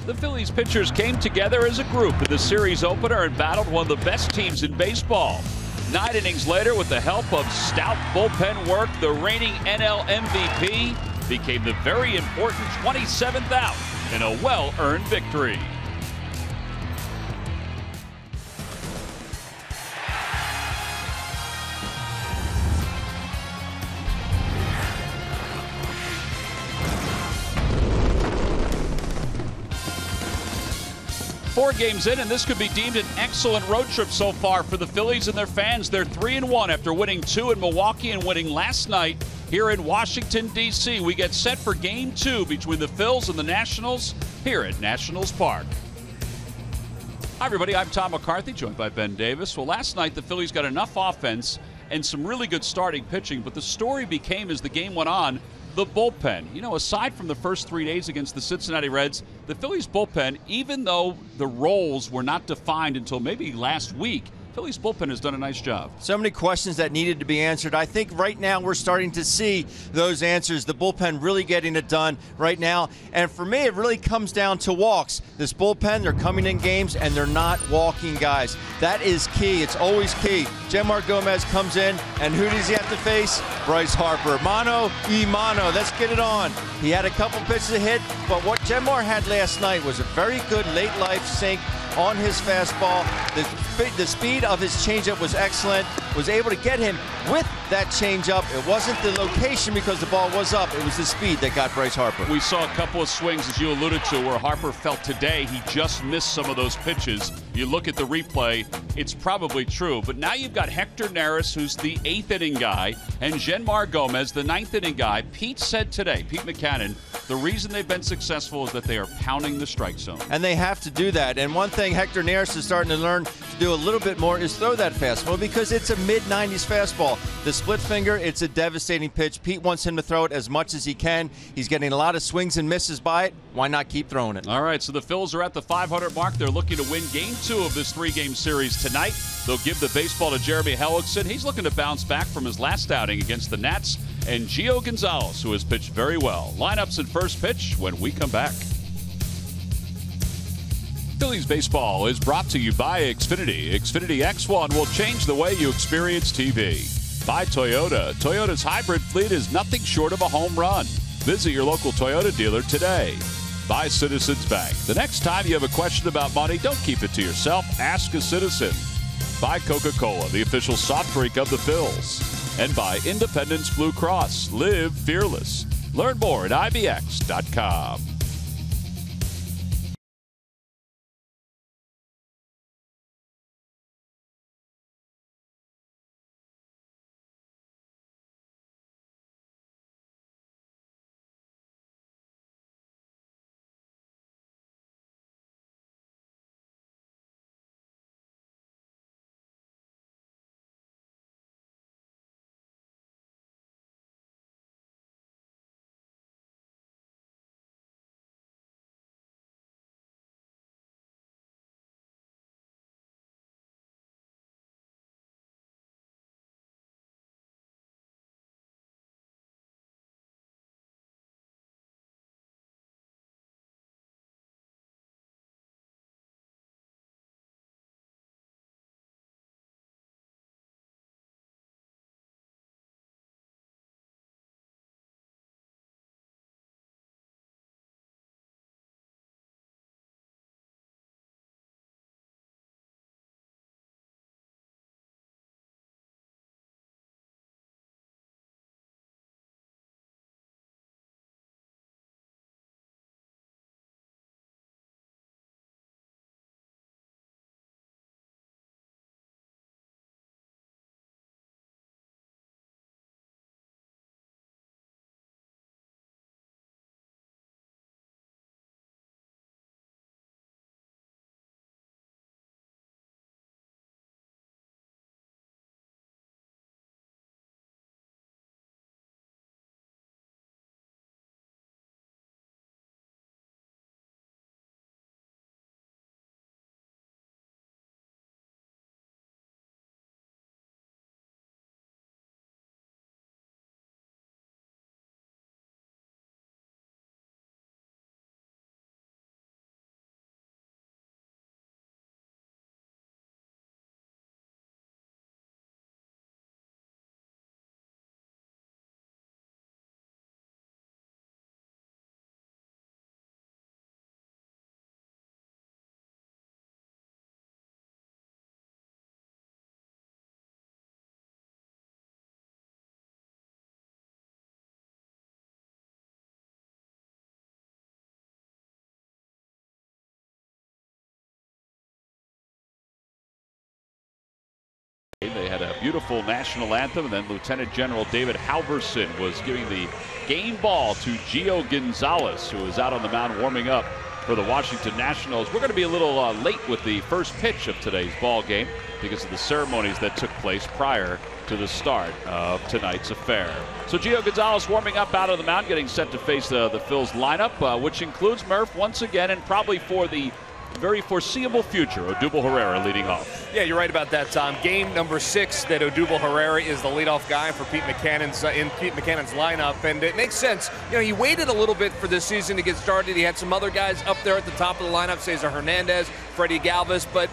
The Phillies pitchers came together as a group in the series opener and battled one of the best teams in baseball. 9 innings later, with the help of stout bullpen work, the reigning NL MVP became the very important 27th out in a well-earned victory. Four games in, and this could be deemed an excellent road trip so far for the Phillies and their fans. They're 3-1 after winning 2 in Milwaukee and winning last night here in Washington, D.C. We get set for Game 2 between the Phils and the Nationals here at Nationals Park. Hi, everybody. I'm Tom McCarthy, joined by Ben Davis. Well, last night the Phillies got enough offense and some really good starting pitching, but the story became, as the game went on, the bullpen. You know, aside from the first 3 days against the Cincinnati Reds, the Phillies bullpen, even though the roles were not defined until maybe last week, Phillies bullpen has done a nice job. So many questions that needed to be answered. I think right now we're starting to see those answers. The bullpen really getting it done right now. And for me, it really comes down to walks. This bullpen, they're coming in games and they're not walking guys. That is key. It's always key. Genmar Gomez comes in, and who does he have to face? Bryce Harper. Mano y mano. Let's get it on. He had a couple pitches to hit, but what Genmar had last night was a very good late life sink on his fastball. The speed of his changeup was excellent. Was able to get him with that changeup. It wasn't the location because the ball was up. It was the speed that got Bryce Harper. We saw a couple of swings, as you alluded to, where Harper felt today he just missed some of those pitches. You look at the replay, it's probably true. But now you've got Hector Neris, who's the 8th inning guy, and Genmar Gomez, the 9th inning guy. Pete said today, Pete McCannon, the reason they've been successful is that they are pounding the strike zone. And they have to do that. And one thing Hector Neris is starting to learn to do a little bit more is throw that fastball, because it's a mid-90s fastball. The split finger, it's a devastating pitch. Pete wants him to throw it as much as he can. He's getting a lot of swings and misses by it. Why not keep throwing it? All right, so the Phils are at the 500 mark. They're looking to win Game 2 of this 3-game series tonight. They'll give the baseball to Jeremy Hellickson. He's looking to bounce back from his last outing against the Nats. And Gio Gonzalez, who has pitched very well. Lineups and first pitch when we come back. Phillies baseball is brought to you by Xfinity. Xfinity X1 will change the way you experience TV. By Toyota. Toyota's hybrid fleet is nothing short of a home run. Visit your local Toyota dealer today. By Citizens Bank. The next time you have a question about money, don't keep it to yourself. Ask a citizen. By Coca-Cola, the official soft drink of the Phils. And by Independence Blue Cross. Live fearless. Learn more at IBX.com. beautiful national anthem. And then Lieutenant General David Halverson was giving the game ball to Gio Gonzalez, who was out on the mound warming up for the Washington Nationals. We're going to be a little late with the first pitch of today's ball game because of the ceremonies that took place prior to the start of tonight's affair. So Gio Gonzalez warming up out of the mound, getting set to face the Phils lineup, which includes Murph once again, and probably for the very foreseeable future, Odubel Herrera leading off. Yeah, you're right about that, Tom. Game number 6 that Odubel Herrera is the leadoff guy for Pete Maccannon's lineup, and it makes sense. You know, he waited a little bit for this season to get started. He had some other guys up there at the top of the lineup, Cesar Hernandez, Freddie Galvis, but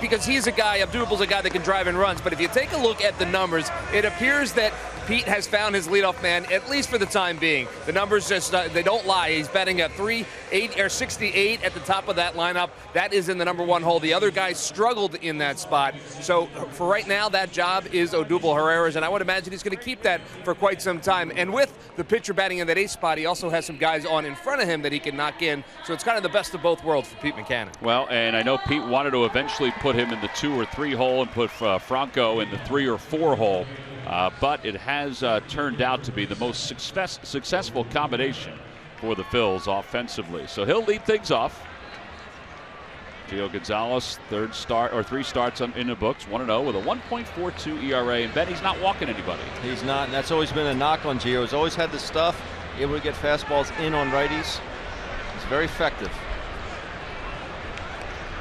because he's a guy, Odubel's a guy that can drive in runs. But if you take a look at the numbers, it appears that Pete has found his leadoff man, at least for the time being. The numbers just, they don't lie. He's batting at 68 at the top of that lineup. That is in the number 1 hole. The other guys struggled in that spot. So for right now, that job is Odubel Herrera's, and I would imagine he's going to keep that for quite some time. And with the pitcher batting in that 8th spot, he also has some guys on in front of him that he can knock in. So it's kind of the best of both worlds for Pete Maccannon. Well, and I know Pete wanted to eventually put him in the 2 or 3 hole and put Franco in the 3 or 4 hole. But it has turned out to be the most successful combination for the Phils offensively. So he'll lead things off. Gio Gonzalez, 3 starts in the books, 1-0 with a 1.42 ERA. And Ben, he's not walking anybody. He's not, and that's always been a knock on Gio. He's always had the stuff, able to get fastballs in on righties. He's very effective.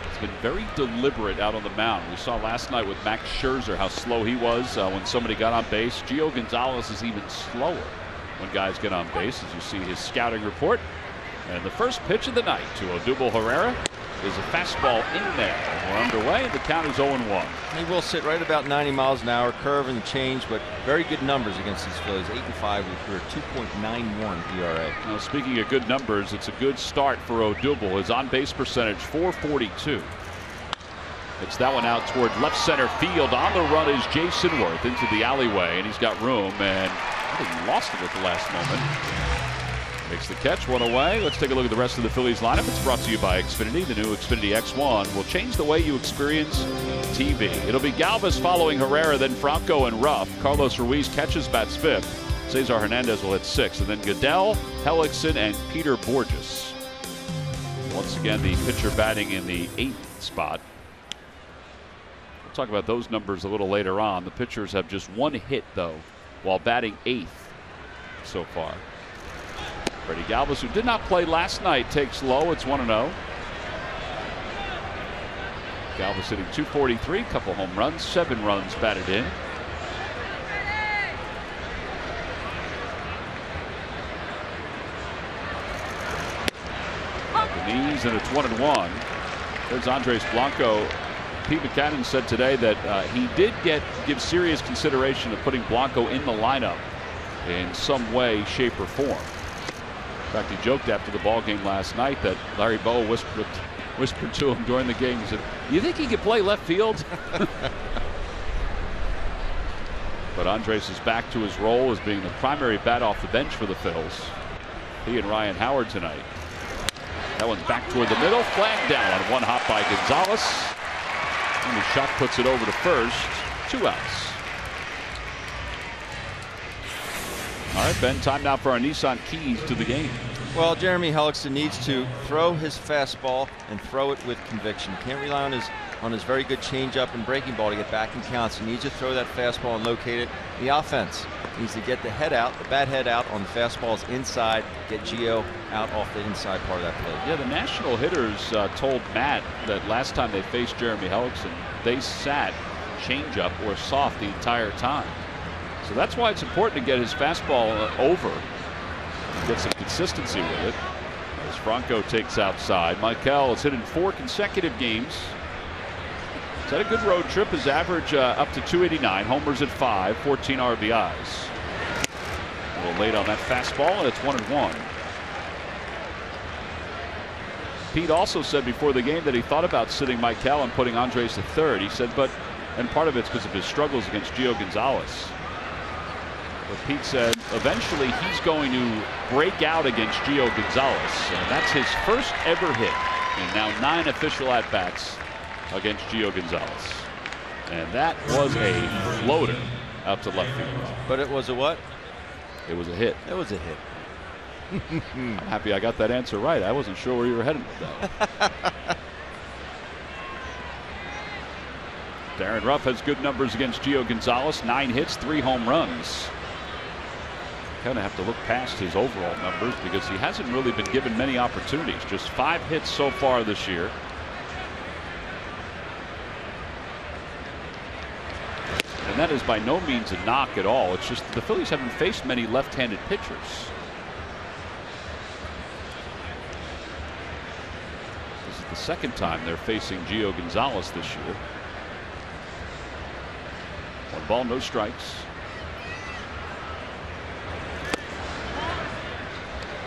He's been very deliberate out on the mound. We saw last night with Max Scherzer how slow he was when somebody got on base. Gio Gonzalez is even slower when guys get on base, as you see his scouting report. And the first pitch of the night to Odubel Herrera is a fastball in there. We're underway. The count is 0-1. He will sit right about 90 miles an hour, curve and change, but very good numbers against these Phillies. 8-5 with a 2.91 ERA. Now, speaking of good numbers, it's a good start for Odubel. His on-base percentage, .442. It's that one out toward left center field. On the run is Jason Worth into the alleyway, and he's got room, and I think he lost it at the last moment. Makes the catch, 1 away. Let's take a look at the rest of the Phillies lineup. It's brought to you by Xfinity. The new Xfinity X1 will change the way you experience TV. It'll be Galvis following Herrera, then Franco and Ruff. Carlos Ruiz catches, bats 5th. Cesar Hernandez will hit 6th. And then Goodell, Hellickson, and Peter Borges. Once again, the pitcher batting in the 8th spot. We'll talk about those numbers a little later on. The pitchers have just 1 hit, though, while batting 8th so far. Freddie Galvis, who did not play last night, takes low. It's 1-0. Galvis hitting .243, couple home runs, 7 runs batted in. The knees, and it's 1-1. There's Andres Blanco. Pete Maccannon said today that he did give serious consideration of putting Blanco in the lineup in some way, shape, or form. In fact, he joked after the ball game last night that Larry Bowa whispered to him during the game. He said, "You think he could play left field?" But Andres is back to his role as being the primary bat off the bench for the Phils. He and Ryan Howard tonight. That one's back toward the middle. Flag down on 1 hop by Gonzalez. And the shot puts it over to first. 2 outs. All right, Ben, time now for our Nissan keys to the game. Well, Jeremy Hellickson needs to throw his fastball and throw it with conviction. Can't rely on his very good changeup and breaking ball to get back in counts. He needs to throw that fastball and locate it. The offense needs to get the bat head out on the fastballs inside, get Gio out off the inside part of that plate. Yeah, the national hitters told Matt that last time they faced Jeremy Hellickson, they sat changeup or soft the entire time. So that's why it's important to get his fastball over and get some consistency with it. As Franco takes outside, Michael has hit in 4 consecutive games. He's had a good road trip. His average up to .289, homers at 5, 14 RBIs. A little late on that fastball, and it's 1-1. Pete also said before the game that he thought about sitting Michael and putting Andres to third. He said, and part of it's because of his struggles against Gio Gonzalez. But Pete said eventually he's going to break out against Gio Gonzalez. And that's his first ever hit in now 9 official at-bats against Gio Gonzalez. And that was a floater out to left field. But it was a what? It was a hit. It was a hit. I'm happy I got that answer right. I wasn't sure where you were heading with that. Darren Ruff has good numbers against Gio Gonzalez. 9 hits, 3 home runs. Kind of have to look past his overall numbers because he hasn't really been given many opportunities. Just 5 hits so far this year. And that is by no means a knock at all. It's just the Phillies haven't faced many left-handed pitchers. This is the second time they're facing Gio Gonzalez this year. 1 ball, no strikes.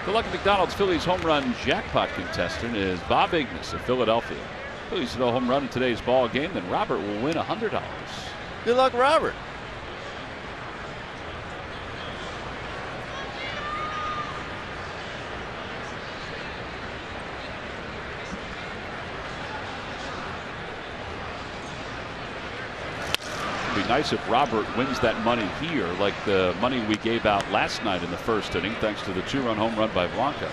The Lucky McDonald's Phillies home run jackpot contestant is Bob Ignis of Philadelphia. Phillies hit a home run in today's ball game, then Robert will win $100. Good luck, Robert. It'd be nice if Robert wins that money here, like the money we gave out last night in the first inning, thanks to the 2-run home run by Blanco.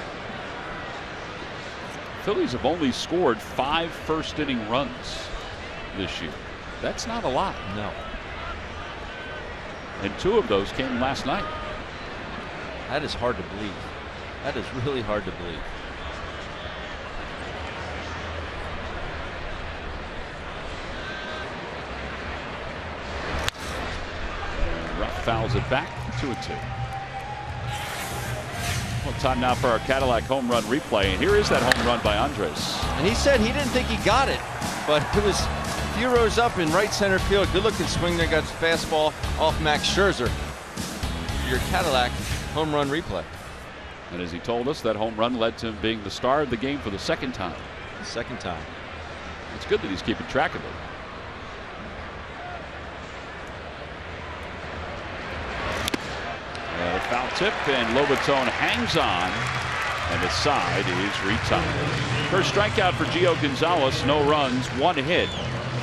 Phillies have only scored 5 first-inning runs this year. That's not a lot. No. And 2 of those came last night. That is hard to believe. That is really hard to believe. Ruff fouls it back, 2-2. Well, time now for our Cadillac home run replay. And here is that home run by Andres. And he said he didn't think he got it, but it was a few rows up in right center field. Good looking swing there. Got his fastball off Max Scherzer. Your Cadillac home run replay. And as he told us, that home run led to him being the star of the game for the second time. The second time. It's good that he's keeping track of it. A foul tip, and Lobaton hangs on, and the side is retired. First strikeout for Gio Gonzalez, no runs, 1 hit,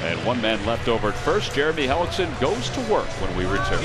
and 1 man left over at first. Jeremy Hellickson goes to work when we return.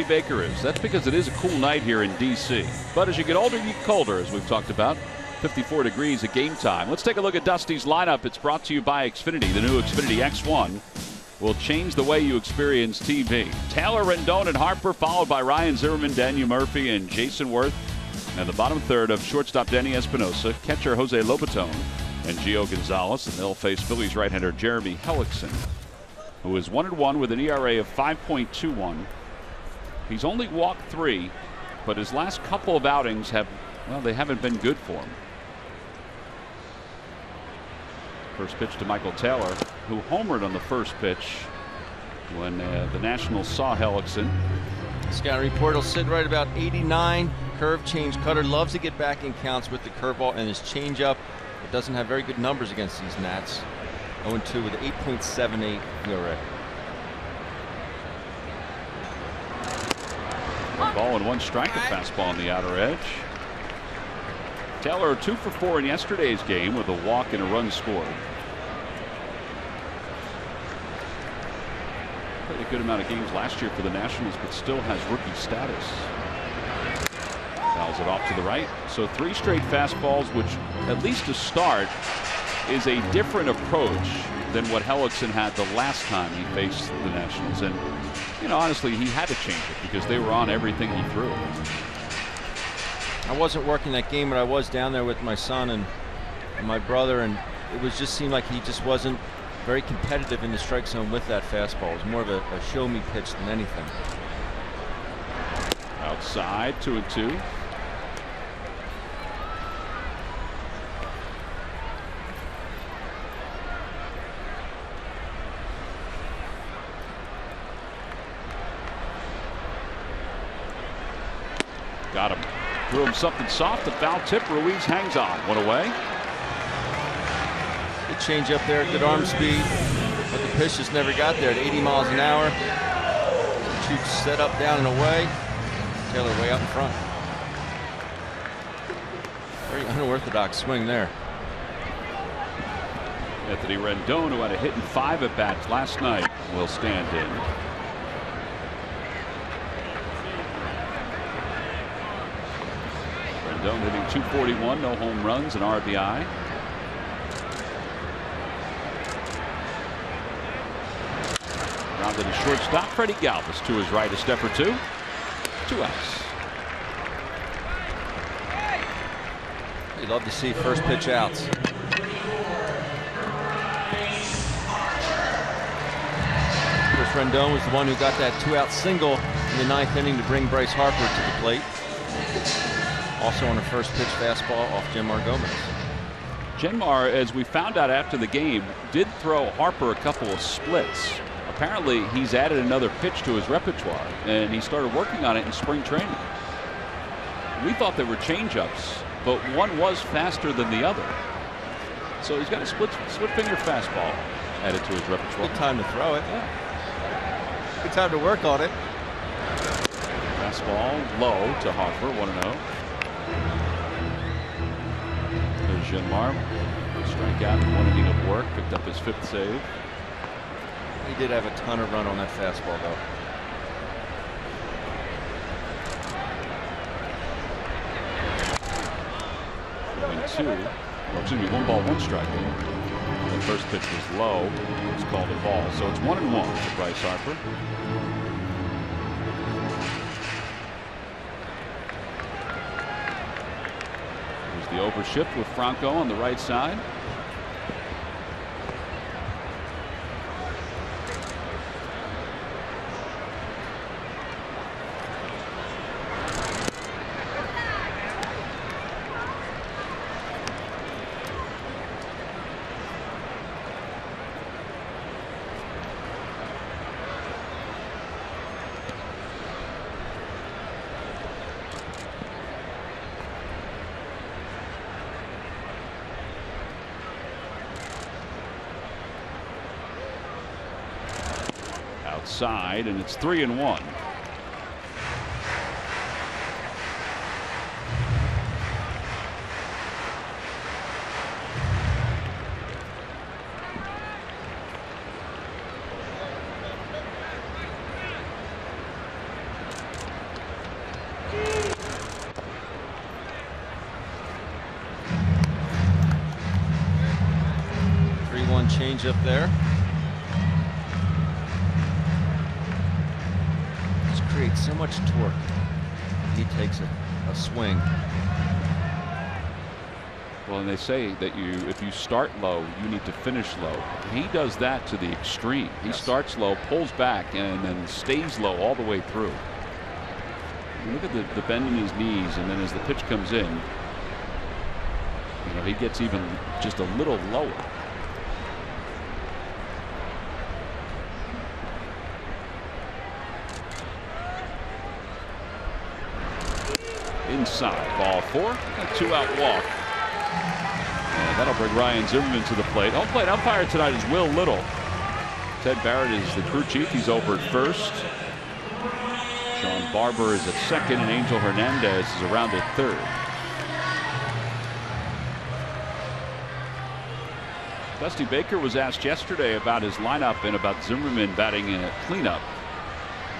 Baker is. That's because it is a cool night here in D.C. But as you get older, you get colder, as we've talked about. 54 degrees at game time. Let's take a look at Dusty's lineup. It's brought to you by Xfinity. The new Xfinity X1 will change the way you experience TV. Taylor, Rendon, and Harper, followed by Ryan Zimmerman, Daniel Murphy, and Jason Worth. And the bottom third of shortstop Danny Espinosa, catcher Jose Lobaton, and Gio Gonzalez. And they'll face Phillies right-hander Jeremy Hellickson, who is 1-1 with an ERA of 5.21. He's only walked 3, but his last couple of outings have Well, they haven't been good for him. First pitch to Michael Taylor, who homered on the first pitch when the Nationals saw Hellickson. Scouting report will sit right about 89. Curve change cutter loves to get back in counts with the curveball and his changeup. It doesn't have very good numbers against these Nats. 0-2 with 8.78 ERA. One ball and one strike, a fastball on the outer edge. Taylor 2 for 4 in yesterday's game with a walk and a run scored. Played a good amount of games last year for the Nationals, but still has rookie status. Fouls it off to the right. So 3 straight fastballs, which at least to start is a different approach than what Hellickson had the last time he faced the Nationals. And, you know, honestly, he had to change it because they were on everything he threw. I wasn't working that game, but I was down there with my son and my brother, and it was just seemed like he just wasn't very competitive in the strike zone with that fastball. It was more of a show me pitch than anything. Outside, 2-2. Got him. Threw him something soft. The foul tip. Ruiz hangs on. One away. Good change up there. Good arm speed. But the pitch just never got there at 80 miles an hour. Shoots set up, down, and away. Taylor way out in front. Very unorthodox swing there. Anthony Rendon, who had a hit in 5 at-bats last night, will stand in. Rendon hitting .241, no home runs, an RBI. Rounded to shortstop, Freddie Galvis to his right, a step or 2. 2 outs. You'd love to see first pitch outs. Of course, Rendon was the one who got that 2-out single in the 9th inning to bring Bryce Harper to the plate. Also on a first pitch fastball off Genmar Gomez. Genmar, as we found out after the game, did throw Harper a couple of splits. Apparently he's added another pitch to his repertoire, and he started working on it in spring training. We thought they were changeups, but one was faster than the other. So he's got a split finger fastball added to his repertoire. Good time to throw it. Yeah. Good time to work on it. Fastball low to Harper, 1-0. There's Genmar. Strikeout in 1 inning of work, picked up his 5th save. He did have a ton of run on that fastball, though. Excuse me, 1 ball, 1 strike. The first pitch was low. It was called a ball. So it's 1-1 to Bryce Harper. There's the overshift with Franco on the right side. Outside, and it's 3-1. Change up there. Just creates so much torque. He takes a swing. Well, and they say that if you start low, you need to finish low. He does that to the extreme. He starts low, pulls back, and then stays low all the way through. Look at the bend in his knees, and then as the pitch comes in, he gets even just a little lower. Inside, ball 4, a 2-out walk. And that'll bring Ryan Zimmerman to the plate. Home plate umpire tonight is Will Little. Ted Barrett is the crew chief. He's over at first. Sean Barber is at second, and Angel Hernandez is around at third. Dusty Baker was asked yesterday about his lineup and about Zimmerman batting in a cleanup.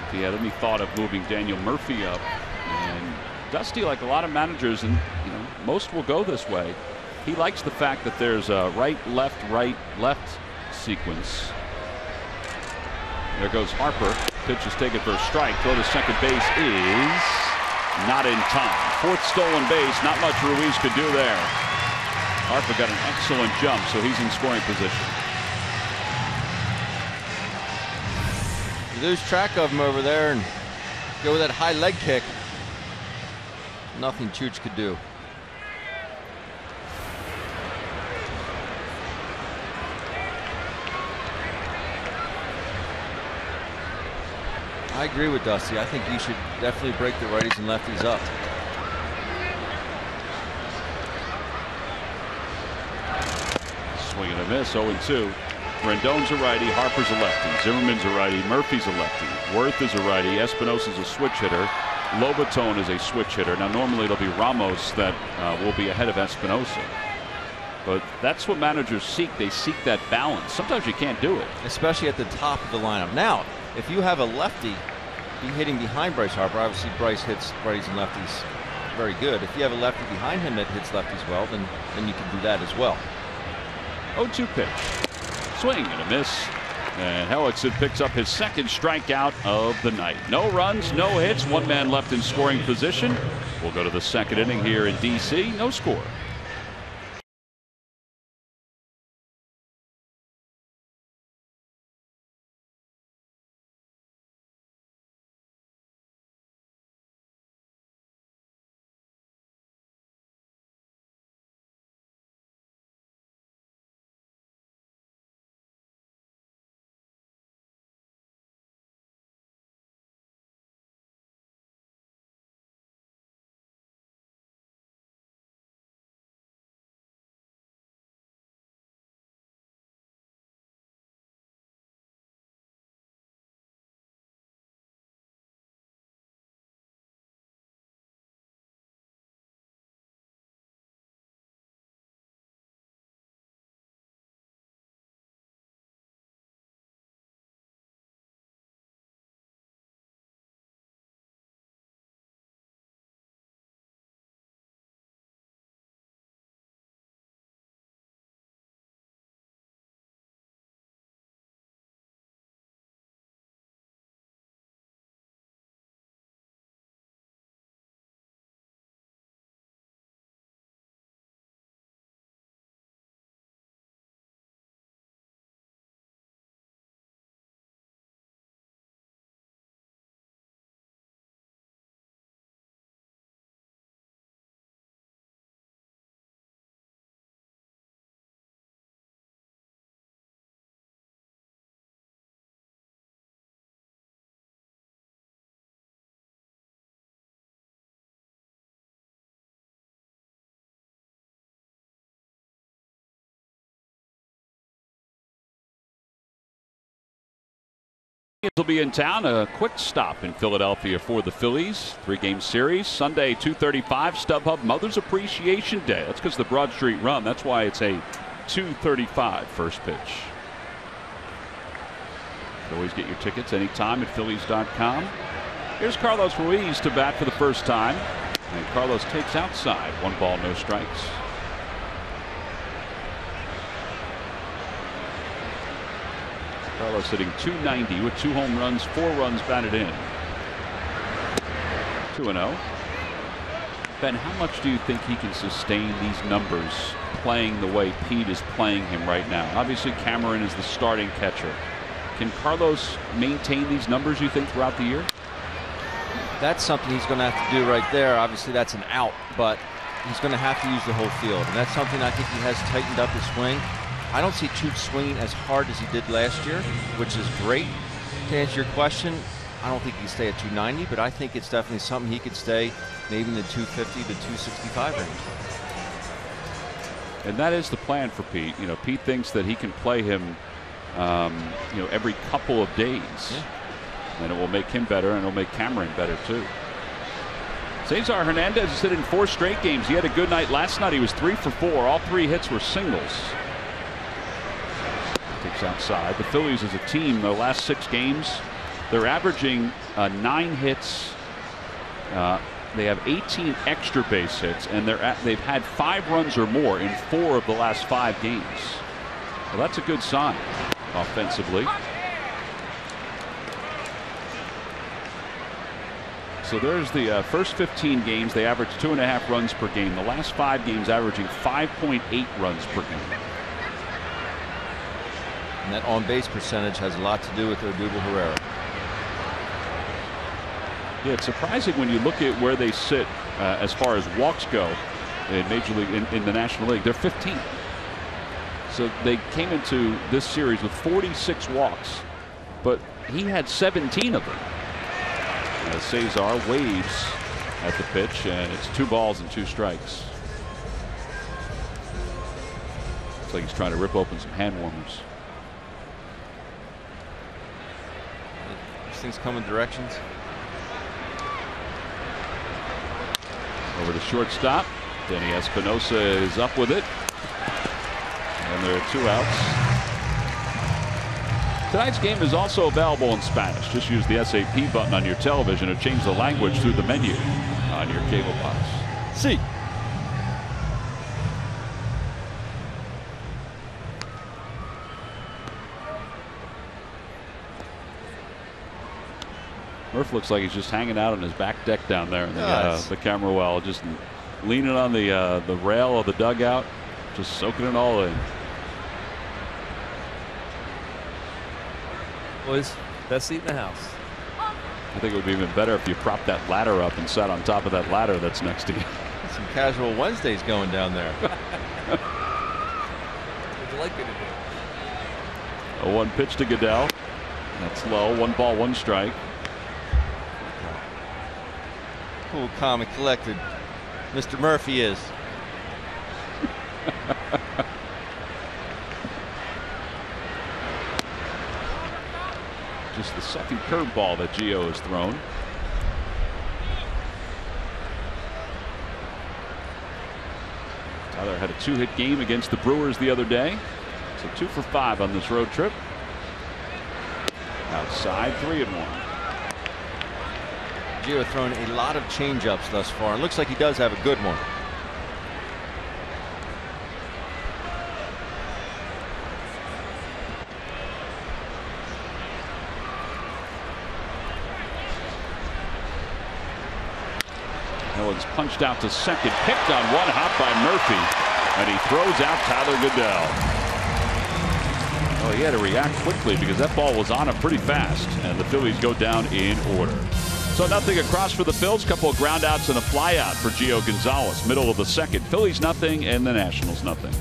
If he had any thought of moving Daniel Murphy up. And Dusty, like a lot of managers, and most will go this way, he likes the fact that there's a right, left sequence. There goes Harper. Pitch is taken for a strike. Throw to second base is not in time. 4th stolen base. Not much Ruiz could do there. Harper got an excellent jump, so he's in scoring position. You lose track of him over there and go with that high leg kick. Nothing Chooch could do. I agree with Dusty. I think you should definitely break the righties and lefties up. Swing and a miss, 0-2. Rendon's a righty, Harper's a lefty, Zimmerman's a righty, Murphy's a lefty, Worth is a righty, Espinosa's a switch hitter, Lobaton is a switch hitter. Now normally it'll be Ramos that will be ahead of Espinosa. But that's what managers seek. They seek that balance. Sometimes you can't do it. Especially at the top of the lineup. Now, if you have a lefty be hitting behind Bryce Harper, obviously Bryce hits righties and lefties very good. If you have a lefty behind him that hits lefties well, then you can do that as well. 0-2 pitch. Swing and a miss. And Hellickson picks up his second strikeout of the night. No runs, no hits, 1 man left in scoring position. We'll go to the second inning here in D.C. No score. Will be in town. A quick stop in Philadelphia for the Phillies. 3-game series. Sunday, 2:35. StubHub Mother's Appreciation Day. That's because the Broad Street Run. That's why it's a 2:35 first pitch. You can always get your tickets anytime at Phillies.com. Here's Carlos Ruiz to bat for the first time. And Carlos takes outside. 1 ball, no strikes. Carlos hitting .290 with 2 home runs, 4 runs batted in. 2-0. Ben, how much do you think he can sustain these numbers playing the way Pete is playing him right now? Obviously, Cameron is the starting catcher. Can Carlos maintain these numbers, you think, throughout the year? That's something he's going to have to do right there. Obviously, that's an out, but he's going to have to use the whole field, and that's something I think he has tightened up his swing. I don't see Chooks swinging as hard as he did last year, which is great. To answer your question, I don't think he can stay at 290, but I think it's definitely something he could stay maybe in the 250 to 265 range. And that is the plan for Pete. You know, Pete thinks that he can play him, you know, every couple of days. Yeah. And it will make him better, and it'll make Cameron better too. Cesar Hernandez has hit in 4 straight games. He had a good night last night. He was 3 for 4. All 3 hits were singles. Takes outside. The Phillies as a team, the last 6 games, they're averaging 9 hits. They have 18 extra base hits, and they've had 5 runs or more in 4 of the last 5 games. Well, that's a good sign offensively. So there's the first 15 games. They averaged 2.5 runs per game. The last 5 games averaging 5.8 runs per game. And that on-base percentage has a lot to do with Odubel Herrera. Yeah, it's surprising when you look at where they sit as far as walks go in Major League, in the National League. They're 15th. So they came into this series with 46 walks, but he had 17 of them. Cesar waves at the pitch, and it's 2 balls and 2 strikes. Looks like he's trying to rip open some hand warmers. These things come in directions. Over to shortstop. Denny Espinosa is up with it. And there are 2 outs. Tonight's game is also available in Spanish. Just use the SAP button on your television or change the language through the menu on your cable box. See. Murph looks like he's just hanging out on his back deck down there in the camera well, just leaning on the rail of the dugout, just soaking it all in. Boys, best seat in the house. I think it would be even better if you propped that ladder up and sat on top of that ladder that's next to you. Some casual Wednesdays going down there. What would you like me to do? A 1 pitch to Goodell. That's low. 1 ball, 1 strike. Cool, calm, and collected Mr. Murphy is. Just the second curveball that Gio has thrown. Tyler had a 2-hit game against the Brewers the other day. So 2 for 5 on this road trip. Outside, 3-1. Gio thrown a lot of changeups thus far, and looks like he does have a good one. That one's punched out to second, picked on 1 hop by Murphy, and he throws out Tyler Goodell. Well, he had to react quickly because that ball was on him pretty fast, and the Phillies go down in order. So nothing across for the Phils. Couple of ground outs and a fly out for Gio Gonzalez. Middle of the second. Phillies nothing and the Nationals nothing.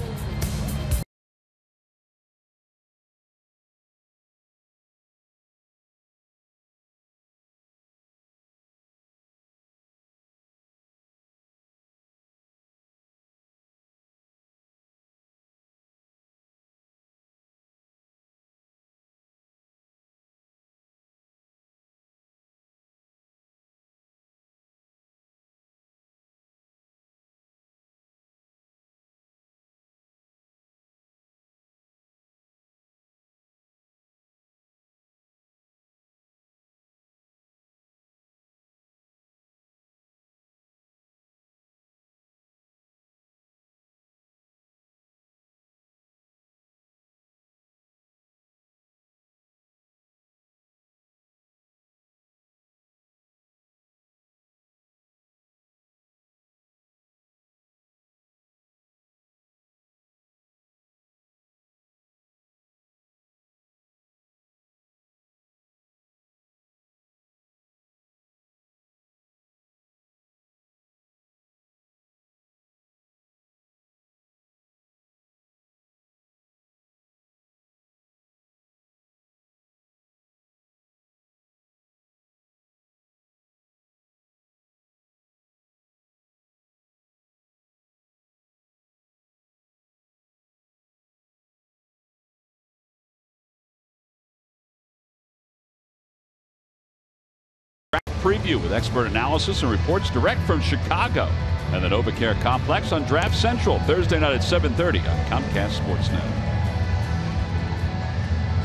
preview with expert analysis and reports direct from Chicago and the NovaCare Complex on Draft Central Thursday night at 7:30 on Comcast Sportsnet.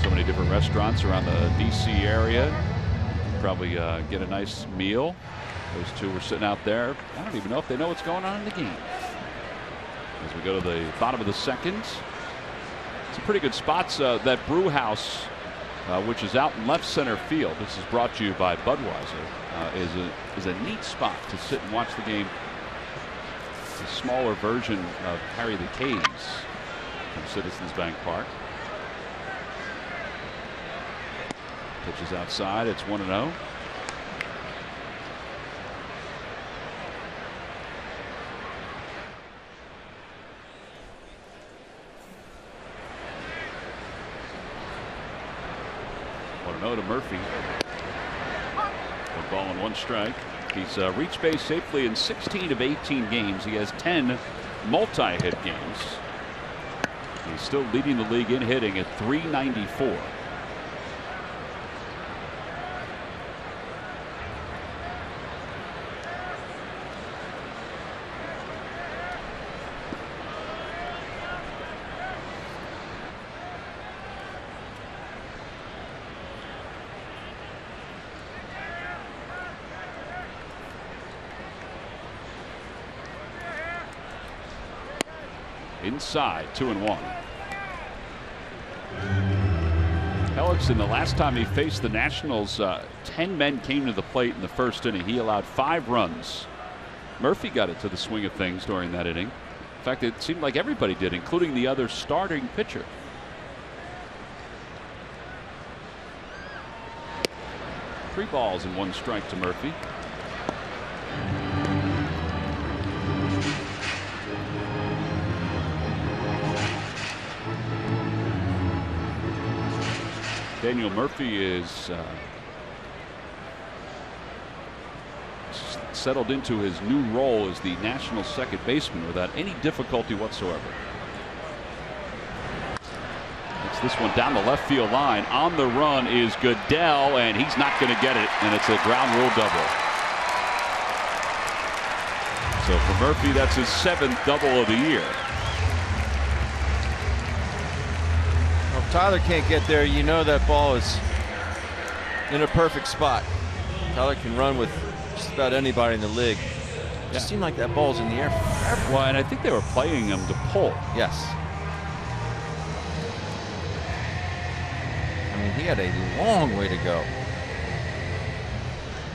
So many different restaurants around the D.C. area. Probably get a nice meal. Those two were sitting out there. I don't even know if they know what's going on in the game. As we go to the bottom of the second, some pretty good spots. That brew house, which is out in left center field. This is brought to you by Budweiser. Is a neat spot to sit and watch the game. It's a smaller version of Harry the Caves from Citizens Bank Park. Pitches outside. It's 1-0. To Murphy. 1 ball and 1 strike. He's reached base safely in 16 of 18 games. He has 10 multi-hit games. He's still leading the league in hitting at .394. Inside, 2-1. Hellickson, the last time he faced the Nationals, 10 men came to the plate in the first inning. He allowed 5 runs. Murphy got it to the swing of things during that inning. In fact, it seemed like everybody did, including the other starting pitcher. Three balls and 1 strike to Murphy. Daniel Murphy is settled into his new role as the National second baseman without any difficulty whatsoever. It's this one down the left field line. On the run is Goodell, and he's not going to get it, and it's a ground rule double. So for Murphy, that's his 7th double of the year. If Tyler can't get there, you know that ball is in a perfect spot. Tyler can run with just about anybody in the league. It just seemed like that ball's in the air forever. Well, and I think they were playing him to pull. Yes. I mean, he had a long way to go.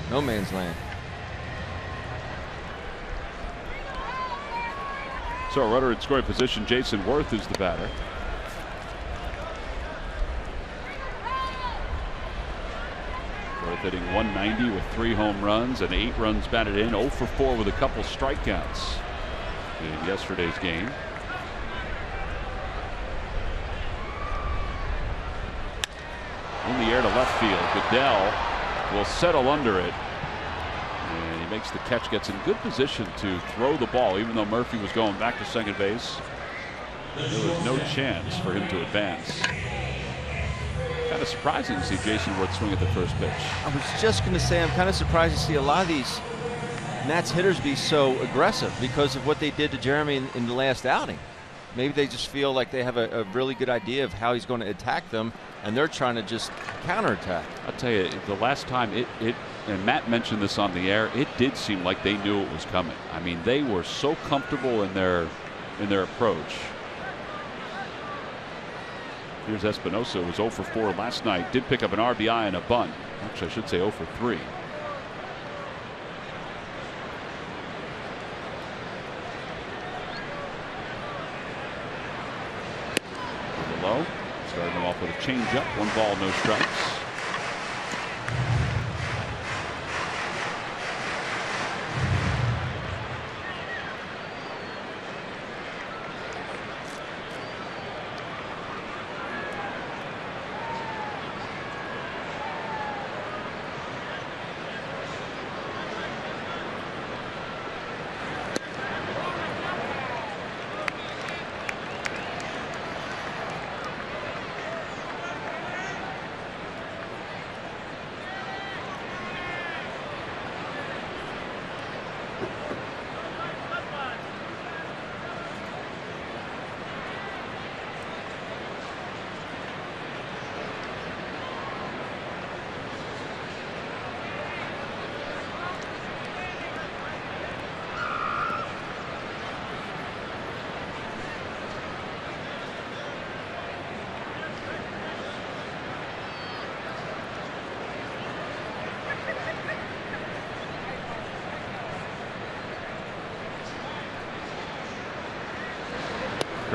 No man's land. So a runner in scoring position, Jason Worth is the batter. Worth hitting .190 with 3 home runs and 8 runs batted in. 0 for 4 with a couple strikeouts in yesterday's game. In the air to left field. Goodell will settle under it. And he makes the catch, gets in good position to throw the ball, even though Murphy was going back to second base. There was no chance for him to advance. Kind of surprising to see Jason Worth swing at the first pitch. I was just going to say, I'm kind of surprised to see a lot of these Nats hitters be so aggressive because of what they did to Jeremy in the last outing. Maybe they just feel like they have a really good idea of how he's going to attack them, and they're trying to just counterattack. I'll tell you, the last time and Matt mentioned this on the air, it did seem like they knew it was coming. I mean, they were so comfortable in their approach. Here's Espinosa, was 0 for 4 last night. Did pick up an RBI and a bunt. Actually, I should say 0 for 3. Low, starting him off with a changeup. 1 ball, no strikes.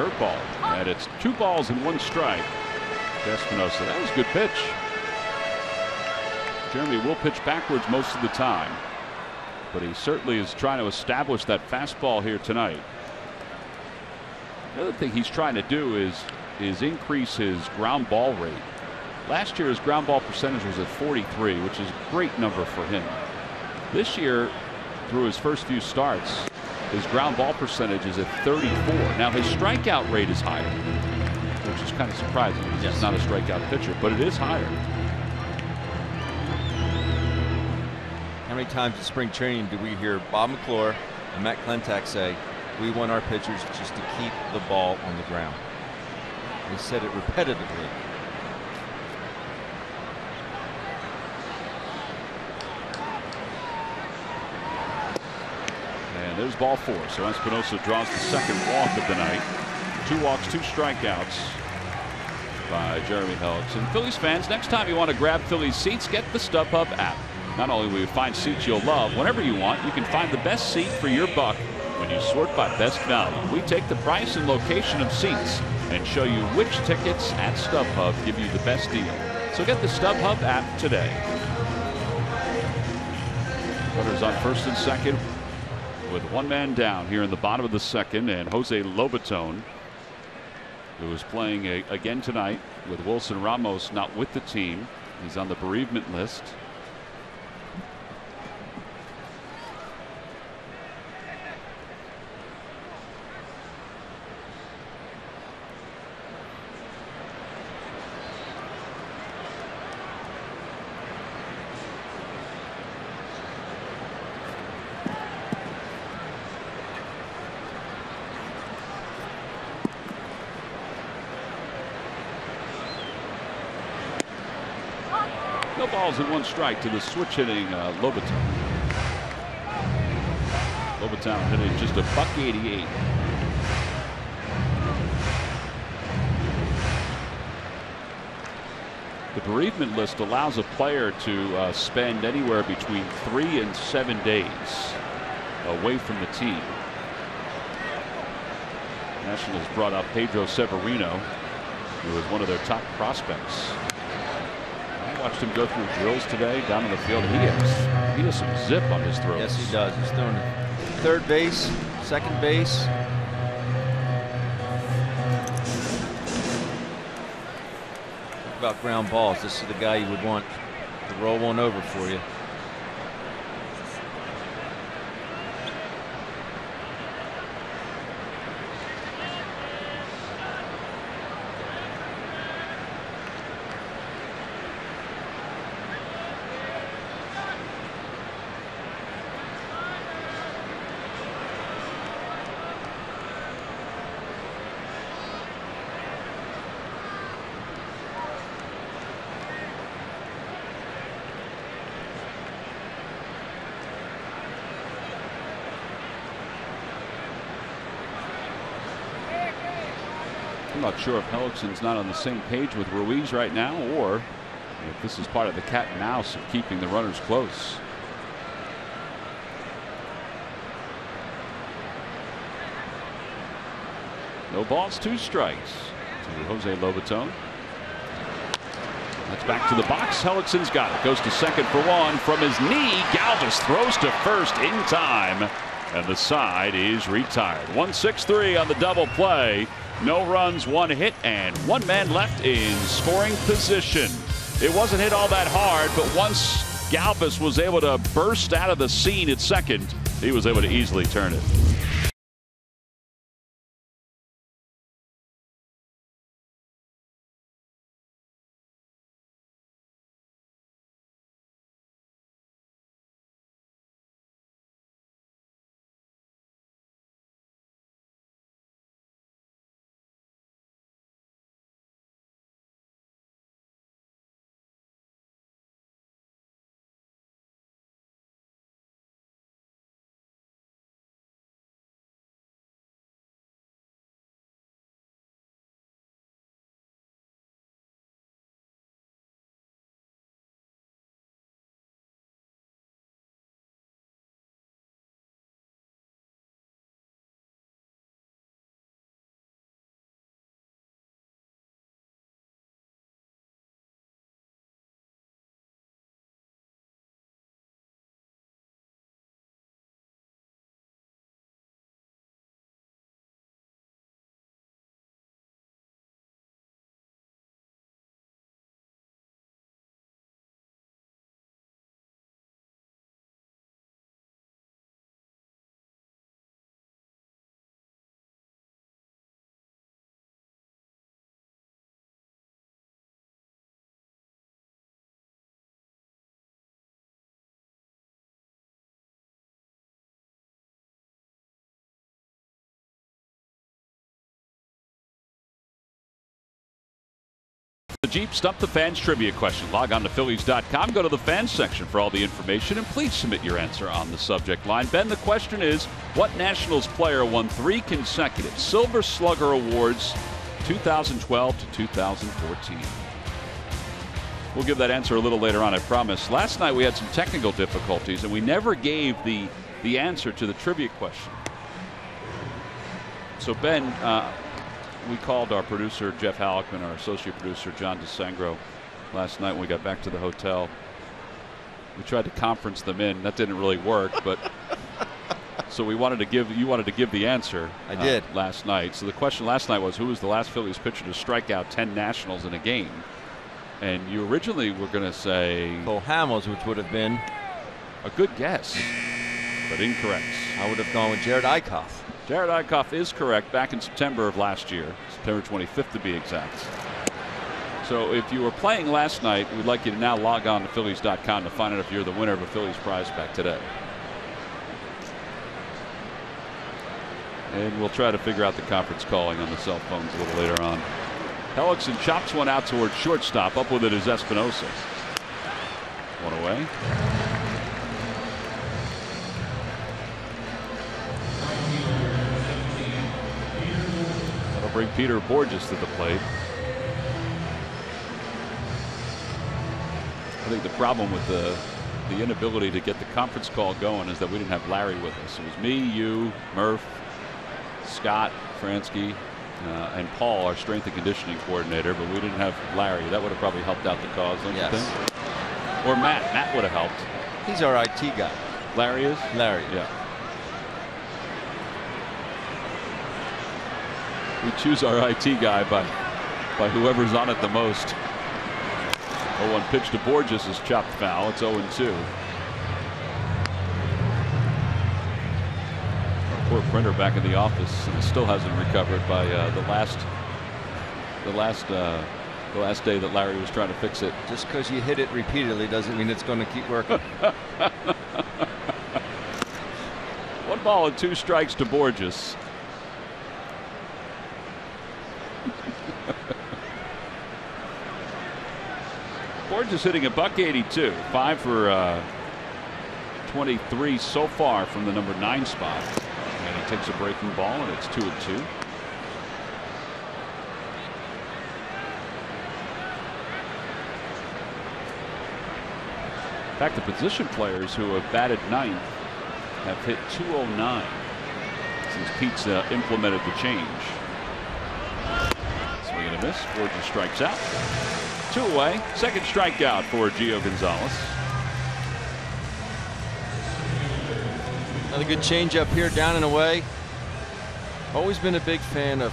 curveball. And it's 2 balls and 1 strike. Espinosa, that was a good pitch. Jeremy will pitch backwards most of the time, but he certainly is trying to establish that fastball here tonight. The other thing he's trying to do is increase his ground ball rate. Last year his ground ball percentage was at 43, which is a great number for him. This year, through his first few starts, his ground ball percentage is at 34. Now his strikeout rate is higher, which is kind of surprising. He's not a strikeout pitcher, but it is higher. How many times in spring training do we hear Bob McClure and Matt Klentak say, we want our pitchers just to keep the ball on the ground? They said it repetitively. And there's ball 4. So Espinosa draws the second walk of the night. 2 walks, 2 strikeouts by Jeremy Hellickson. Phillies fans, next time you want to grab Phillies seats, get the StubHub app. Not only will you find seats you'll love, whenever you want, you can find the best seat for your buck when you sort by best value. We take the price and location of seats and show you which tickets at StubHub give you the best deal. So get the StubHub app today. Runners on first and second with 1 man down here in the bottom of the second, and Jose Lobaton, who is playing again tonight with Wilson Ramos not with the team. He's on the bereavement list. No balls and 1 strike to the switch hitting Lobaton. Lobaton hitting just a $188. The bereavement list allows a player to spend anywhere between 3 and 7 days away from the team. Nationals brought up Pedro Severino, who is one of their top prospects. Watched him go through drills today down in the field. He has some zip on his throw. Yes, he does. He's throwing third base, second base. Talk about ground balls. This is the guy you would want to roll one over for you. I'm not sure if Hellickson's not on the same page with Ruiz right now, or if this is part of the cat and mouse of keeping the runners close. No balls, 2 strikes to Jose Lobaton. That's back to the box. Hellickson's got it. Goes to second for 1 from his knee. Galvis throws to first in time, and the side is retired. 1-6-3 on the double play. No runs, 1 hit, and 1 man left in scoring position. It wasn't hit all that hard, but once Galvis was able to burst out of the scene at second, he was able to easily turn it. Jeep Stump the Fans trivia question. Log on to Phillies.com. Go to the fans section for all the information, and please submit your answer on the subject line. Ben, the question is, what Nationals player won 3 consecutive Silver Slugger Awards 2012 to 2014? We'll give that answer a little later on, I promise. Last night we had some technical difficulties, and we never gave the answer to the trivia question. So, Ben, we called our producer, Jeff Halleckman, our associate producer, John DeSangro, last night when we got back to the hotel. We tried to conference them in. That didn't really work, but so you wanted to give the answer. I did. Last night. So the question last night was, who was the last Phillies pitcher to strike out 10 Nationals in a game? And you originally were going to say Cole Hamels, which would have been a good guess, but incorrect. I would have gone with Jared Eichhoff. Jared Eichhoff is correct, back in September of last year, September 25th to be exact. So if you were playing last night, we'd like you to now log on to Phillies.com to find out if you're the winner of a Phillies prize pack today. And we'll try to figure out the conference calling on the cell phones a little later on. Hellickson chops one out towards shortstop. Up with it is Espinosa. One away. That'll bring Peter Borges to the plate. I think the problem with the inability to get the conference call going is that we didn't have Larry with us. It was me, you, Murph, Scott, Fransky, and Paul, our strength and conditioning coordinator, but we didn't have Larry. That would have probably helped out the cause, don't you think? Or Matt. Matt would have helped. He's our IT guy. Larry is? Larry. Yeah. We choose our IT guy by whoever's on it the most. 0-1 pitch to Borges is chopped foul. It's 0-2. Poor printer back in the office and still hasn't recovered by the last day that Larry was trying to fix it. Just because you hit it repeatedly doesn't mean it's going to keep working. 1 ball and 2 strikes to Borges. Borges hitting $182, 5 for 23 so far from the number 9 spot. And he takes a breaking ball, and it's 2-2. In fact, the position players who have batted 9th have hit .209 since Pete's implemented the change. Swing and a miss. Borges strikes out. 2 away. Second strikeout for Gio Gonzalez. Another good changeup here, down and away. Always been a big fan of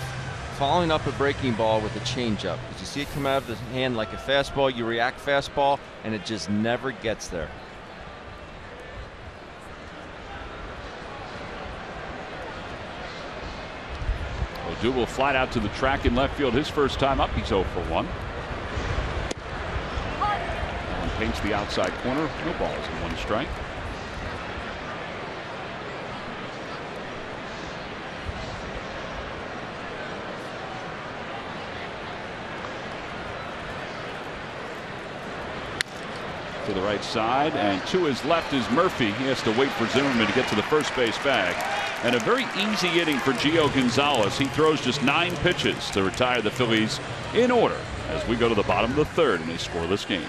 following up a breaking ball with a changeup. Because you see it come out of the hand like a fastball, you react fastball, and it just never gets there. Odubel flat out to the track in left field. His first time up, he's 0 for 1. And paints the outside corner. No balls and 1 strike. To the right side, and to his left is Murphy. He has to wait for Zimmerman to get to the first base bag. And a very easy inning for Gio Gonzalez. He throws just 9 pitches to retire the Phillies in order as we go to the bottom of the 3rd in a scoreless game.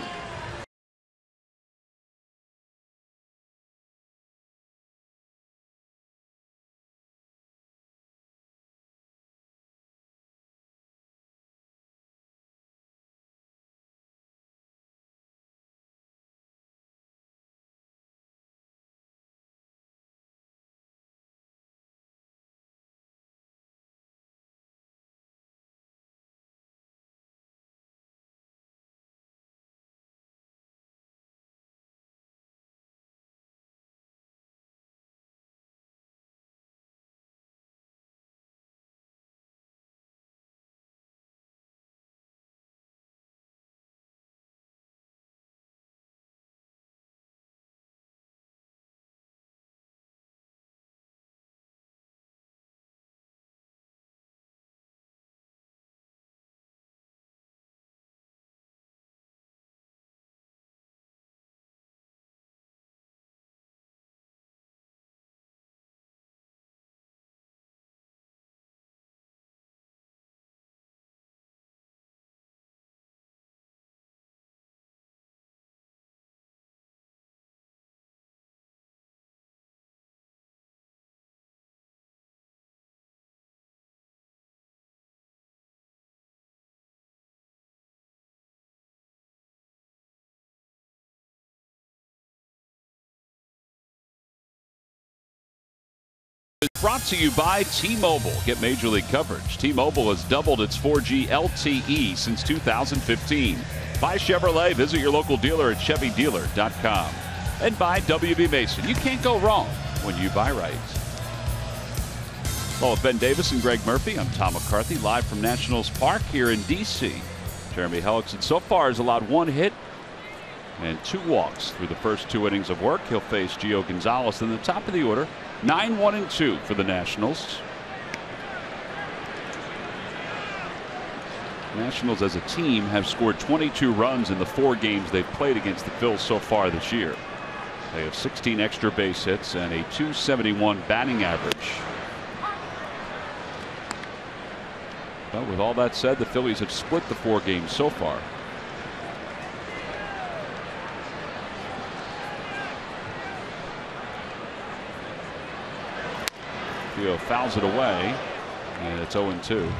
It's brought to you by T-Mobile. Get Major League coverage. T-Mobile has doubled its 4G LTE since 2015. By Chevrolet, visit your local dealer at ChevyDealer.com. And by WB Mason. You can't go wrong when you buy right. Well, with Ben Davis and Greg Murphy, I'm Tom McCarthy, live from Nationals Park here in D.C. Jeremy Hellickson so far has allowed 1 hit and 2 walks through the first 2 innings of work. He'll face Gio Gonzalez in the top of the order. 9-1-2 for the Nationals. Nationals as a team have scored 22 runs in the 4 games they've played against the Phillies so far this year. They have 16 extra base hits and a .271 batting average. But with all that said, the Phillies have split the 4 games so far. Gio fouls it away, and it's 0-2.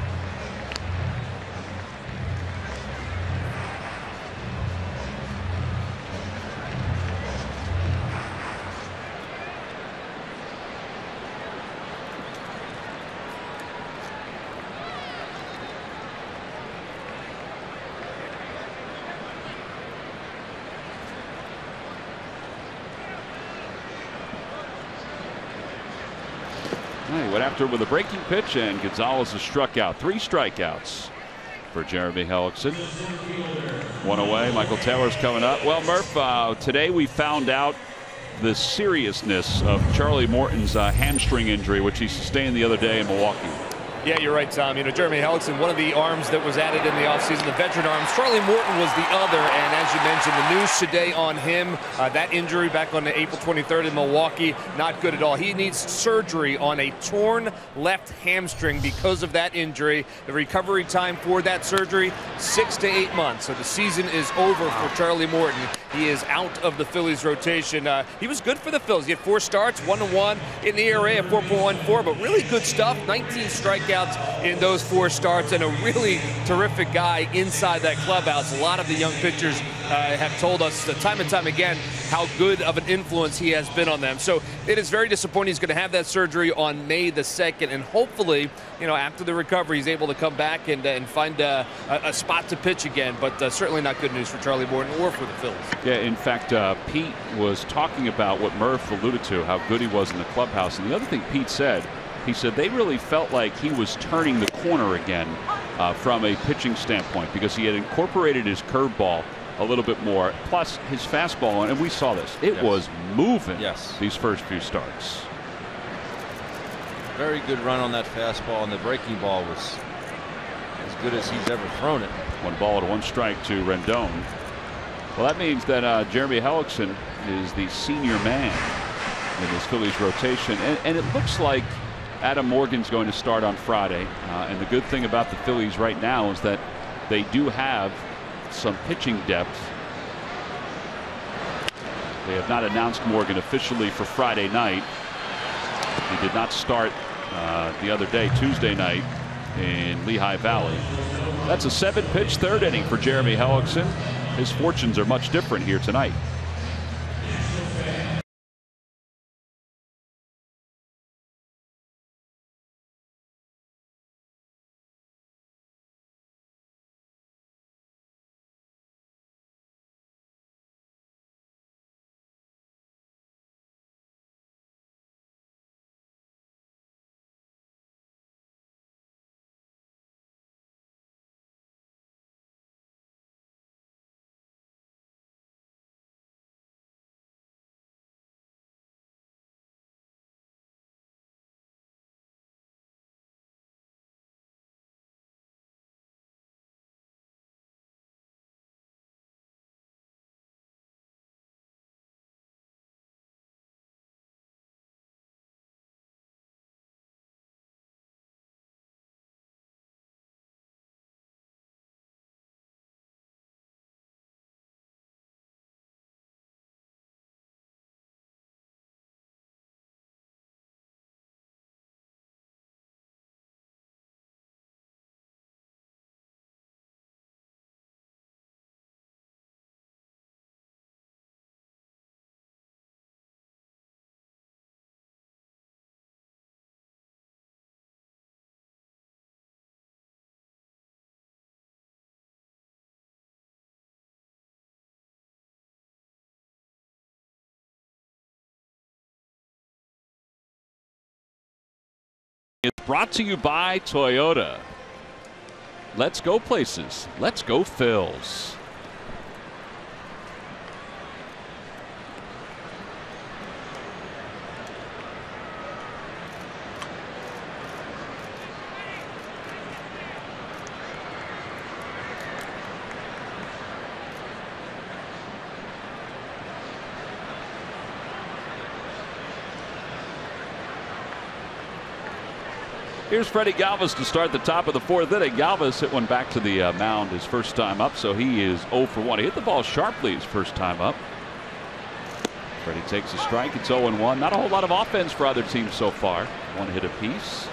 He went after with a breaking pitch, and Gonzalez is struck out. 3 strikeouts for Jeremy Hellickson. 1 away. Michael Taylor's coming up. Well, Murph, today we found out the seriousness of Charlie Morton's hamstring injury, which he sustained the other day in Milwaukee. Yeah, you're right, Tom. You know, Jeremy Hellickson, one of the arms that was added in the offseason, the veteran arms. Charlie Morton was the other, and as you mentioned, the news today on him, that injury back on April 23rd in Milwaukee, not good at all. He needs surgery on a torn left hamstring because of that injury. The recovery time for that surgery, 6 to 8 months. So the season is over for Charlie Morton. He is out of the Phillies rotation. He was good for the Phillies. He had 4 starts, 1-1 in the ERA of 4.14, but really good stuff. 19 strikeouts in those 4 starts, and a really terrific guy inside that clubhouse. A lot of the young pitchers have told us time and time again how good of an influence he has been on them. So it is very disappointing. He's going to have that surgery on May the 2nd, and hopefully, you know, after the recovery, he's able to come back and find a spot to pitch again. But certainly not good news for Charlie Morton or for the Phillies. Yeah, in fact, Pete was talking about what Murph alluded to, how good he was in the clubhouse. And the other thing Pete said, he said they really felt like he was turning the corner again from a pitching standpoint, because he had incorporated his curveball a little bit more, plus his fastball, and we saw this. It was moving these first few starts. Very good run on that fastball, and the breaking ball was as good as he's ever thrown it. 1 ball and 1 strike to Rendon. Well, that means that Jeremy Hellickson is the senior man in this Phillies rotation, and it looks like Adam Morgan's going to start on Friday. And the good thing about the Phillies right now is that they do have some pitching depth. They have not announced Morgan officially for Friday night. He did not start the other day, Tuesday night, in Lehigh Valley. That's a 7-pitch 3rd inning for Jeremy Hellickson. His fortunes are much different here tonight. brought to you by Toyota. Let's go places. Let's go Phils. Here's Freddie Galvis to start the top of the fourth inning. Galvis hit one back to the mound his first time up, so he is 0 for 1. He hit the ball sharply his first time up. Freddie takes a strike. It's 0-1. Not a whole lot of offense for other teams so far. One hit apiece.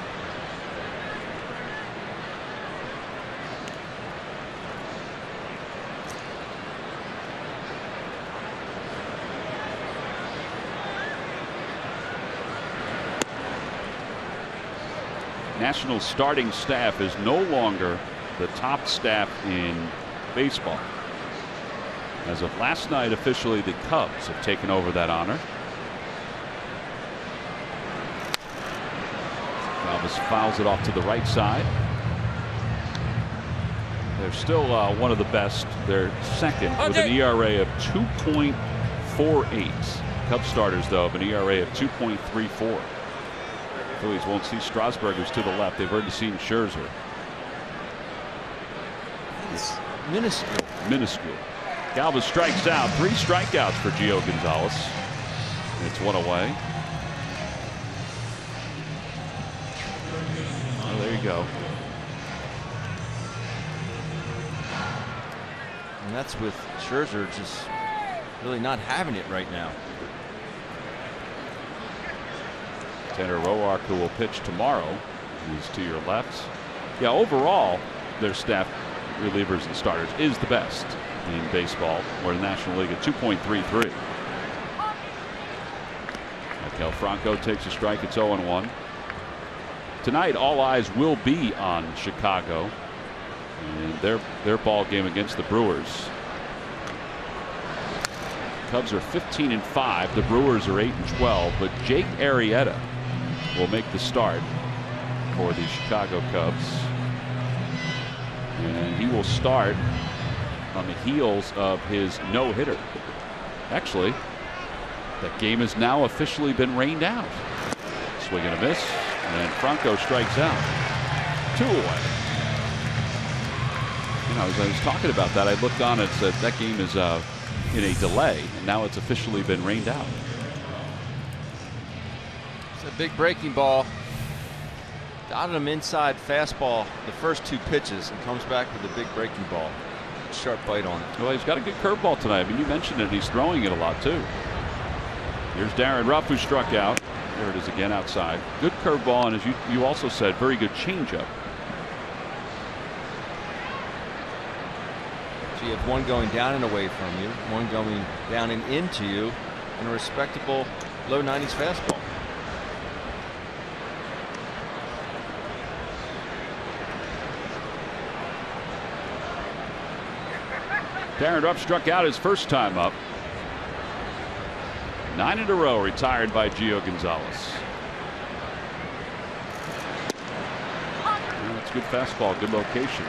National starting staff is no longer the top staff in baseball. As of last night, officially the Cubs have taken over that honor. Galvis fouls it off to the right side. They're still one of the best. They're second with an ERA of 2.48. Cubs starters, though, have an ERA of 2.34. Phillies won't see Strasburg, who's to the left. They've already seen Scherzer. It's minuscule. Minuscule. Galvis strikes out. 3 strikeouts for Gio Gonzalez. It's 1 away. Oh, there you go. And that's with Scherzer just really not having it right now. Tanner Roark, who will pitch tomorrow, is to your left. Yeah, overall, their staff relievers and starters is the best in baseball, or the National League at 2.33. Maikel Franco takes a strike. It's 0-1. Tonight, all eyes will be on Chicago and their ball game against the Brewers. Cubs are 15-5. The Brewers are 8-12. But Jake Arrieta will make the start for the Chicago Cubs, and he will start on the heels of his no-hitter. Actually, that game has now officially been rained out. Swing and a miss, and Franco strikes out. 2 away. You know, as I was talking about that, I looked on and said that game is in a delay, and now it's officially been rained out. It's a big breaking ball. Dotted him inside fastball the first 2 pitches and comes back with a big breaking ball. Sharp bite on it. Well, he's got a good curveball tonight. I mean, you mentioned it. He's throwing it a lot, too. Here's Darren Ruff, who struck out. There it is again outside. Good curveball, and as you also said, very good changeup. So you have one going down and away from you, one going down and into you, and a respectable low 90s fastball. Darren Ruff struck out his first time up. 9 in a row retired by Gio Gonzalez. Well, that's good fastball, good location.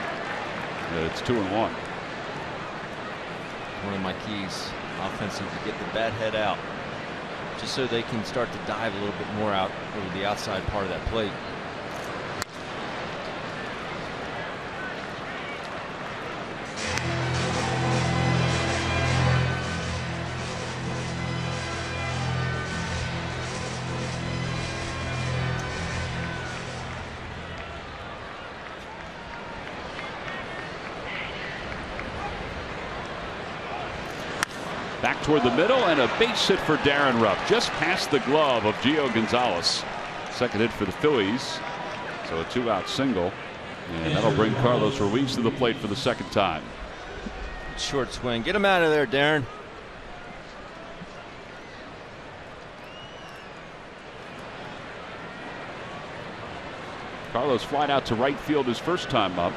It's 2-1. One of my keys offensively to get the bat head out, just so they can start to dive a little bit more out over the outside part of that plate. Back toward the middle, and a base hit for Darren Ruff, just past the glove of Gio Gonzalez. Second hit for the Phillies, so a 2-out single, and that'll bring Carlos Ruiz to the plate for the second time. Short swing, get him out of there, Darren. Carlos flied out to right field his first time up.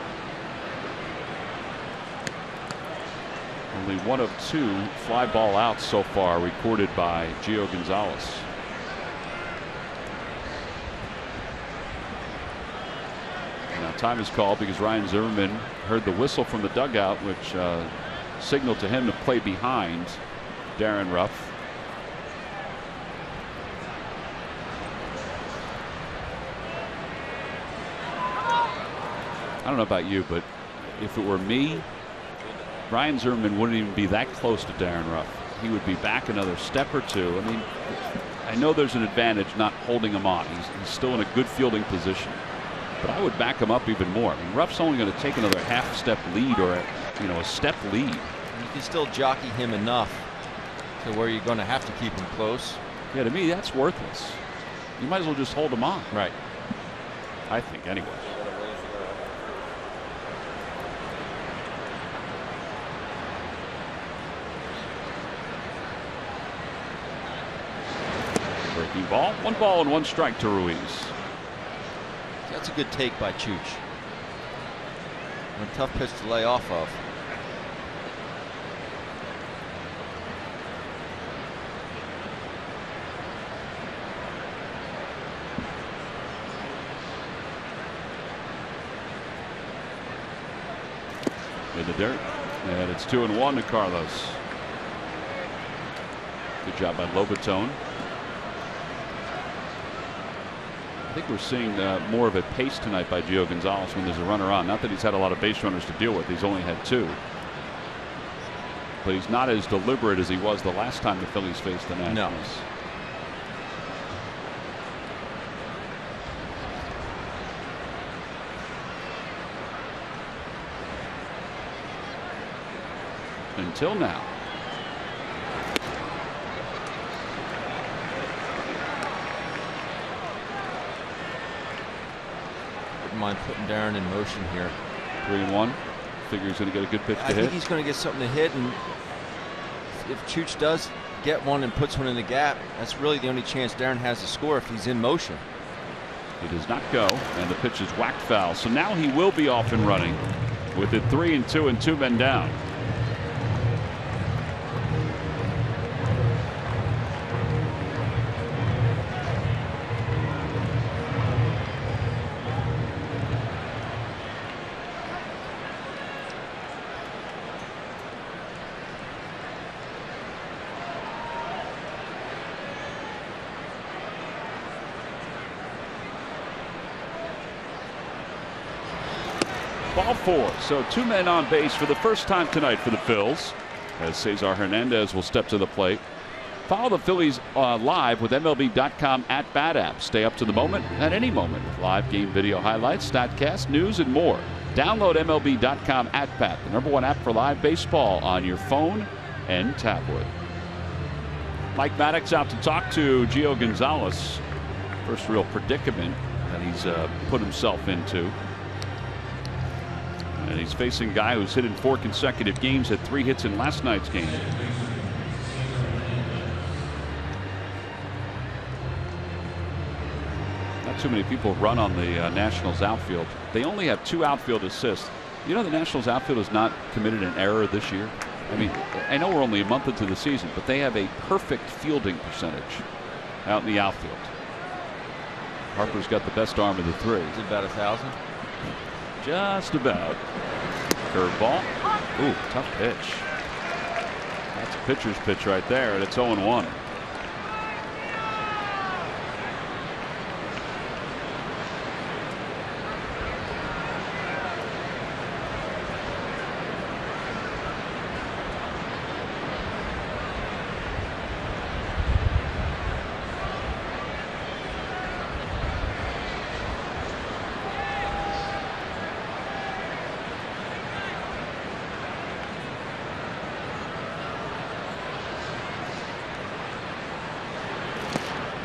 Only 1 of 2 fly ball outs so far recorded by Gio Gonzalez. Time is called because Ryan Zimmerman heard the whistle from the dugout, which signaled to him to play behind Darren Ruff. I don't know about you, but if it were me, Ryan Zimmerman wouldn't even be that close to Darren Ruff. He would be back another step or two. I mean, I know there's an advantage not holding him on. He's still in a good fielding position, but I would back him up even more. I mean, Ruff's only going to take another half-step lead or a step lead. You can still jockey him enough to where you're going to have to keep him close. Yeah, to me, that's worthless. You might as well just hold him on. Right. I think, anyway. Breaking ball. 1 ball and 1 strike to Ruiz. That's a good take by Chooch. A tough pitch to lay off of. In the dirt, and it's 2-1 to Carlos. Good job by Lobatone. I think we're seeing more of a pace tonight by Gio Gonzalez when there's a runner on. Not that he's had a lot of base runners to deal with. He's only had 2. But he's not as deliberate as he was the last time the Phillies faced the Nationals. No. Until now. Mind putting Darren in motion here. 3-1. Figure he's going to get a good pitch to hit. I think he's going to get something to hit, and if Chooch does get one and puts one in the gap, that's really the only chance Darren has to score if he's in motion. He does not go, and the pitch is whacked foul. So now he will be off and running with it 3-2 and 2 men down. Ball 4. So 2 men on base for the first time tonight for the Phils, as Cesar Hernandez will step to the plate. Follow the Phillies live with MLB.com @bat app. Stay up to the moment at any moment with live game video highlights, StatCast, news, and more. Download MLB.com @bat, the #1 app for live baseball on your phone and tablet. Mike Maddox out to talk to Gio Gonzalez. First real predicament that he's put himself into. And he's facing a guy who's hit in 4 consecutive games, had 3 hits in last night's game. Not too many people run on the Nationals outfield. They only have 2 outfield assists. You know, the Nationals outfield has not committed an error this year. I mean, I know we're only a month into the season, but they have a perfect fielding percentage out in the outfield. Harper's got the best arm of the 3. Is it about 1,000? Just about. Curveball. Ooh, tough pitch. That's a pitcher's pitch right there, and it's 0-1.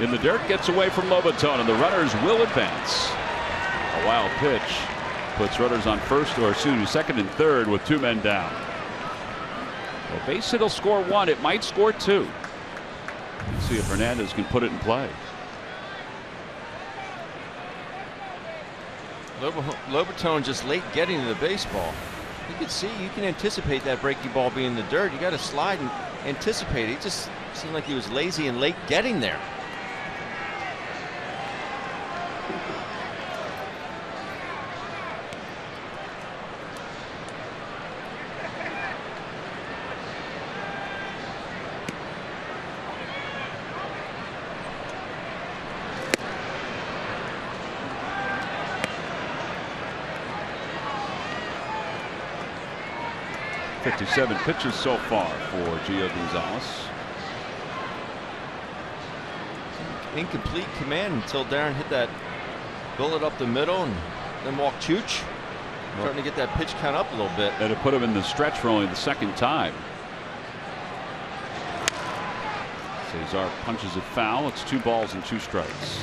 In the dirt, gets away from Lobatone, and the runners will advance. A wild pitch puts runners on second and third with 2 men down. Well, base hit will score 1. It might score 2. Let's see if Hernandez can put it in play. Lobatone just late getting to the baseball. You can anticipate that breaking ball being in the dirt. You got to slide and anticipate it. He just seemed like he was lazy and late getting there. 57 pitches so far for Gio Gonzalez. Incomplete command until Darren hit that bullet up the middle and then walked Chooch. Starting to get that pitch count up a little bit. And it put him in the stretch for only the second time. Cesar punches it foul. It's 2 balls and 2 strikes.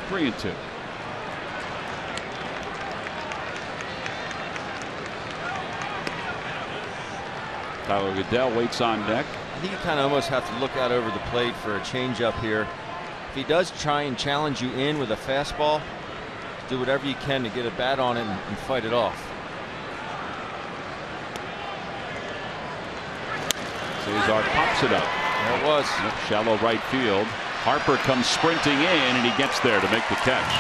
Three and 2. Tyler Goodell waits on deck. I think you kind of almost have to look out over the plate for a changeup here. If he does try and challenge you in with a fastball, do whatever you can to get a bat on it and fight it off. Cesar pops it up. There it was. Yep, shallow right field. Harper comes sprinting in, and he gets there to make the catch.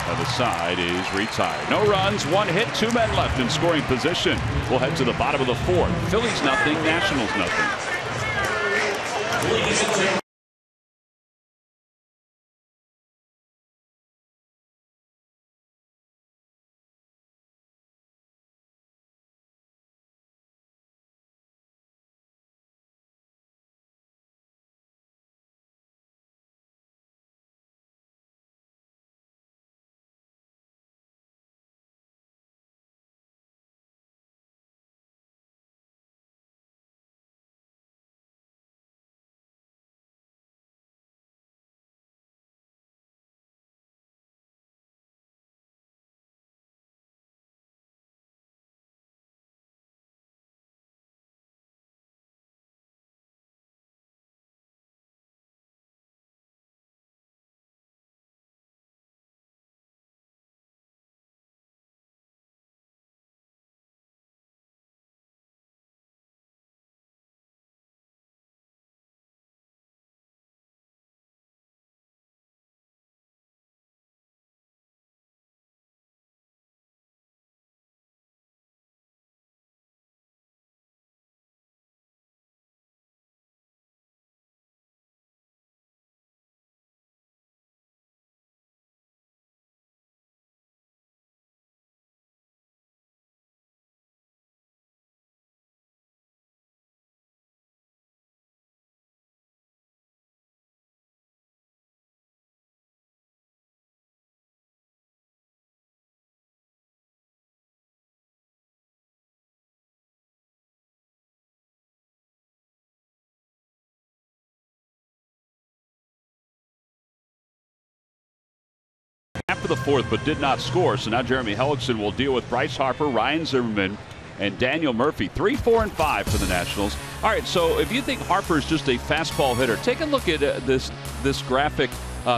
The side is retired. No runs, 1 hit, 2 men left in scoring position. We'll head to the bottom of the 4th. Phillies nothing, Nationals nothing. After the 4th, but did not score. So now Jeremy Hellickson will deal with Bryce Harper, Ryan Zimmerman, and Daniel Murphy. 3, 4, and 5 for the Nationals. All right, so if you think Harper is just a fastball hitter, take a look at this graphic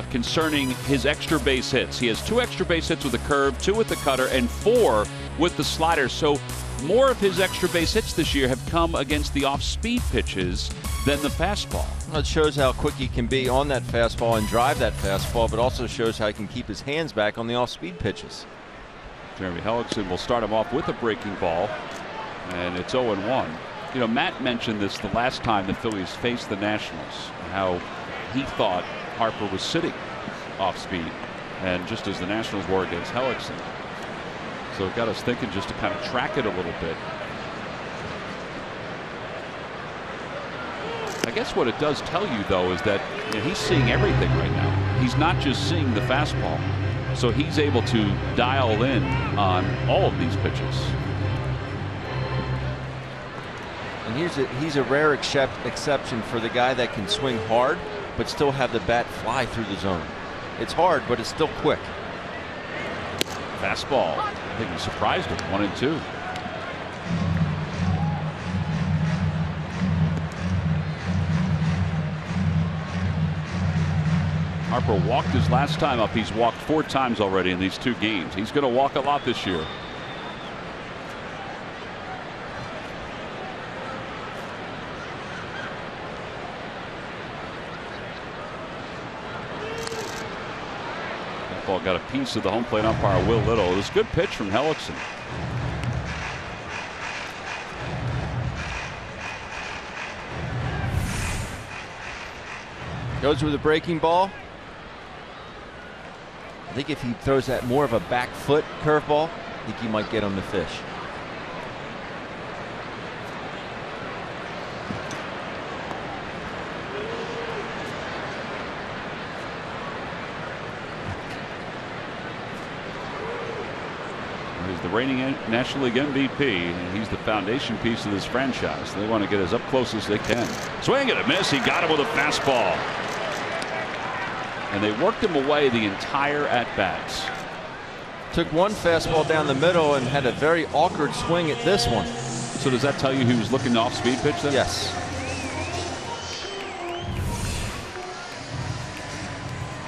concerning his extra base hits. He has 2 extra base hits with the curve, 2 with the cutter, and 4 with the slider. So more of his extra base hits this year have come against the off-speed pitches than the fastball. Well, it shows how quick he can be on that fastball and drive that fastball, but also shows how he can keep his hands back on the off-speed pitches. Jeremy Hellickson will start him off with a breaking ball, and it's 0-1. You know, Matt mentioned this the last time the Phillies faced the Nationals, how he thought Harper was sitting off-speed, and just as the Nationals were against Hellickson. So it got us thinking just to kind of track it a little bit. I guess what it does tell you, though, is that he's seeing everything right now. He's not just seeing the fastball. So he's able to dial in on all of these pitches. And he's a rare exception for the guy that can swing hard but still have the bat fly through the zone. It's hard, but it's still quick. Fastball. I think he surprised him. 1-2. Harper walked his last time up. He's walked 4 times already in these 2 games. He's going to walk a lot this year. fastball got a piece of the home plate umpire Will Little. It was a good pitch from Hellickson. Goes with a breaking ball. I think if he throws that more of a back foot curveball, I think he might get him to fish. He's the reigning National League MVP, and he's the foundation piece of this franchise. They want to get as up close as they can. Swing and a miss. He got him with a fastball. And they worked him away the entire at-bats. Took one fastball down the middle and had a very awkward swing at this one. So does that tell you he was looking to off-speed pitch then? Yes.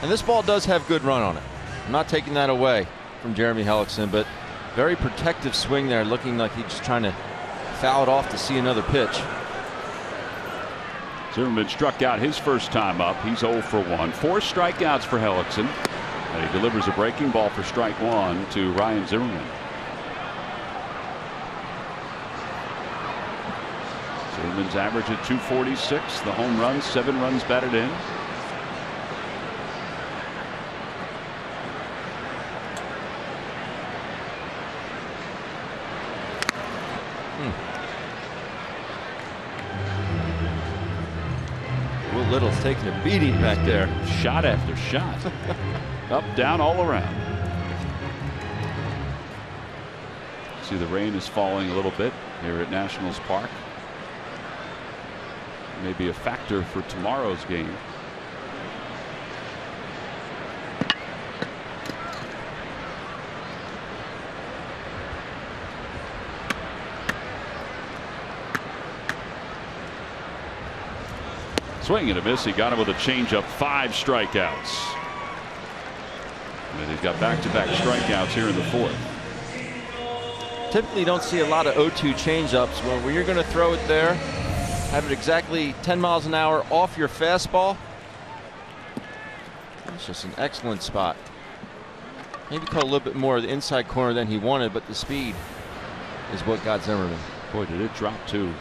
And this ball does have good run on it. I'm not taking that away from Jeremy Hellickson, but very protective swing there, looking like he's just trying to foul it off to see another pitch. Zimmerman struck out his first time up. He's 0 for 1. 4 strikeouts for Hellickson. And he delivers a breaking ball for strike 1 to Ryan Zimmerman. Zimmerman's average at 246. The home runs, 7 runs batted in. Little's taking a beating back there. Shot after shot. Up, down, all around. See, the rain is falling a little bit here at Nationals Park. Maybe a factor for tomorrow's game. Swing and a miss. He got him with a changeup. 5 strikeouts. And he's got back-to-back strikeouts here in the 4th. Typically, you don't see a lot of 0-2 changeups. When you're going to throw it there, have it exactly 10 miles an hour off your fastball. It's just an excellent spot. Maybe caught a little bit more of the inside corner than he wanted, but the speed is what got Zimmerman. Boy, did it drop too.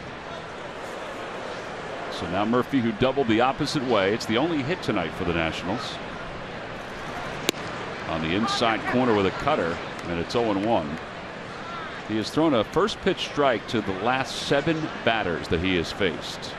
So now Murphy, who doubled the opposite way. It's the only hit tonight for the Nationals. On the inside corner with a cutter, and it's 0-1. He has thrown a first pitch strike to the last 7 batters that he has faced.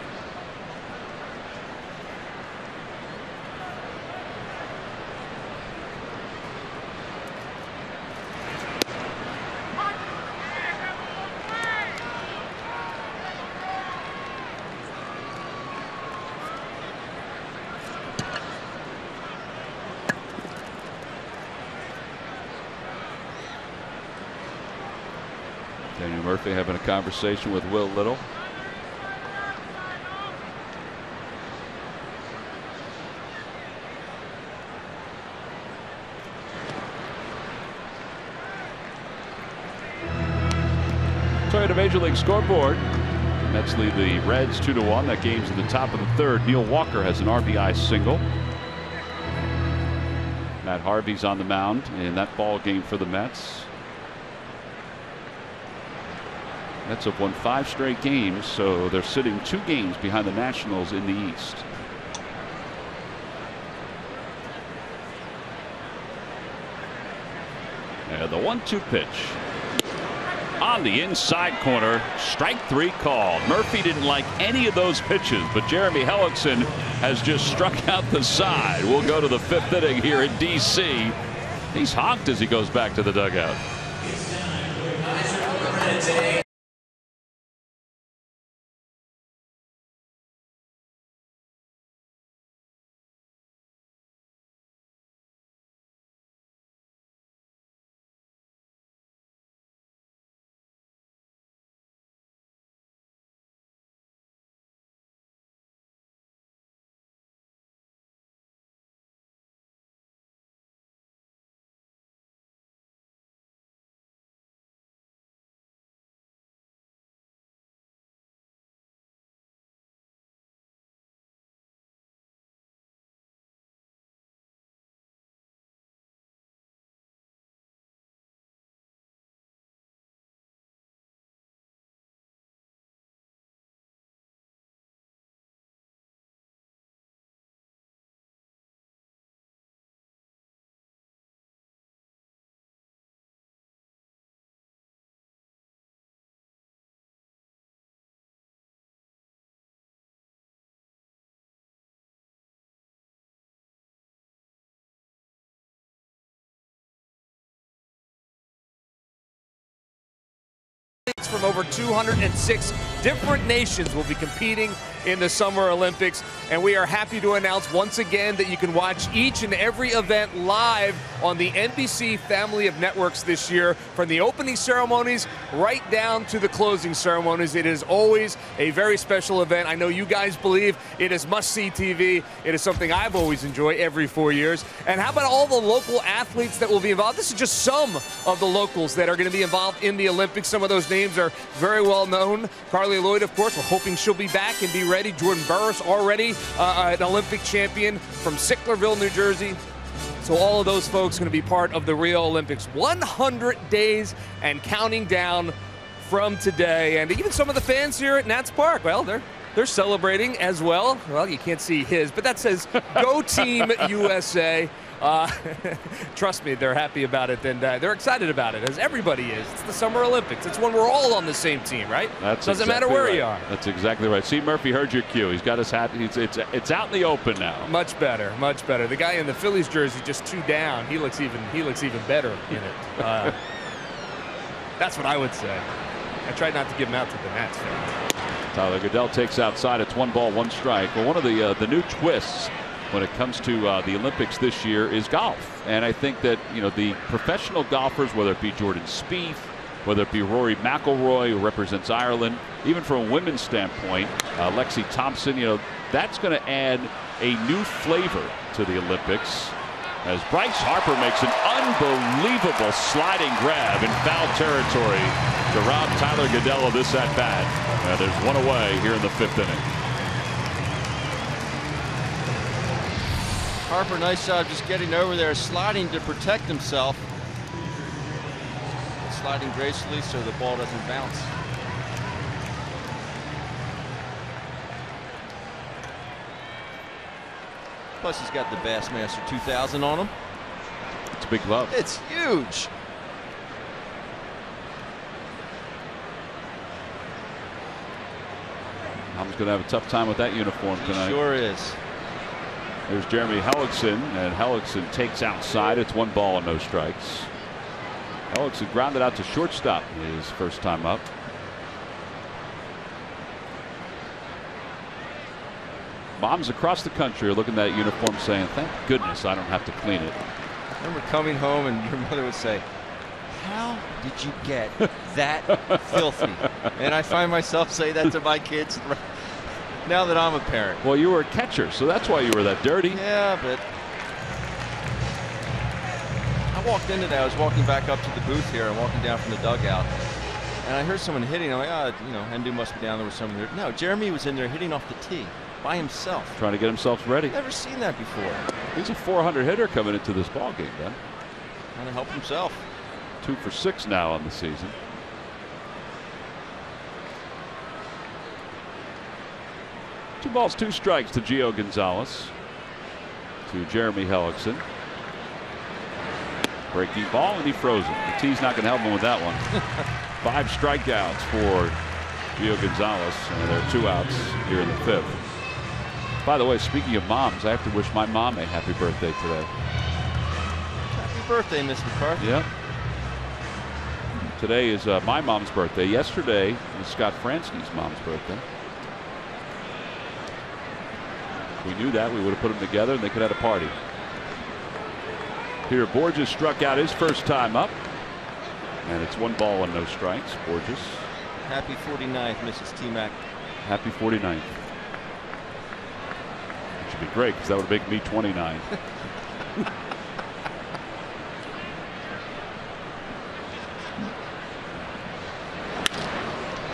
Daniel Murphy having a conversation with Will Little. Toyota Major League scoreboard. Mets lead the Reds 2-1. That game's in the top of the 3rd. Neil Walker has an RBI single. Matt Harvey's on the mound in that ball game for the Mets. Mets have won 5 straight games, so they're sitting 2 games behind the Nationals in the East. And the 1-2 pitch. On the inside corner, strike 3 called. Murphy didn't like any of those pitches, but Jeremy Hellickson has just struck out the side. We'll go to the 5th inning here in D.C. He's honked as he goes back to the dugout. from over 206 different nations will be competing in the Summer Olympics. And we are happy to announce once again that you can watch each and every event live on the NBC family of networks this year, from the opening ceremonies right down to the closing ceremonies. It is always a very special event. I know you guys believe it is must-see TV. It is something I've always enjoyed every 4 years. And how about all the local athletes that will be involved? This is just some of the locals that are going to be involved in the Olympics. Some of those names are very well known. Carly Lloyd, of course, we're hoping she'll be back and be ready. Jordan Burris, already an Olympic champion from Sicklerville, New Jersey. So all of those folks going to be part of the Rio Olympics. 100 days and counting down from today. And even some of the fans here at Nats Park, well, they're celebrating as well. Well, you can't see his, but that says Go Team USA. Trust me, they're happy about it, and they're excited about it, as everybody is. It's the Summer Olympics. It's when we're all on the same team, right? Doesn't matter where you are. That's exactly right. See, Murphy heard your cue. He's got his hat. It's out in the open now. Much better, much better. The guy in the Phillies jersey, just 2 down. He looks even better in it. That's what I would say. I tried not to give him out to the Nats fans. Tyler Goodell takes outside. It's 1 ball, 1 strike. Well, one of the new twists when it comes to the Olympics this year is golf. And I think that, the professional golfers, whether it be Jordan Spieth, whether it be Rory McIlroy, who represents Ireland, even from a women's standpoint, Lexi Thompson, that's going to add a new flavor to the Olympics. As Bryce Harper makes an unbelievable sliding grab in foul territory to rob Tyler Goodell of this at-bat. There's 1 away here in the 5th inning. Harper, nice job just getting over there, sliding to protect himself. Sliding gracefully so the ball doesn't bounce. Plus, he's got the Bassmaster 2000 on him. It's a big glove. It's huge. I'm going to have a tough time with that uniform tonight. He sure is. There's Jeremy Hellickson, and Hellickson takes outside. It's 1 ball and no strikes. Hellickson grounded out to shortstop his first time up. Moms across the country are looking at that uniform saying, thank goodness I don't have to clean it. I remember coming home and your mother would say, how did you get that filthy? And I find myself saying that to my kids now that I'm a parent. Well, you were a catcher, so that's why you were that dirty. Yeah, but I walked into that. I was walking back up to the booth here and walking down from the dugout. And I heard someone hitting. I'm like, Hendu must be down there with someone there. No, Jeremy was in there hitting off the tee by himself. Trying to get himself ready. Never seen that before. He's a 400 hitter coming into this ball game, Ben. Trying to help himself. 2 for 6 now on the season. Two balls, 2 strikes to Gio Gonzalez. To Jeremy Hellickson. Breaking ball, and he froze it. The tee's not going to help him with that one. 5 strikeouts for Gio Gonzalez, and there are 2 outs here in the 5th. By the way, speaking of moms, I have to wish my mom a happy birthday today. Happy birthday, Mr. McCarthy. Yep. Today is my mom's birthday. Yesterday was Scott Fransky's mom's birthday. If we knew that, we would have put them together and they could have had a party. Peter Borges struck out his first time up. And it's 1 ball and no strikes. Borges. Happy 49th, Mrs. T-Mac. Happy 49th. It should be great because that would make me 29.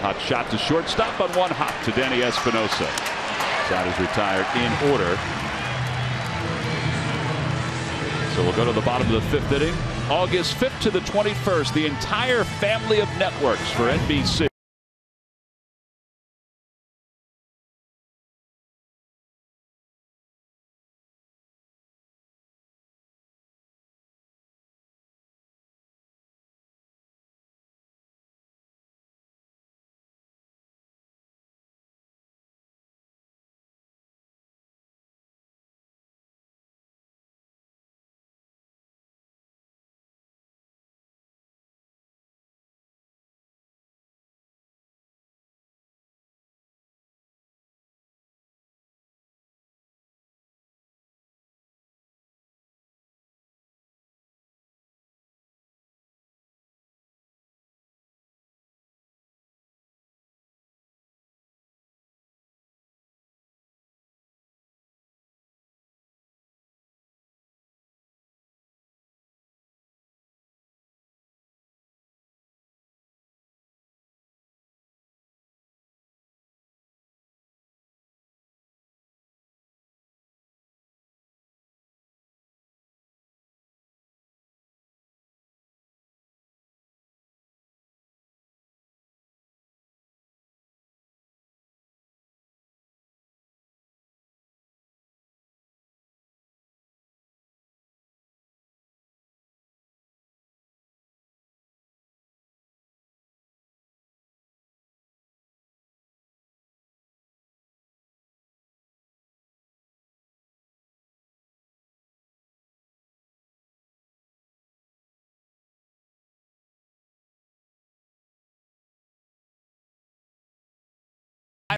Hot shot to shortstop on 1 hop to Danny Espinosa. That is retired in order. So we'll go to the bottom of the 5th inning. August 5th to the 21st, the entire family of networks for NBC.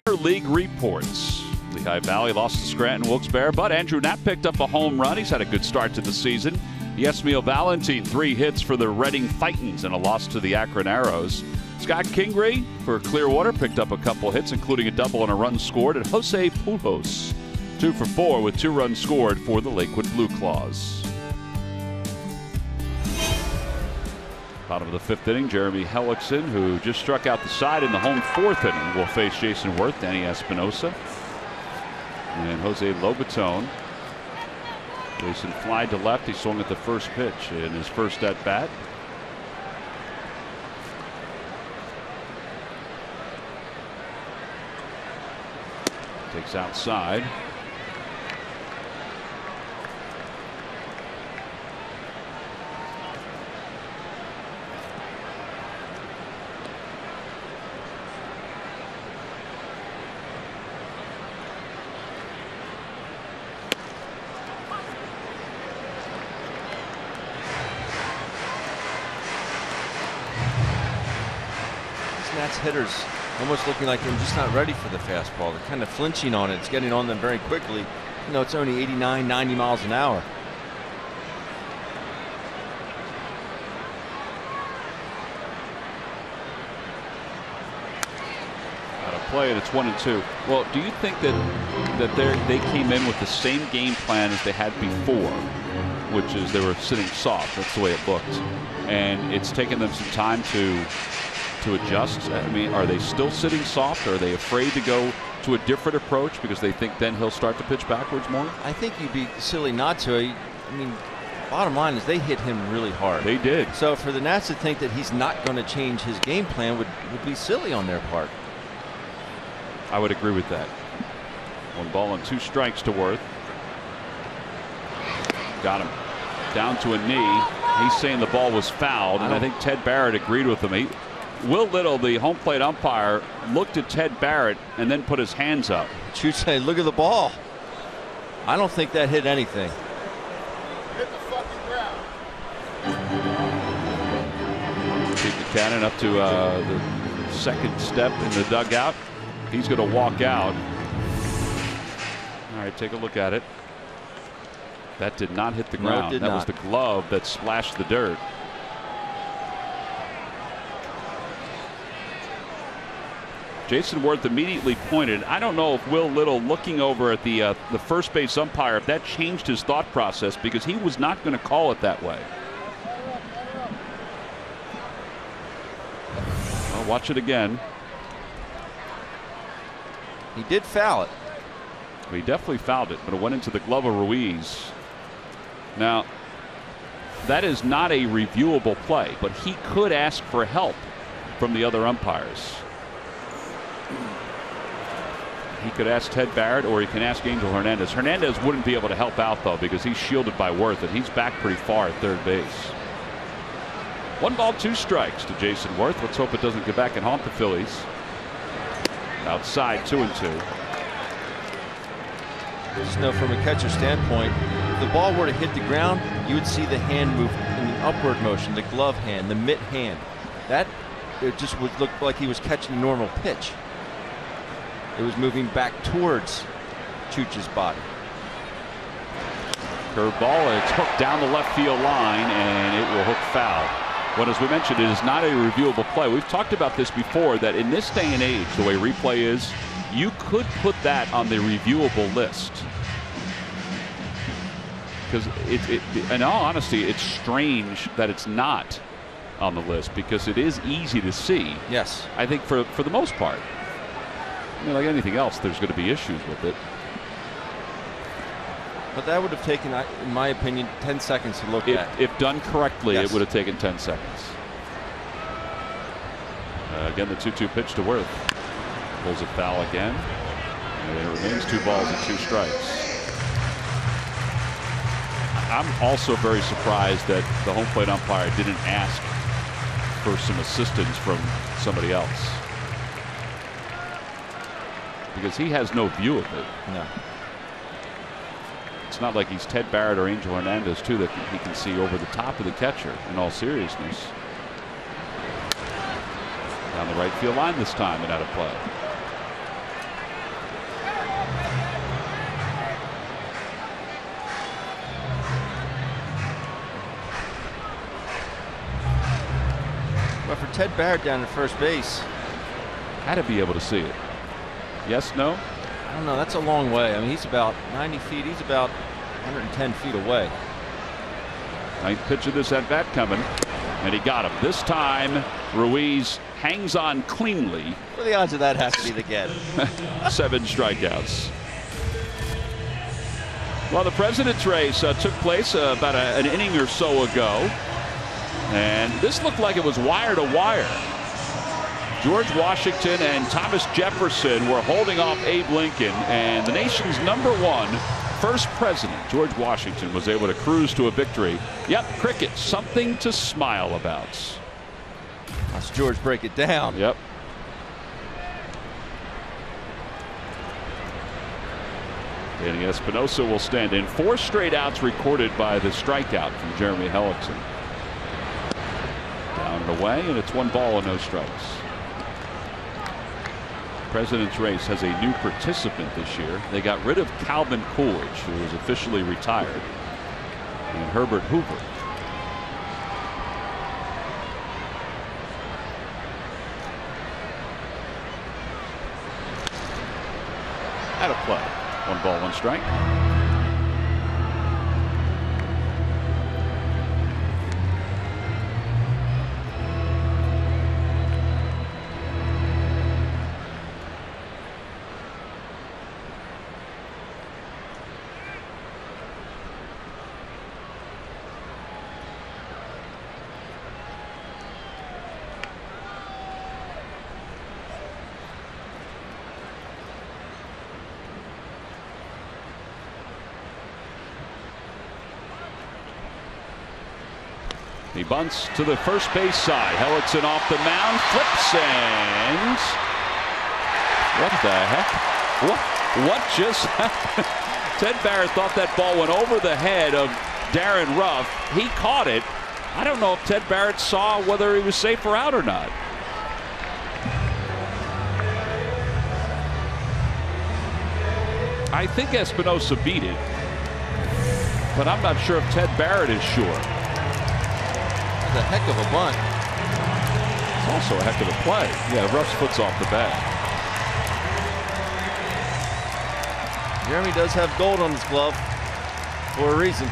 Minor league reports. Lehigh Valley lost to Scranton Wilkes-Barre, but Andrew Knapp picked up a home run. He's had a good start to the season. Yesmiel Valentin, 3 hits for the Reading Titans and a loss to the Akron Arrows. Scott Kingery for Clearwater picked up a couple hits, including a double and a run scored. And Jose Pujols, 2 for 4 with 2 runs scored for the Lakewood Blue Claws. Bottom of the 5th inning, Jeremy Hellickson, who just struck out the side in the home 4th inning, will face Jason Worth, Danny Espinosa, and Jose Lobaton. Jason fly to left. He swung at the first pitch in his first at bat. Takes outside. Nats hitters almost looking like they're just not ready for the fastball. They're kind of flinching on it. It's getting on them very quickly. You know, it's only 89, 90 miles an hour. Out of play, and it's 1-2. Well, do you think that they came in with the same game plan as they had before, which is they were sitting soft? That's the way it looked, and it's taken them some time to adjust. I mean, are they still sitting soft? Or are they afraid to go to a different approach because they think then he'll start to pitch backwards more? I think you'd be silly not to. I mean, bottom line is they hit him really hard. They did. So for the Nats to think that he's not going to change his game plan would be silly on their part. I would agree with that. 1 ball and 2 strikes to Worth. Got him down to a knee. He's saying the ball was fouled, and I think Ted Barrett agreed with him. Will Little, the home plate umpire, looked at Ted Barrett and then put his hands up. Should say, look at the ball. I don't think that hit anything. Hit the fucking ground. Pete Buchanan up to the 2nd step in the dugout. He's going to walk out. All right, take a look at it. That did not hit the ground. No, it did that not. was the glove that splashed the dirt. Jason Worth immediately pointed. I don't know if Will Little, looking over at the first base umpire, if that changed his thought process, because he was not going to call it that way. I'll watch it again. He did foul it. He definitely fouled it, but it went into the glove of Ruiz. Now, that is not a reviewable play, but he could ask for help from the other umpires. He could ask Ted Barrett, or he can ask Angel Hernandez. Hernandez wouldn't be able to help out, though, because he's shielded by Worth, and he's back pretty far at third base. 1 ball, 2 strikes to Jason Worth. Let's hope it doesn't get back and haunt the Phillies. Outside, 2-2. Just know from a catcher standpoint, if the ball were to hit the ground, you would see the hand move in an upward motion, the glove hand, the mitt hand. That it just would look like he was catching a normal pitch. It was moving back towards Chooch's body. Curveball, and it's hooked down the left field line, and it will hook foul. When, as we mentioned, it is not a reviewable play. We've talked about this before, that in this day and age, the way replay is, you could put that on the reviewable list. Because in all honesty, it's strange that it's not on the list, because it is easy to see. Yes. I think for the most part. I mean, like anything else, there's going to be issues with it. But that would have taken, in my opinion, 10 seconds to look at. If done correctly, yes, it would have taken 10 seconds. Again, the 2-2 pitch to Worth. Pulls it foul again. And it remains 2 balls and 2 strikes. I'm also very surprised that the home plate umpire didn't ask for some assistance from somebody else, because he has no view of it. No. It's not like he's Ted Barrett or Angel Hernandez, too, that he can see over the top of the catcher, in all seriousness. Down the right field line this time and out of play. Ted Barrett down at first base. Had to be able to see it. Yes, no? I don't know. That's a long way. I mean, he's about 90 feet. He's about 110 feet away. Ninth pitch of this at bat coming, and he got him. This time, Ruiz hangs on cleanly. What are the odds of that has to be the get? 7 strikeouts. Well, the President's race took place about an inning or so ago, and this looked like it was wire to wire. George Washington and Thomas Jefferson were holding off Abe Lincoln, and the nation's #1 first president, George Washington, was able to cruise to a victory. Yep, cricket, something to smile about. Let's George break it down. Yep. Danny Espinosa will stand in. 4 straight outs recorded by the strikeout from Jeremy Hellickson. Down and away, and it's 1 ball and no strikes. President's race has a new participant this year. They got rid of Calvin Coolidge, who was officially retired, and Herbert Hoover. Out of play. 1 ball, 1 strike. He bunts to the first base side. Hellickson off the mound, flips, and what the heck? What just happened? Ted Barrett thought that ball went over the head of Darren Ruff. He caught it. I don't know if Ted Barrett saw whether he was safe or out or not. I think Espinosa beat it, but I'm not sure if Ted Barrett is sure. A heck of a bunt. It's also a heck of a play. Yeah, Ruff's foot's off the bat. Jeremy does have gold on his glove for a reason.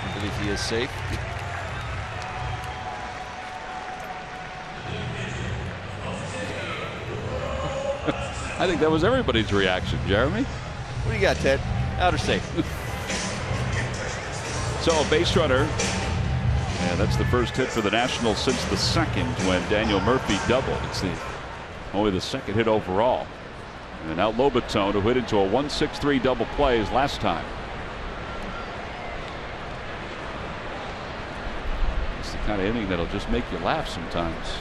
I believe he is safe. I think that was everybody's reaction, Jeremy. What do you got, Ted? Out or safe? So a base runner, and that's the first hit for the Nationals since the second when Daniel Murphy doubled. It's only the second hit overall. And now Lobaton, who hit into a 1-6-3 double play his last time. It's the kind of inning that'll just make you laugh sometimes.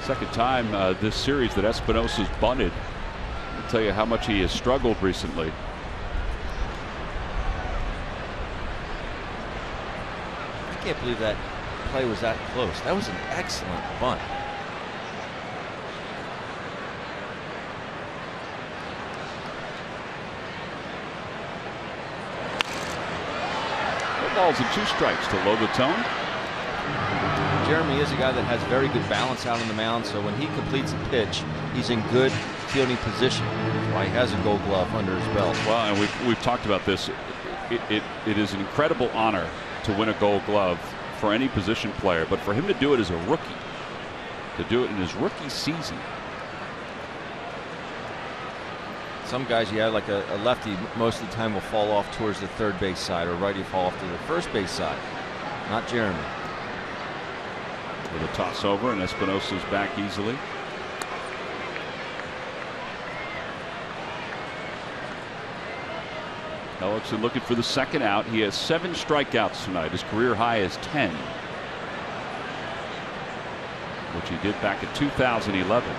Second time this series that Espinosa's bunted. I'll tell you how much he has struggled recently. I can't believe that play was that close. That was an excellent bunt. No balls and 2 strikes to Lobaton. Jeremy is a guy that has very good balance out on the mound, so when he completes a pitch, he's in good fielding position. That's why he has a Gold Glove under his belt. Well, and we've talked about this. It is an incredible honor to win a Gold Glove for any position player, but for him to do it as a rookie, to do it in his rookie season. Some guys, yeah, like a lefty, most of the time will fall off towards the third base side, or righty fall off to the first base side. Not Jeremy. With a toss over, and Espinosa's back easily. Ellickson looking for the second out. He has 7 strikeouts tonight. His career high is 10, which he did back in 2011.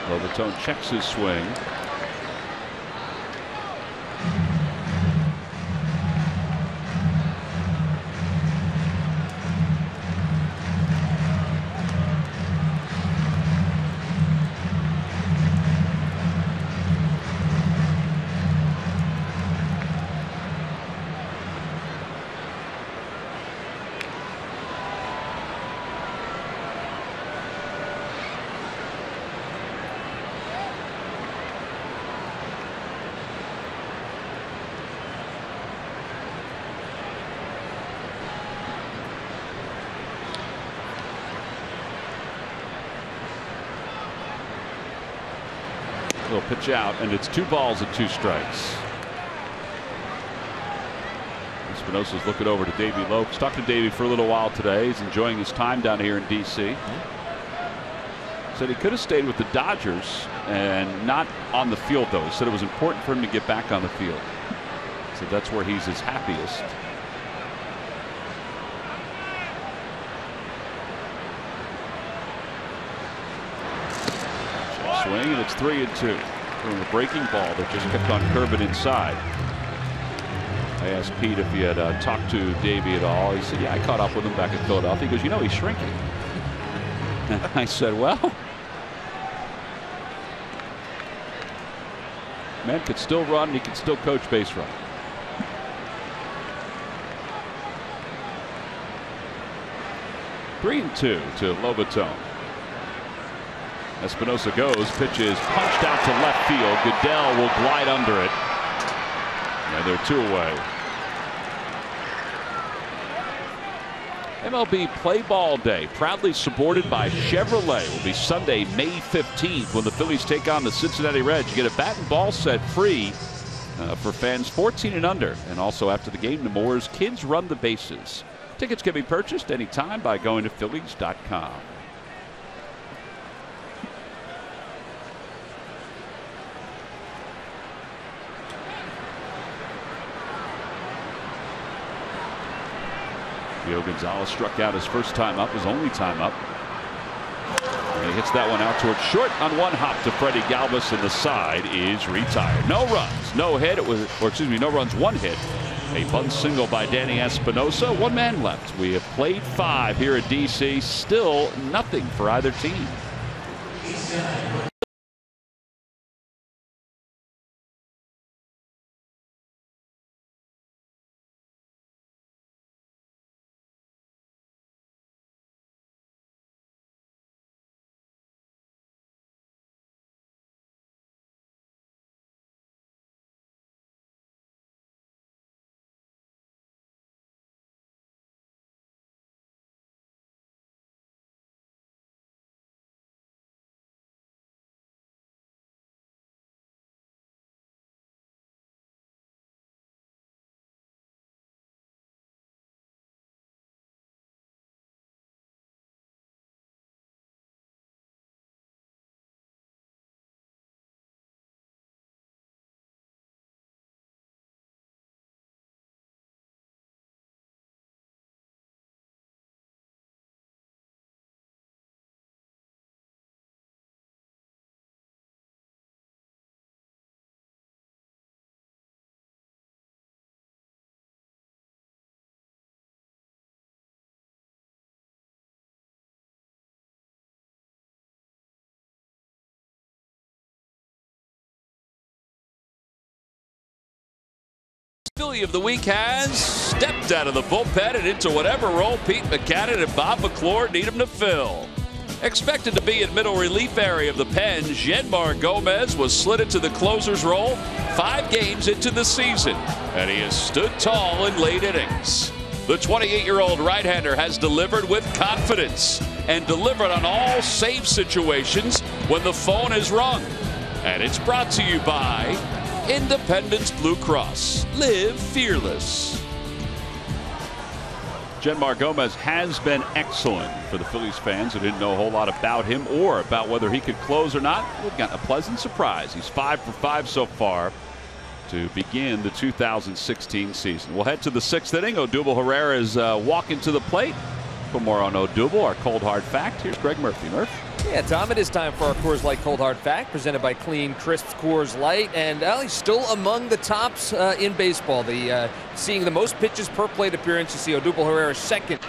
Lobatone checks his swing. He'll pitch out, and it's 2 balls and 2 strikes. Espinosa's looking over to Davey Lopes. Talked to Davey for a little while today. He's enjoying his time down here in D.C. Said he could have stayed with the Dodgers and not on the field, though. He said it was important for him to get back on the field. So that's where he's his happiest. Swing, and it's 3-2 from the breaking ball that just kept on curving inside. I asked Pete if he had talked to Davey at all. He said, yeah, I caught up with him back in Philadelphia. He goes, you know, he's shrinking. And I said, well, man could still run, and he could still coach base run. Three and 2 to Lobatone. Espinosa goes, pitches punched out to left field. Goodell will glide under it. And they're 2 away. MLB Play Ball Day, proudly supported by Chevrolet, will be Sunday, May 15th, when the Phillies take on the Cincinnati Reds. You get a bat and ball set free for fans 14 and under. And also after the game, Nemours Kids Run the Bases. Tickets can be purchased anytime by going to Phillies.com. Gio Gonzalez struck out his first time up, his only time up. And he hits that one out towards short on one hop to Freddie Galvis, and the side is retired. No runs, no hit. It was, or excuse me, no runs, 1 hit. A bunt single by Danny Espinosa. 1 man left. We have played 5 here at DC. Still nothing for either team. Philly of the week has stepped out of the bullpen and into whatever role Pete Mackanin and Bob McClure need him to fill. Expected to be in middle relief area of the pen, Jedmar Gomez was slid into the closer's role 5 games into the season, and he has stood tall in late innings. The 28-year-old right-hander has delivered with confidence and delivered on all save situations when the phone is rung. And it's brought to you by Independence Blue Cross. Live fearless. Genmar Gomez has been excellent for the Phillies fans who didn't know a whole lot about him or about whether he could close or not. We've got a pleasant surprise. He's 5 for 5 so far to begin the 2016 season. We'll head to the 6th inning. Odubel Herrera is walking to the plate. For more on Odubel, our cold hard fact, here's Greg Murphy. Murph? Yeah, Tom, it is time for our Coors Light Cold Hard Fact, presented by Clean Crisp Coors Light. And he's still among the tops in baseball. Seeing the most pitches per plate appearance. You see Odubel Herrera second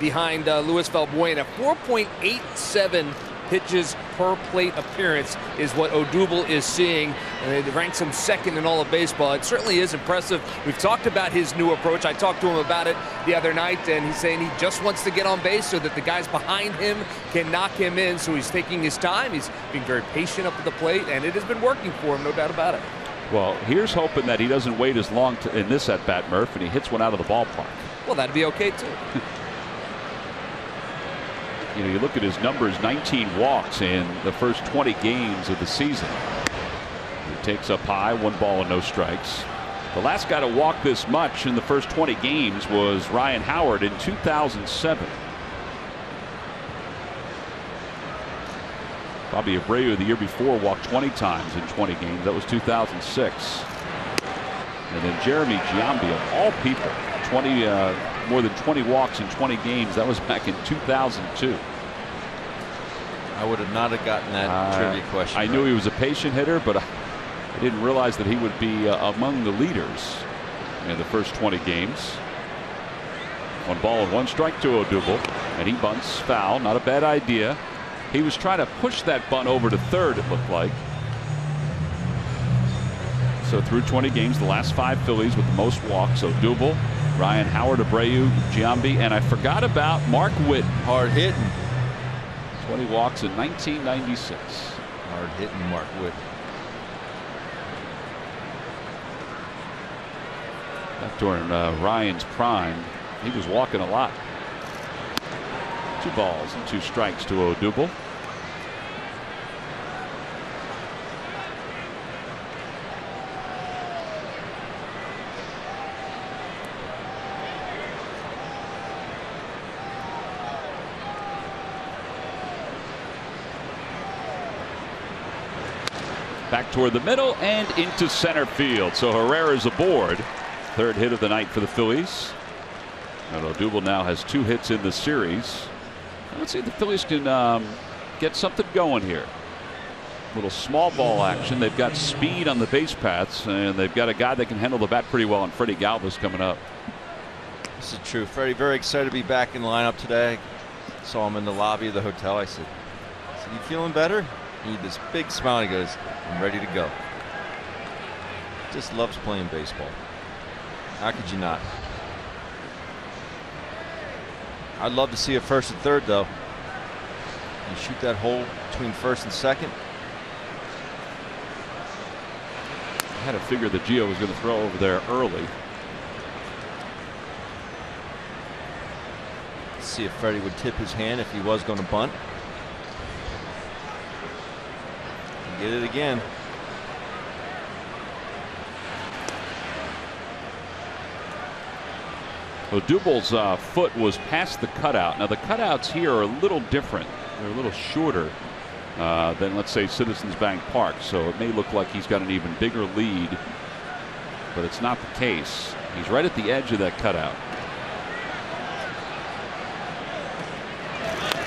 behind Luis Valbuena. 4.87 pitches per plate appearance is what Odubel is seeing, and it ranks him second in all of baseball. It certainly is impressive. We've talked about his new approach. I talked to him about it the other night, and he's saying he just wants to get on base so that the guys behind him can knock him in. So he's taking his time. He's being very patient up at the plate, and it has been working for him, no doubt about it. Well, here's hoping that he doesn't wait as long in this at-bat, Murph, and he hits one out of the ballpark. Well, that'd be okay, too. You know, you look at his numbers, 19 walks in the first 20 games of the season. He takes up high, 1 ball and no strikes. The last guy to walk this much in the first 20 games was Ryan Howard in 2007. Bobby Abreu the year before walked 20 times in 20 games. That was 2006. And then Jeremy Giambi, of all people, more than 20 walks in 20 games. That was back in 2002. I would have not have gotten that trivia question. I knew he was a patient hitter, but I didn't realize that he would be among the leaders in the first 20 games. 1 ball and 1 strike to Odubel, and he bunts foul. Not a bad idea. He was trying to push that bunt over to third, it looked like. So through 20 games, the last 5 Phillies with the most walks: Odubel, Ryan Howard, Abreu, Giambi, and I forgot about Mark Whit. Hard hitting. 20 walks in 1996. Hard hitting Mark Whit. Back during Ryan's prime, he was walking a lot. 2 balls and 2 strikes to Odubel. Back toward the middle and into center field. So Herrera's aboard. 3rd hit of the night for the Phillies. And Odubel now has 2 hits in the series. Let's see if the Phillies can get something going here. Little small ball action. They've got speed on the base paths, and they've got a guy that can handle the bat pretty well, and Freddie Galvis coming up. This is true. Freddie, very excited to be back in the lineup today. Saw him in the lobby of the hotel. I said, "You feeling better?" He had this big smile. He goes, "I'm ready to go." Just loves playing baseball. How could you not? I'd love to see a 1st and 3rd, though. You shoot that hole between 1st and 2nd. I had to figure that Gio was going to throw over there early. Let's see if Freddie would tip his hand if he was going to bunt. Get it again. Odubel's foot was past the cutout. Now the cutouts here are a little different. They're a little shorter than, let's say, Citizens Bank Park. So it may look like he's got an even bigger lead, but it's not the case. He's right at the edge of that cutout.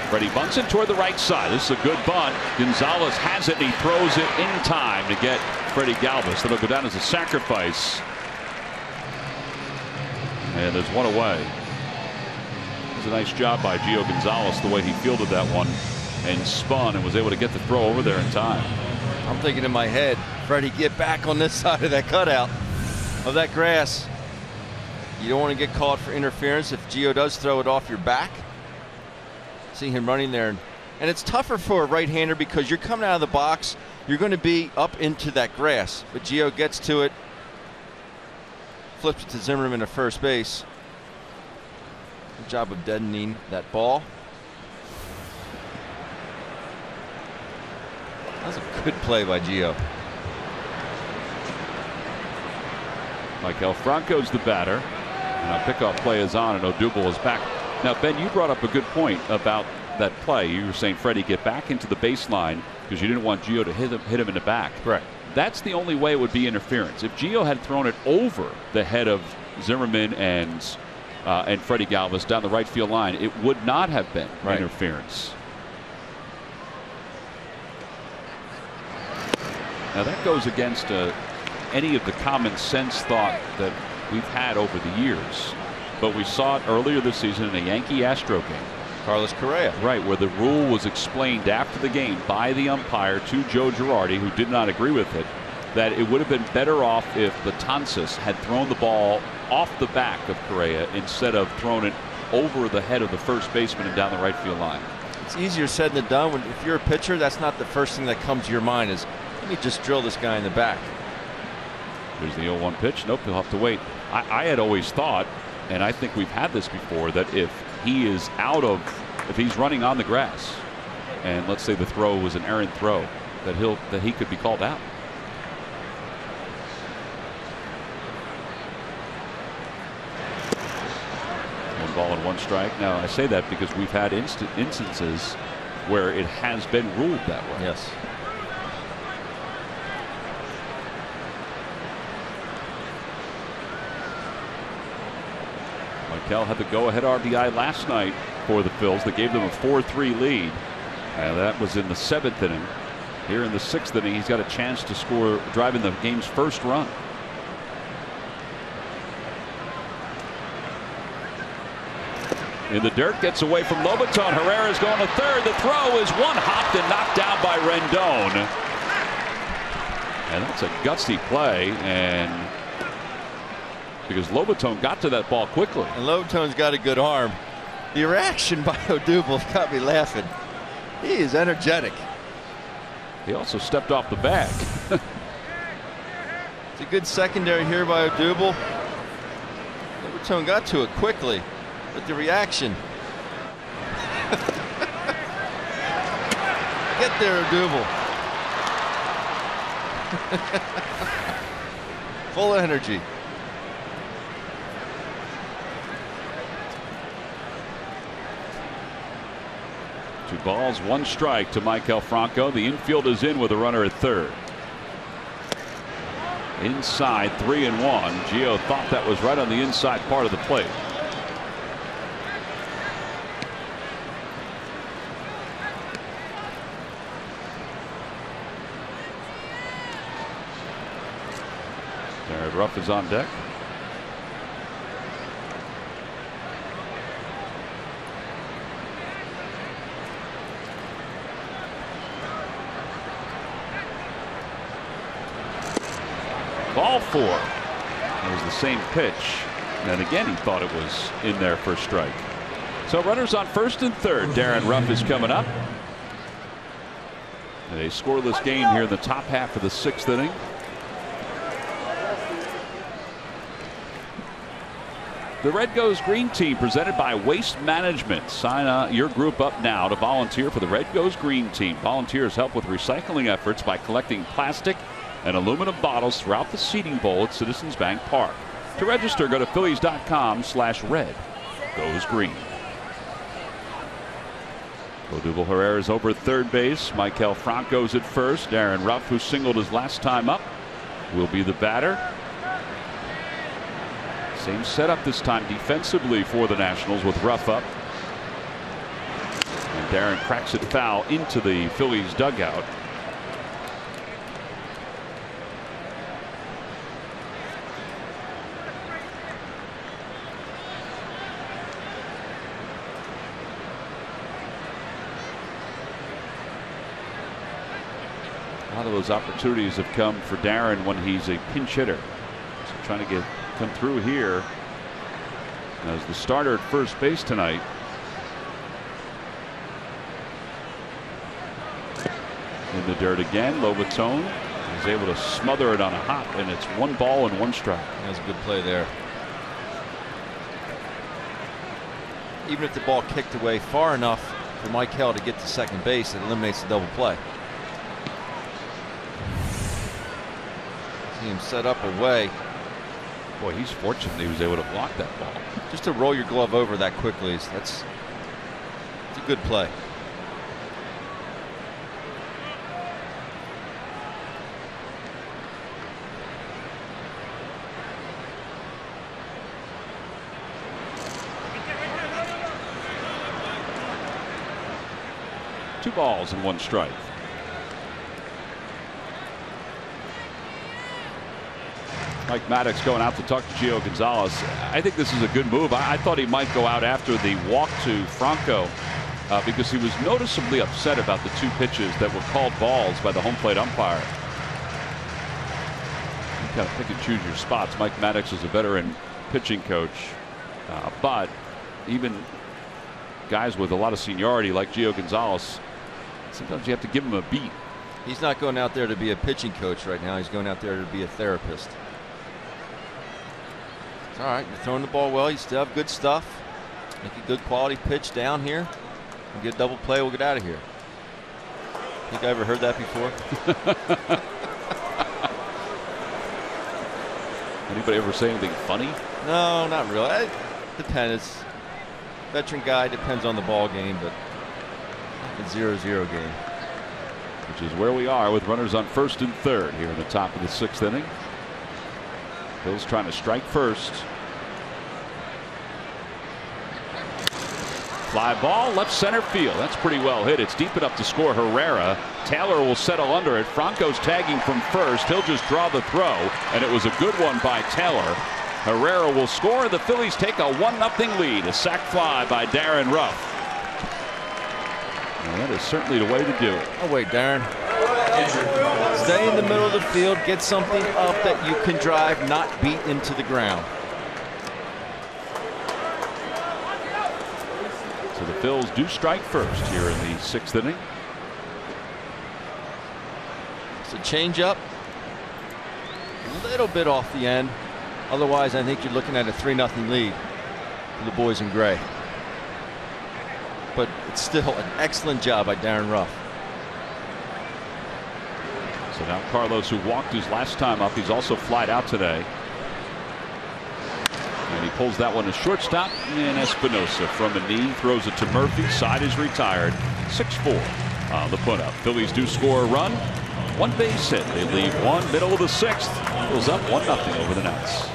Freddie bunts it toward the right side. This is a good bunt. Gonzalez has it, and he throws it in time to get Freddie Galvis. That'll go down as a sacrifice. And there's 1 away. It was a nice job by Gio Gonzalez, the way he fielded that one and spun and was able to get the throw over there in time. I'm thinking in my head, Freddie, get back on this side of that cutout of that grass. You don't want to get caught for interference if Gio does throw it off your back. See him running there. And it's tougher for a right-hander because you're coming out of the box. You're going to be up into that grass. But Gio gets to it. Flips it to Zimmerman at first base. Good job of deadening that ball. That was a good play by Gio. Mike Franco's the batter. And a pickoff play is on, and Odubel is back. Now, Ben, you brought up a good point about that play. You were saying, Freddie, get back into the baseline because you didn't want Gio to hit him in the back. Correct. That's the only way it would be interference. If Gio had thrown it over the head of Zimmerman and Freddie Galvis down the right field line, it would not have been interference. Now that goes against any of the common sense thought that we've had over the years. But we saw it earlier this season in a Yankee-Astro game. Carlos Correa. Right, where the rule was explained after the game by the umpire to Joe Girardi, who did not agree with it, that it would have been better off if Betances had thrown the ball off the back of Correa instead of thrown it over the head of the first baseman and down the right field line. It's easier said than done. If you're a pitcher, that's not the first thing that comes to your mind is, let me just drill this guy in the back. Here's the 0-1 pitch. Nope, he'll have to wait. I had always thought, and I think we've had this before, that if he's running on the grass, and let's say the throw was an errant throw, that he could be called out. One ball and one strike. Now I say that because we've had instances where it has been ruled that way. Yes. Michael had the go-ahead RBI last night for the Phils that gave them a 4-3 lead, and that was in the 7th inning. Here in the 6th inning, he's got a chance to score, driving the game's first run. In the dirt, gets away from Lobaton. Herrera's going to third. The throw is one hopped and knocked down by Rendon, and that's a gutsy play, and because Lobaton got to that ball quickly. And Lobaton's got a good arm. The reaction by Odubel got me laughing. He is energetic. He also stepped off the bag. It's a good secondary here by Odubel. Lobaton got to it quickly, but the reaction. Get there, Odubel. Full energy. 2 balls, 1 strike to Maikel Franco. The infield is in with a runner at third. Inside, 3-1. Gio thought that was right on the inside part of the plate. Jared Ruff is on deck. Ball 4. It was the same pitch, and again he thought it was in there for a strike. So runners on first and third. Darren Ruff is coming up. A scoreless game here in the top half of the 6th inning. The Red Goes Green team presented by Waste Management. Sign your group up now to volunteer for the Red Goes Green team. Volunteers help with recycling efforts by collecting plastic and aluminum bottles throughout the seating bowl at Citizens Bank Park. To register, go to Phillies.com/red goes green. Odubel Herrera is over at third base. Maikel Franco's at first. Darren Ruff, who singled his last time up, will be the batter. Same setup this time defensively for the Nationals with Ruff up. And Darren cracks it foul into the Phillies dugout. A lot of those opportunities have come for Darren when he's a pinch hitter. So trying to come through here as the starter at first base tonight. In the dirt again. Lobaton is able to smother it on a hop, and it's 1 ball and 1 strike. That was a good play there. Even if the ball kicked away far enough for Maikel to get to second base, it eliminates the double play. See him set up away. Boy, he's fortunate he was able to block that ball. Just to roll your glove over that quickly, it's a good play. Two balls and one strike. Mike Maddox going out to talk to Gio Gonzalez. I think this is a good move. I thought he might go out after the walk to Franco because he was noticeably upset about the two pitches that were called balls by the home plate umpire. You kind of pick and choose your spots. Mike Maddox is a veteran pitching coach, but even guys with a lot of seniority like Gio Gonzalez, sometimes you have to give him a beat. He's not going out there to be a pitching coach right now. He's going out there to be a therapist. It's all right. You're throwing the ball well. You still have good stuff. Make a good quality pitch down here. We'll get a double play. We'll get out of here. Think I ever heard that before? Anybody ever say anything funny? No, not really. It depends. Veteran guy, depends on the ball game, but it's 0-0 game. Which is where we are with runners on first and third here in the top of the sixth inning. Bill's trying to strike first. Fly ball left center field. That's pretty well hit. It's deep enough to score Herrera. Taylor will settle under it. Franco's tagging from first. He'll just draw the throw, and it was a good one by Taylor. Herrera will score. The Phillies take a 1-0 lead. A sac fly by Darren Ruff. Well, that is certainly the way to do it. Oh, wait, Darren. Stay in the middle of the field. Get something up that you can drive, not beat into the ground. So the Phils do strike first here in the sixth inning. It's a changeup. A little bit off the end. Otherwise, I think you're looking at a 3-0 lead for the boys in gray. But it's still an excellent job by Darren Ruff. So now Carlos, who walked his last time up, he's also flied out today. And he pulls that one to shortstop. And Espinosa from a knee throws it to Murphy. Side is retired. 6-4 on the put up. Phillies do score a run. One base hit. They leave one. Middle of the sixth. Goes up 1-0 over the Nats.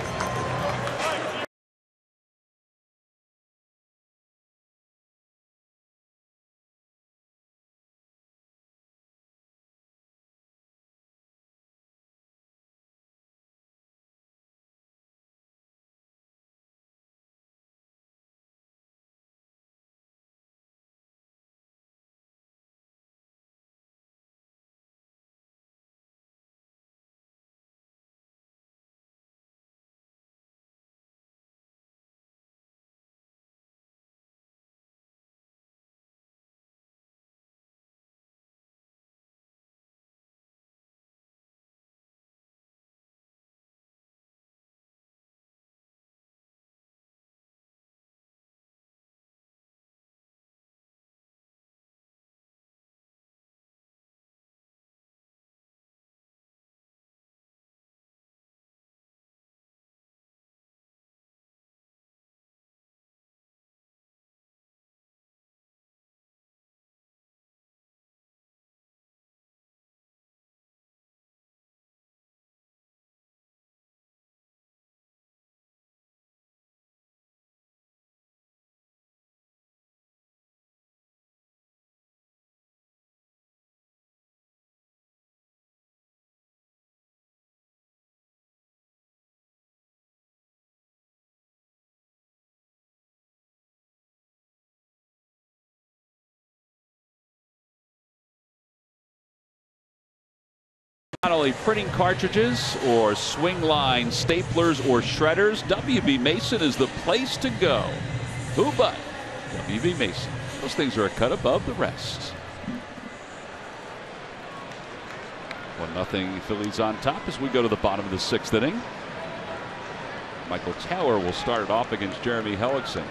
Not only printing cartridges or swing line staplers or shredders, WB Mason is the place to go. Who but WB Mason? Those things are a cut above the rest. 1-0 Phillies on top as we go to the bottom of the sixth inning. Michael Taylor will start it off against Jeremy Hellickson.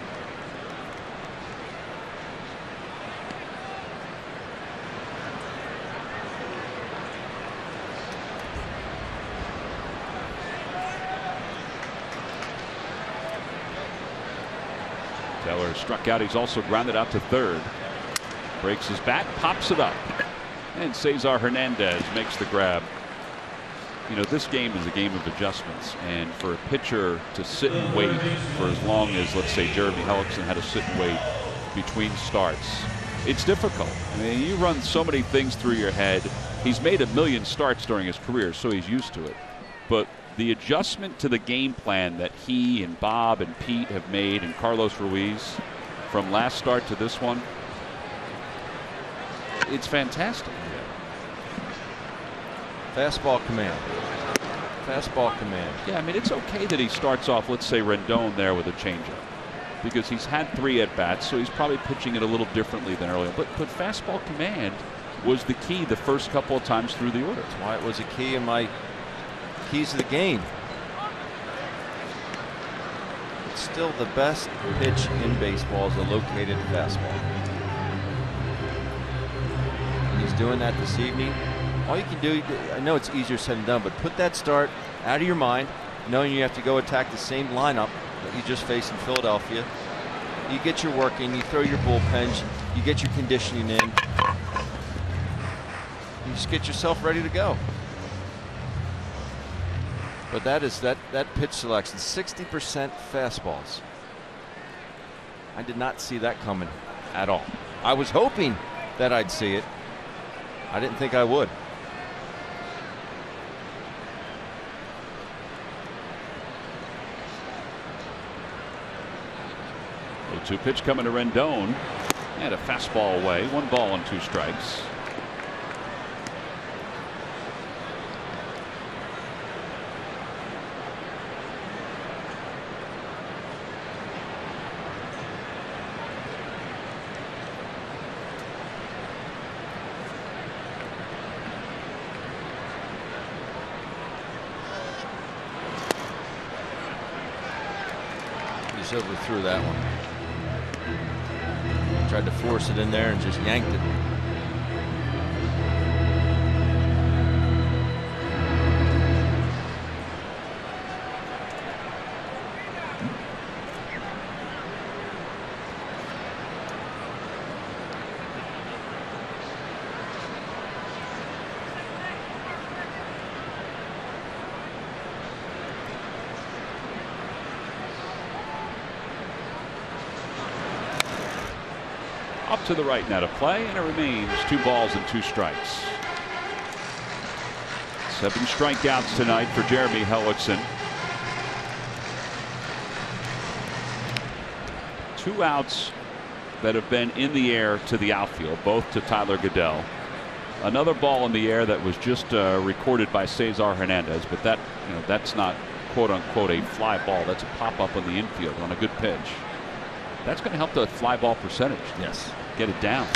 Taylor struck out. He's also grounded out to third. Breaks his bat, pops it up, and Cesar Hernandez makes the grab. You know, this game is a game of adjustments, and for a pitcher to sit and wait for as long as, let's say, Jeremy Hellickson had to sit and wait between starts, it's difficult. I mean, you run so many things through your head. He's made 1 million starts during his career, so he's used to it. But the adjustment to the game plan that he and Bob and Pete have made, and Carlos Ruiz, from last start to this one, it's fantastic. Fastball command. Fastball command. Yeah, I mean, it's okay that he starts off, let's say, Rendon there with a changeup, because he's had 3 at-bats, so he's probably pitching it a little differently than earlier. But fastball command was the key the first couple of times through the order. That's why it was a key in my keys of the game. It's still the best pitch in baseball is a located fastball. And he's doing that this evening. All you can do, I know it's easier said than done, but put that start out of your mind, knowing you have to go attack the same lineup that you just faced in Philadelphia. You get your work in, you throw your bullpens, you get your conditioning in. You just get yourself ready to go. But that is that pitch selection, 60% fastballs. I did not see that coming at all. I was hoping that I'd see it. I didn't think I would. 0-2 pitch coming to Rendon, and a fastball away. 1 ball and 2 strikes. Just overthrew that one. Tried to force it in there and just yanked it. Up to the right now to play, and it remains 2 balls and 2 strikes. 7 strikeouts tonight for Jeremy Hellickson. 2 outs that have been in the air to the outfield, both to Tyler Goodell. Another ball in the air that was just recorded by Cesar Hernandez, but that, you know, that's not quote unquote a fly ball. That's a pop up on the infield on a good pitch. That's going to help the fly ball percentage. Yes. Get it down.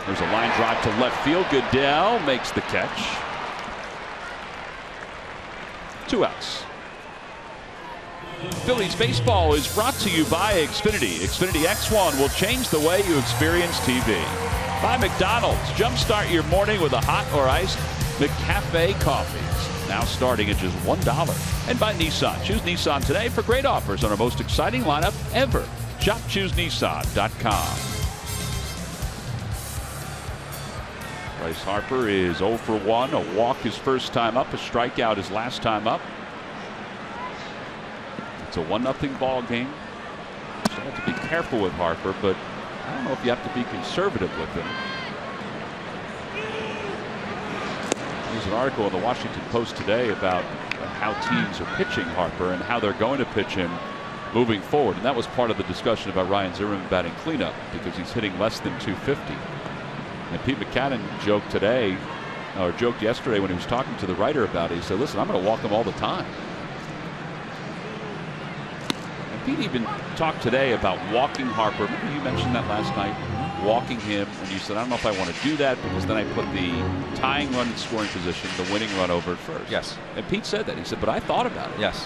There's a line drive to left field. Goodell makes the catch. 2 outs. Phillies baseball is brought to you by Xfinity. Xfinity X1 will change the way you experience TV. By McDonald's. Jumpstart your morning with a hot or iced McCafe coffees. Now starting at just $1. And by Nissan. Choose Nissan today for great offers on our most exciting lineup ever. Shop ChooseNissan.com. Bryce Harper is 0 for 1. A walk his first time up. A strikeout his last time up. It's a 1-0 ball game. So you have to be careful with Harper, but I don't know if you have to be conservative with him. There's an article in the Washington Post today about how teams are pitching Harper and how they're going to pitch him moving forward, and that was part of the discussion about Ryan Zimmerman batting cleanup because he's hitting less than 250. And Pete Mackanin joked today, or joked yesterday when he was talking to the writer about it. He said, "Listen, I'm going to walk him all the time." And Pete even talked today about walking Harper. Remember you mentioned that last night, walking him, and you said, "I don't know if I want to do that because then I put the tying run in scoring position, the winning run over at first." Yes. And Pete said that. He said, "But I thought about it." Yes.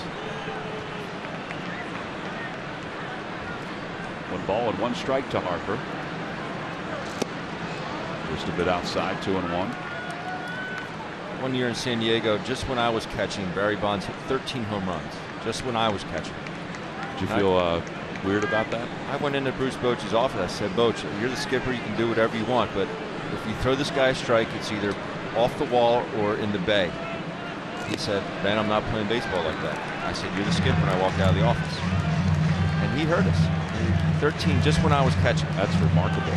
1 ball and 1 strike to Harper. Just a bit outside, 2-1. One year in San Diego, just when I was catching, Barry Bonds hit 13 home runs. Just when I was catching. Did you feel weird about that? I went into Bruce Bochy's office. I said, Bochy, you're the skipper. You can do whatever you want, but if you throw this guy a strike, it's either off the wall or in the bay. He said, Ben, I'm not playing baseball like that. I said, you're the skipper, and I walked out of the office. And he heard us. 13 just when I was catching. That's remarkable.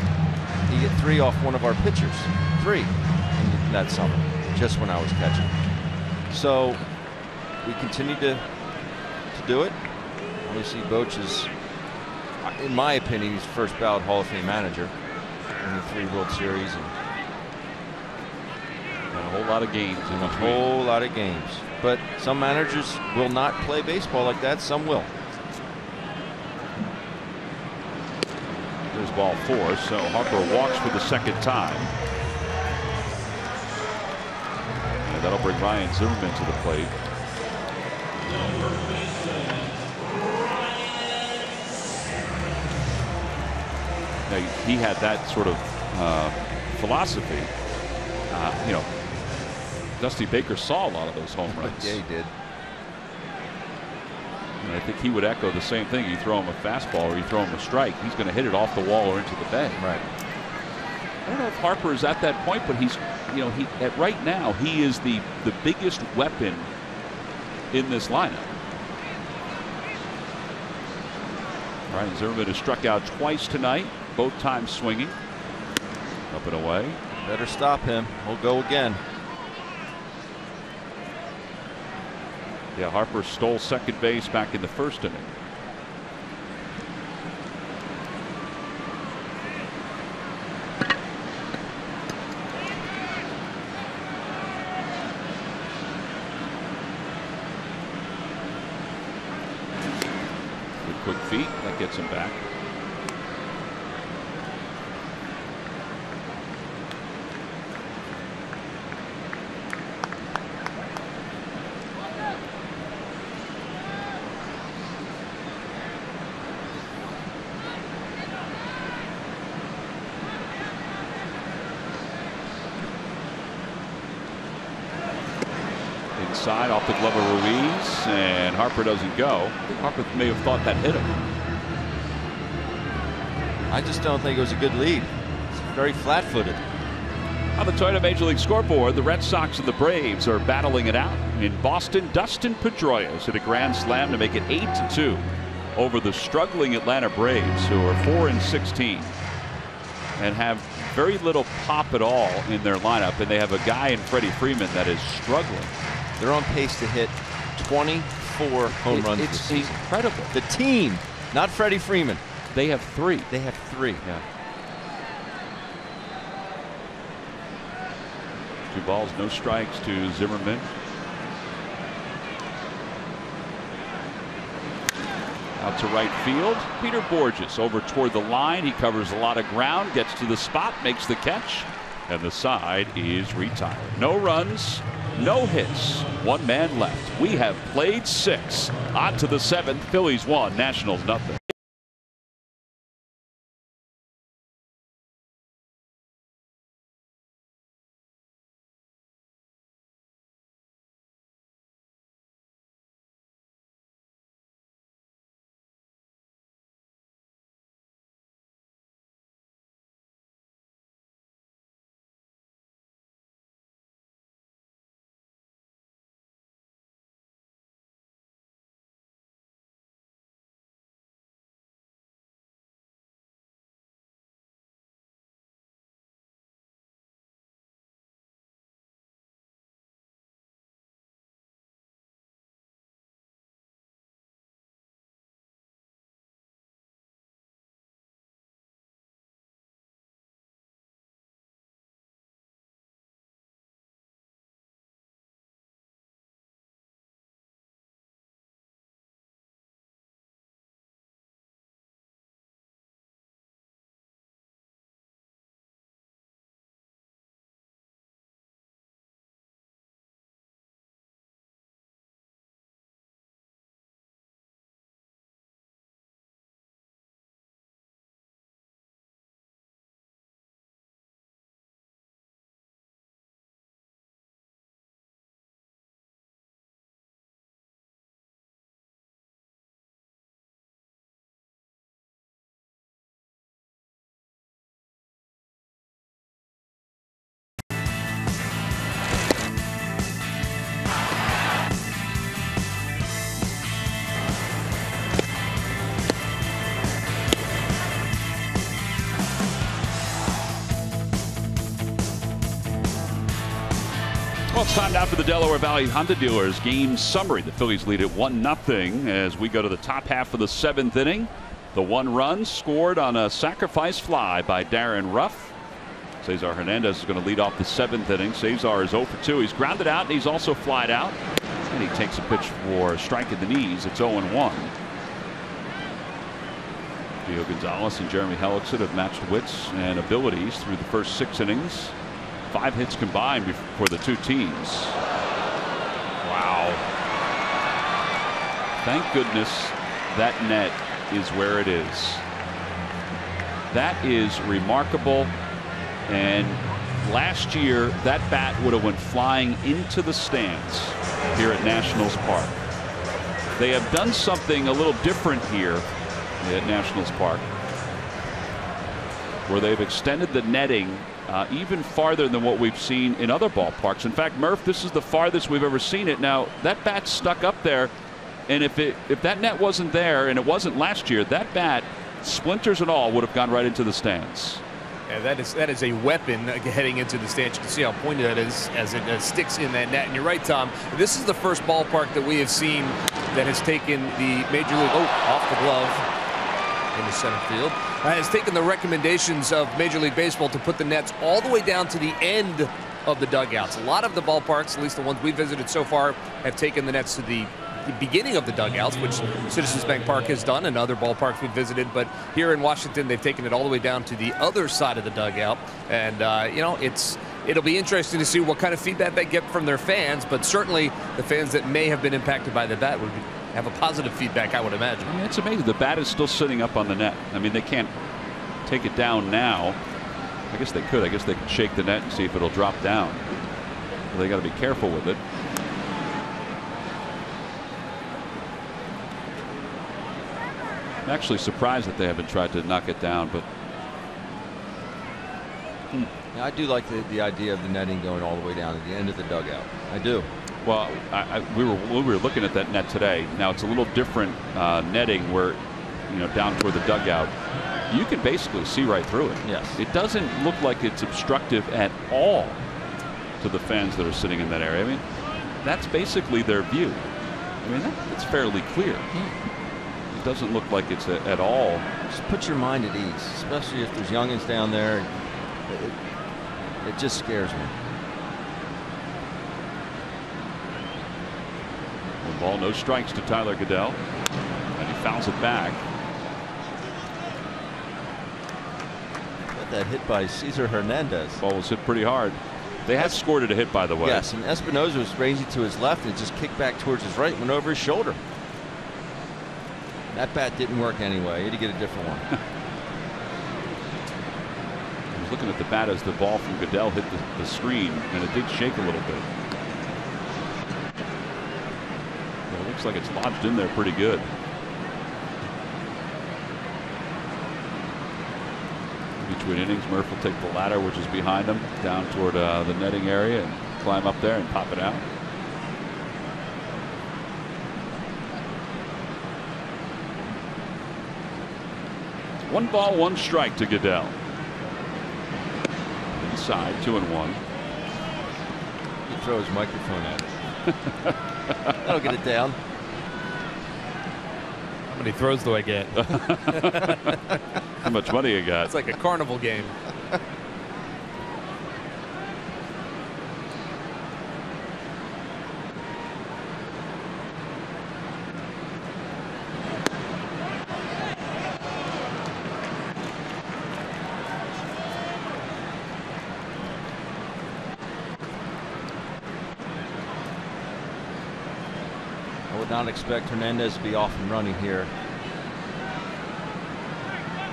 He hit 3 off one of our pitchers. 3 in that summer, just when I was catching. So we continued to do it. Obviously, Boch is, in my opinion, he's first ballot Hall of Fame manager. Winning 3 World Series and a whole lot of games. In a whole lot of games. But some managers will not play baseball like that. Some will. There's ball 4, so Harper walks for the second time. And that'll bring Ryan Zimmerman to the plate. Now, he had that sort of philosophy. You know, Dusty Baker saw a lot of those home runs. Yeah, he did. And I think he would echo the same thing. You throw him a fastball or you throw him a strike, he's going to hit it off the wall or into the bay. Right. I don't know if Harper is at that point, but he's, you know, right now he is the biggest weapon in this lineup. Ryan Zimmerman has struck out twice tonight, both times swinging. Up and away. Better stop him. We'll go again. Yeah, Harper stole second base back in the first inning. Good quick feet. That gets him back. Inside off the glove of Ruiz, and Harper doesn't go. I think Harper may have thought that hit him. I just don't think it was a good lead. It's very flat-footed. On the Toyota Major League scoreboard, the Red Sox and the Braves are battling it out. In Boston, Dustin Pedroia hit a grand slam to make it 8-2 over the struggling Atlanta Braves, who are 4-16 and have very little pop at all in their lineup, and they have a guy in Freddie Freeman that is struggling. They're on pace to hit 24 home runs this season. It's incredible. The team, not Freddie Freeman. They have 3. They have 3. Yeah. 2 balls, no strikes to Zimmerman. Out to right field. Peter Borges over toward the line. He covers a lot of ground, gets to the spot, makes the catch, and the side is retired. No runs, no hits, 1 man left. We have played 6. On to the 7th. Phillies 1, Nationals nothing. Well, it's time now for the Delaware Valley Honda Dealers game summary. The Phillies lead at 1-0 as we go to the top half of the 7th inning. The 1 run scored on a sacrifice fly by Darren Ruff. Cesar Hernandez is going to lead off the 7th inning. Cesar is 0 for 2. He's grounded out and he's also flied out. And he takes a pitch for a strike in the knees. It's 0-1. Gio Gonzalez and Jeremy Hellickson have matched wits and abilities through the first 6 innings. 5 hits combined for the 2 teams. Wow. Thank goodness that net is where it is. That is remarkable. And last year, that bat would have went flying into the stands here at Nationals Park. They have done something a little different here at Nationals Park, where they've extended the netting even farther than what we've seen in other ballparks. In fact, Murph, this is the farthest we've ever seen it. Now, that bat's stuck up there, and if that net wasn't there, and it wasn't last year, that bat, splinters and all, would have gone right into the stands. Yeah, that is a weapon heading into the stands. You can see how pointed that is as it sticks in that net. And you're right, Tom. This is the first ballpark that we have seen that has taken the Major League off the glove in the center field. Has taken the recommendations of Major League Baseball to put the nets all the way down to the end of the dugouts. A lot of the ballparks, at least the ones we visited so far, have taken the nets to the beginning of the dugouts, which Citizens Bank Park has done and other ballparks we've visited. But here in Washington, they've taken it all the way down to the other side of the dugout. And, you know, it'll be interesting to see what kind of feedback they get from their fans. But certainly the fans that may have been impacted by the bat would have a positive feedback, I would imagine. I mean, it's amazing. The bat is still sitting up on the net. I mean, they can't take it down now. I guess they could. I guess they could shake the net and see if it'll drop down. Well, they got to be careful with it. I'm actually surprised that they haven't tried to knock it down, but yeah, I do like the idea of the netting going all the way down to the end of the dugout. I do. Well, we were looking at that net today. Now it's a little different netting where, you know, down toward the dugout, you can basically see right through it. Yes. It doesn't look like it's obstructive at all to the fans that are sitting in that area. I mean, that's basically their view. I mean, that's fairly clear. It doesn't look like it's at all. Just put your mind at ease, especially if there's youngins down there. It just scares me. 1 ball, no strikes to Tyler Goodell, and he fouls it back. Got that hit by Cesar Hernandez. Ball was hit pretty hard. They had scored it a hit, by the way. Yes, and Espinosa was ranging to his left and it just kicked back towards his right, went over his shoulder. That bat didn't work anyway. He had to get a different one. I was looking at the bat as the ball from Goodell hit the screen, and it did shake a little bit. Well, it looks like it's lodged in there pretty good. Between innings, Murph will take the ladder, which is behind him, down toward the netting area and climb up there and pop it out. One ball, 1 strike to Goodell. Inside, 2-1. He throws his microphone at it. That'll get it down. How many throws do I get? How much money you got? It's like a carnival game. I would not expect Hernandez to be off and running here,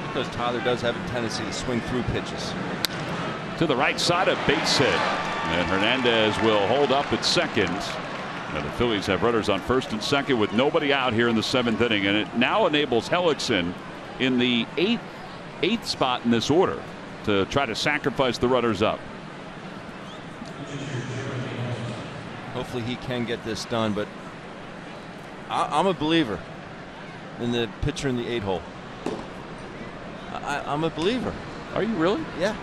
because Tyler does have a tendency to swing through pitches. To the right side, a base hit, and Hernandez will hold up at second. And the Phillies have runners on first and second with nobody out here in the 7th inning, and it now enables Hellickson in the eighth spot in this order to try to sacrifice the runners up. Hopefully he can get this done, but I'm a believer in the pitcher in the 8 hole. I'm a believer. Are you really? Yeah.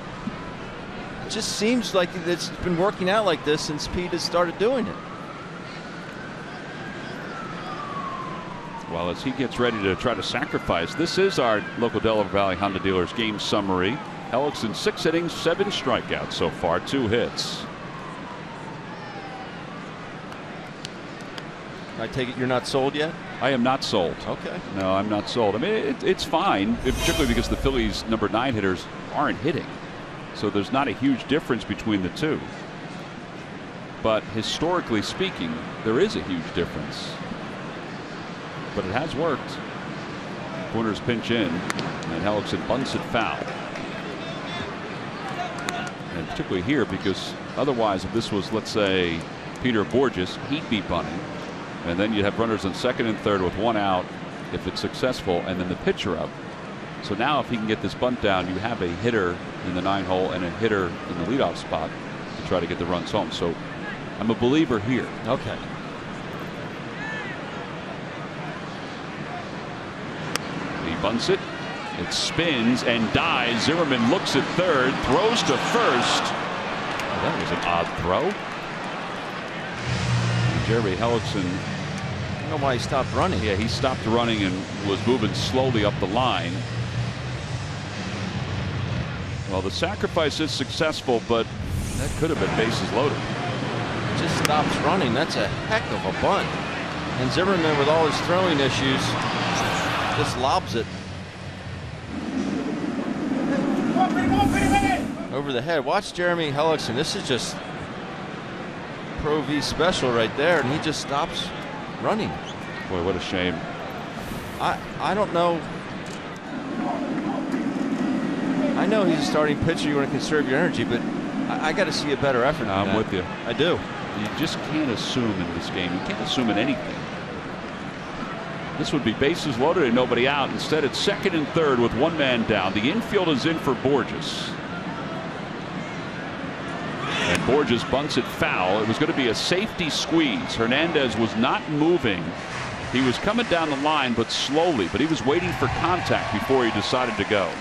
just seems like it's been working out like this since Pete has started doing it. Well, as he gets ready to try to sacrifice, this is our local Delaware Valley Honda Dealers game summary. Hellickson, 6 innings, 7 strikeouts so far, 2 hits. I take it you're not sold yet? I am not sold. Okay. No, I'm not sold. I mean, it's fine, particularly because the Phillies' number 9 hitters aren't hitting. So there's not a huge difference between the two. But historically speaking, there is a huge difference. But it has worked. Corners pinch in, and Hellickson bunts it foul. And particularly here, because otherwise, if this was, let's say, Peter Borges, he'd be bunting. And then you'd have runners on second and third with 1 out if it's successful, and then the pitcher up. So now if he can get this bunt down, you have a hitter in the 9 hole and a hitter in the leadoff spot to try to get the runs home. So I'm a believer here. Okay. He bunts it. It spins and dies. Zimmerman looks at third, throws to first. Oh, that was an odd throw. And Jeremy Hellickson. I don't know why he stopped running. Yeah, he stopped running and was moving slowly up the line. Well, the sacrifice is successful, but that could have been bases loaded. Just stops running. That's a heck of a bunt. And Zimmerman, with all his throwing issues, just lobs it over the head. Watch Jeremy Hellickson. This is just Pro V special right there, and he just stops running. Boy, what a shame. I don't know. I know he's a starting pitcher. You want to conserve your energy, but I got to see a better effort. I'm with you. I do. You just can't assume in this game. You can't assume in anything. This would be bases loaded and nobody out. Instead, it's second and third with 1 man down. The infield is in for Borges. And Borges bunts it foul. It was going to be a safety squeeze. Hernandez was not moving. He was coming down the line, but slowly. But he was waiting for contact before he decided to go.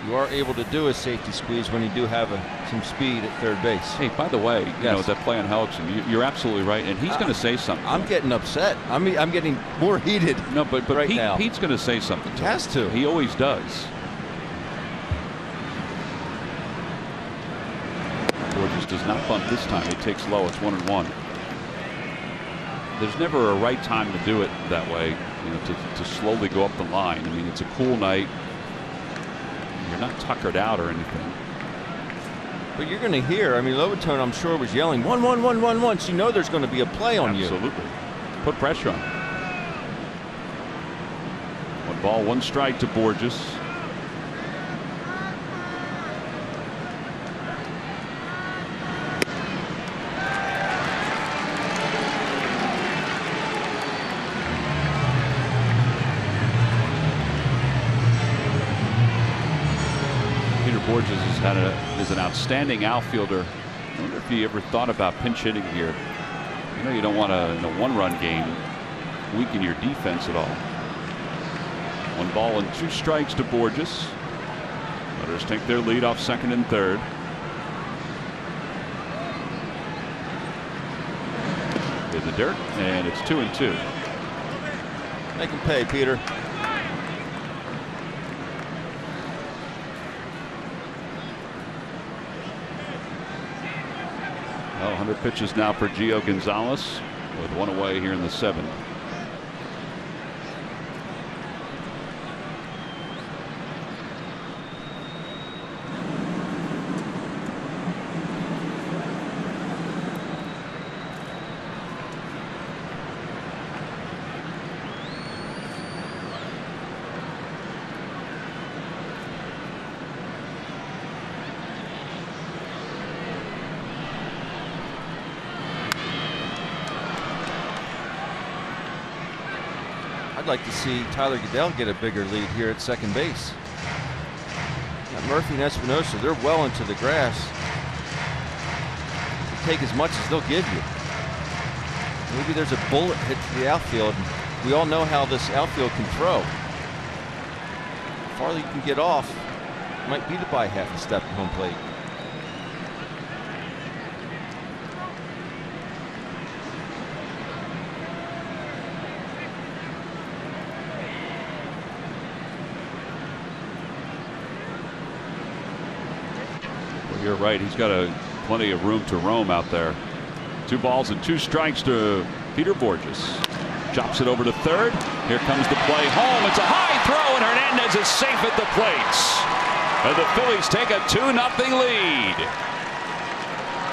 You are able to do a safety squeeze when you do have some speed at third base. Hey, by the way, you know, that play on Hellickson, you're absolutely right, and he's going to say something. I'm getting upset. I'm getting more heated. No, but right now. Pete's going to say something. He has to. He always does. Borges does not bunt this time. He takes low. It's 1-1. There's never a right time to do it that way. You know, to slowly go up the line. I mean, it's a cool night. You're not tuckered out or anything. But you're going to hear, I mean, Lobotone, I'm sure, was yelling, 1-1, 1-1, 1. So you know there's going to be a play on you. Absolutely. Put pressure on him. 1 ball, 1 strike to Borges. Borges is an outstanding outfielder. I wonder if he ever thought about pinch hitting here. You know, you don't want to, in a 1-run game, weaken your defense at all. 1 ball and 2 strikes to Borges. Runners take their lead off second and third. In the dirt, and it's 2-2. Make him pay, Peter. 100 pitches now for Gio Gonzalez with 1 away here in the 7th. I'd like to see Tyler Goodell get a bigger lead here at second base. Now Murphy and Espinosa, they're well into the grass. They take as much as they'll give you. Maybe there's a bullet hit to the outfield and we all know how this outfield can throw. The farther you can get off, might be to buy half a step at home plate. Well, you're right. He's got plenty of room to roam out there. 2 balls and 2 strikes to Peter Borges. Chops it over to third. Here comes the play home. It's a high throw, and Hernandez is safe at the plate. And the Phillies take a 2-0 lead.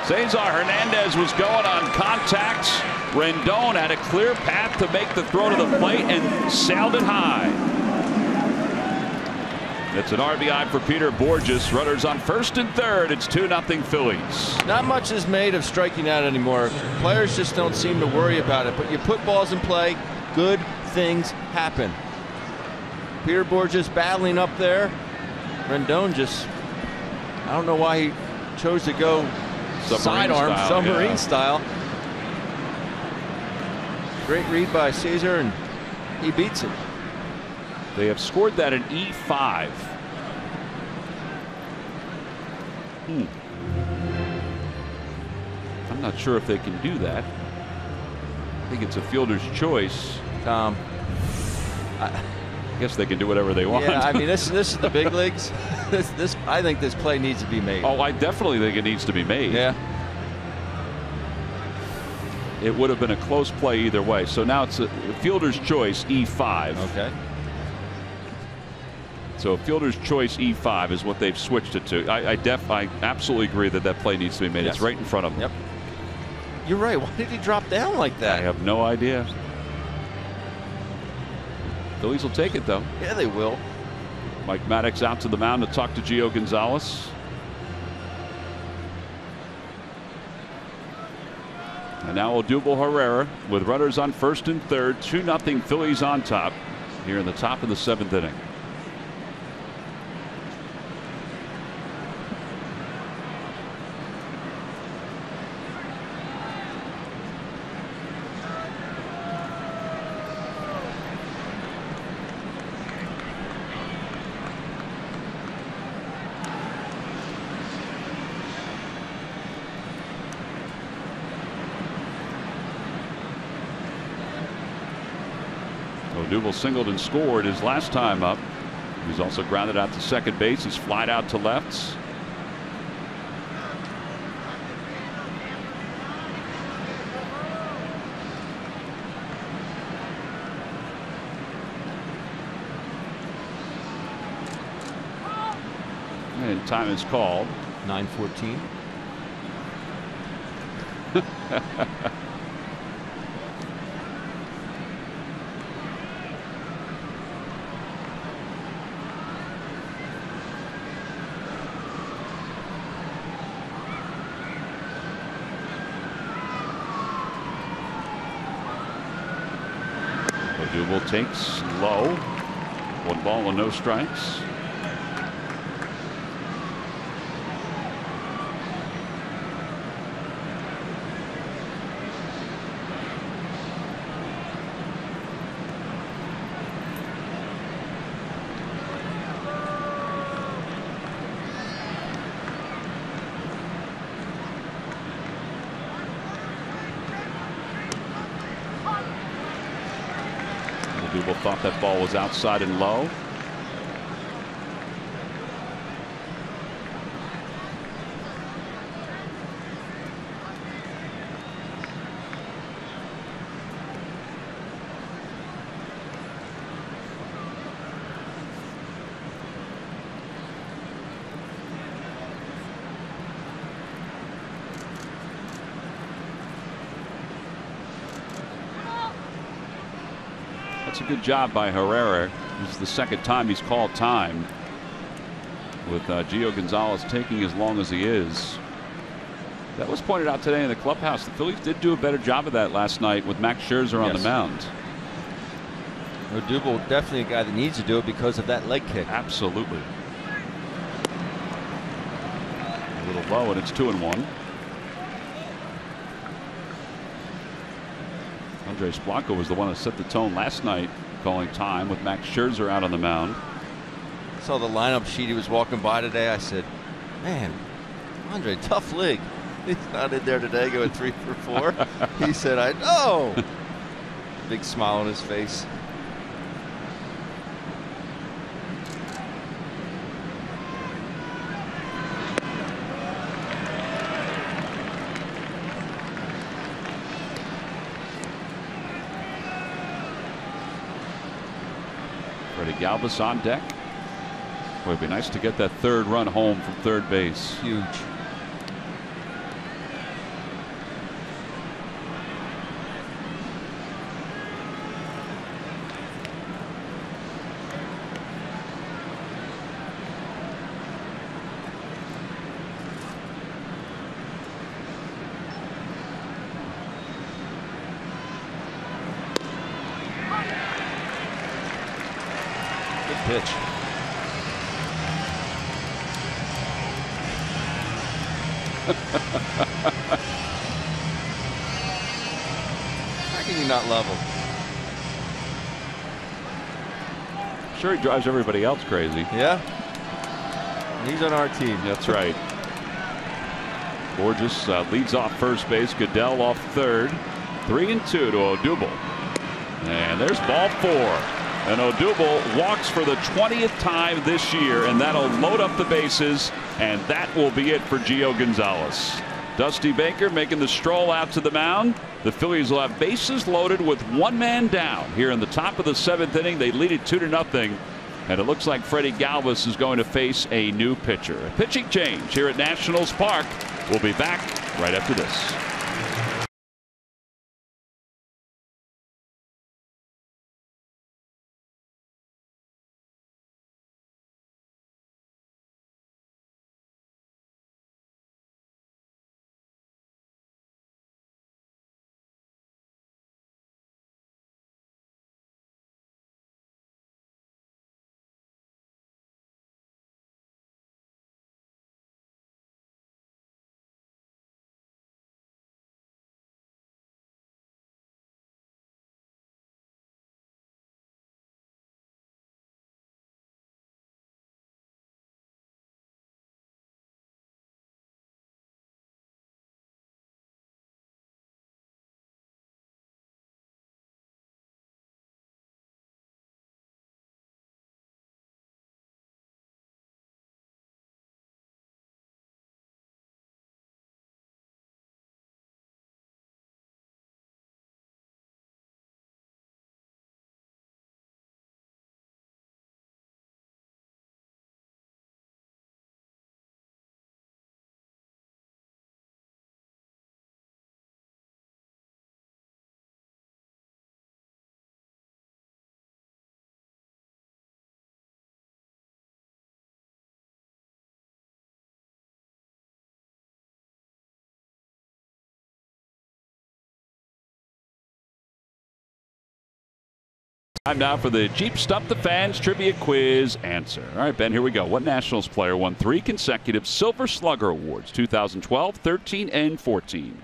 Cesar Hernandez was going on contact. Rendon had a clear path to make the throw to the plate and sailed it high. It's an RBI for Peter Borges. Runners on first and third. It's 2-0 Phillies. Not much is made of striking out anymore. Players just don't seem to worry about it. But you put balls in play, good things happen. Peter Borges battling up there. Rendon just, I don't know why he chose to go sidearm, submarine style. Great read by Cesar, and he beats it. They have scored that in E5. I'm not sure if they can do that. I think it's a fielder's choice. Tom, I guess they can do whatever they want. Yeah, I mean, this is the big leagues. I think this play needs to be made. Oh, I definitely think it needs to be made. Yeah. It would have been a close play either way. So now it's a fielder's choice E5. Okay. So fielder's choice E5 is what they've switched it to. I absolutely agree that play needs to be made. Yes. It's right in front of them. Yep. You're right. Why did he drop down like that? I have no idea. Phillies will take it, though. Yeah, they will. Mike Maddox out to the mound to talk to Gio Gonzalez. And now Odubel Herrera with runners on first and third. 2-0 Phillies on top here in the top of the 7th inning. Odubel singled and scored his last time up. He's also grounded out to second base. He's flied out to left. And time is called. 9:14. Odubel takes low. 1 ball and no strikes. Odubel thought that ball was outside and low. That's a good job by Herrera. This is the second time he's called time, with Gio Gonzalez taking as long as he is. That was pointed out today in the clubhouse. The Phillies did do a better job of that last night with Max Scherzer on the mound. Odubel definitely a guy that needs to do it because of that leg kick. Absolutely. A little low, and it's 2-1. Andres Blanco was the one that set the tone last night, calling time with Max Scherzer out on the mound. I saw the lineup sheet he was walking by today. I said, man, Andre, tough league. He's not in there today going 3 for 4. He said, I know. Big smile on his face. Freddie Galvis on deck. Boy, it'd be nice to get that third run home from third base. Huge. Pitch. How can you not love him? Sure, he drives everybody else crazy. Yeah. He's on our team. That's right. Borges leads off first base. Goodell off third. 3-2 to Odubel. And there's ball 4. And Odubel walks for the 20th time this year, and that'll load up the bases, and that will be it for Gio Gonzalez. Dusty Baker making the stroll out to the mound. The Phillies will have bases loaded with 1 man down here in the top of the 7th inning. They lead it 2-0, and it looks like Freddie Galvis is going to face a new pitcher. A pitching change here at Nationals Park. We'll be back right after this. Time now for the Jeep Stump the Fans Trivia Quiz answer. All right, Ben, here we go. What Nationals player won 3 consecutive Silver Slugger Awards, 2012, 13, and 14?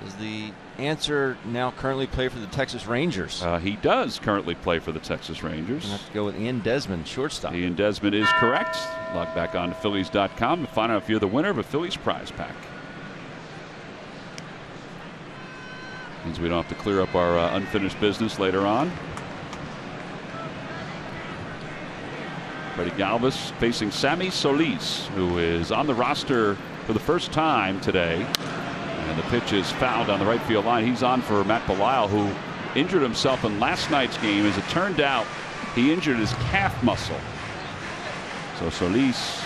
Does the answer now currently play for the Texas Rangers? He does currently play for the Texas Rangers. I'm going to have to go with Ian Desmond, shortstop. Ian Desmond is correct. Log back on to Phillies.com to find out if you're the winner of a Phillies prize pack. Means we don't have to clear up our unfinished business later on. Freddie Galvis facing Sammy Solis, who is on the roster for the first time today. And the pitch is fouled on the right field line. He's on for Matt Belisle, who injured himself in last night's game. As it turned out, he injured his calf muscle. So Solis,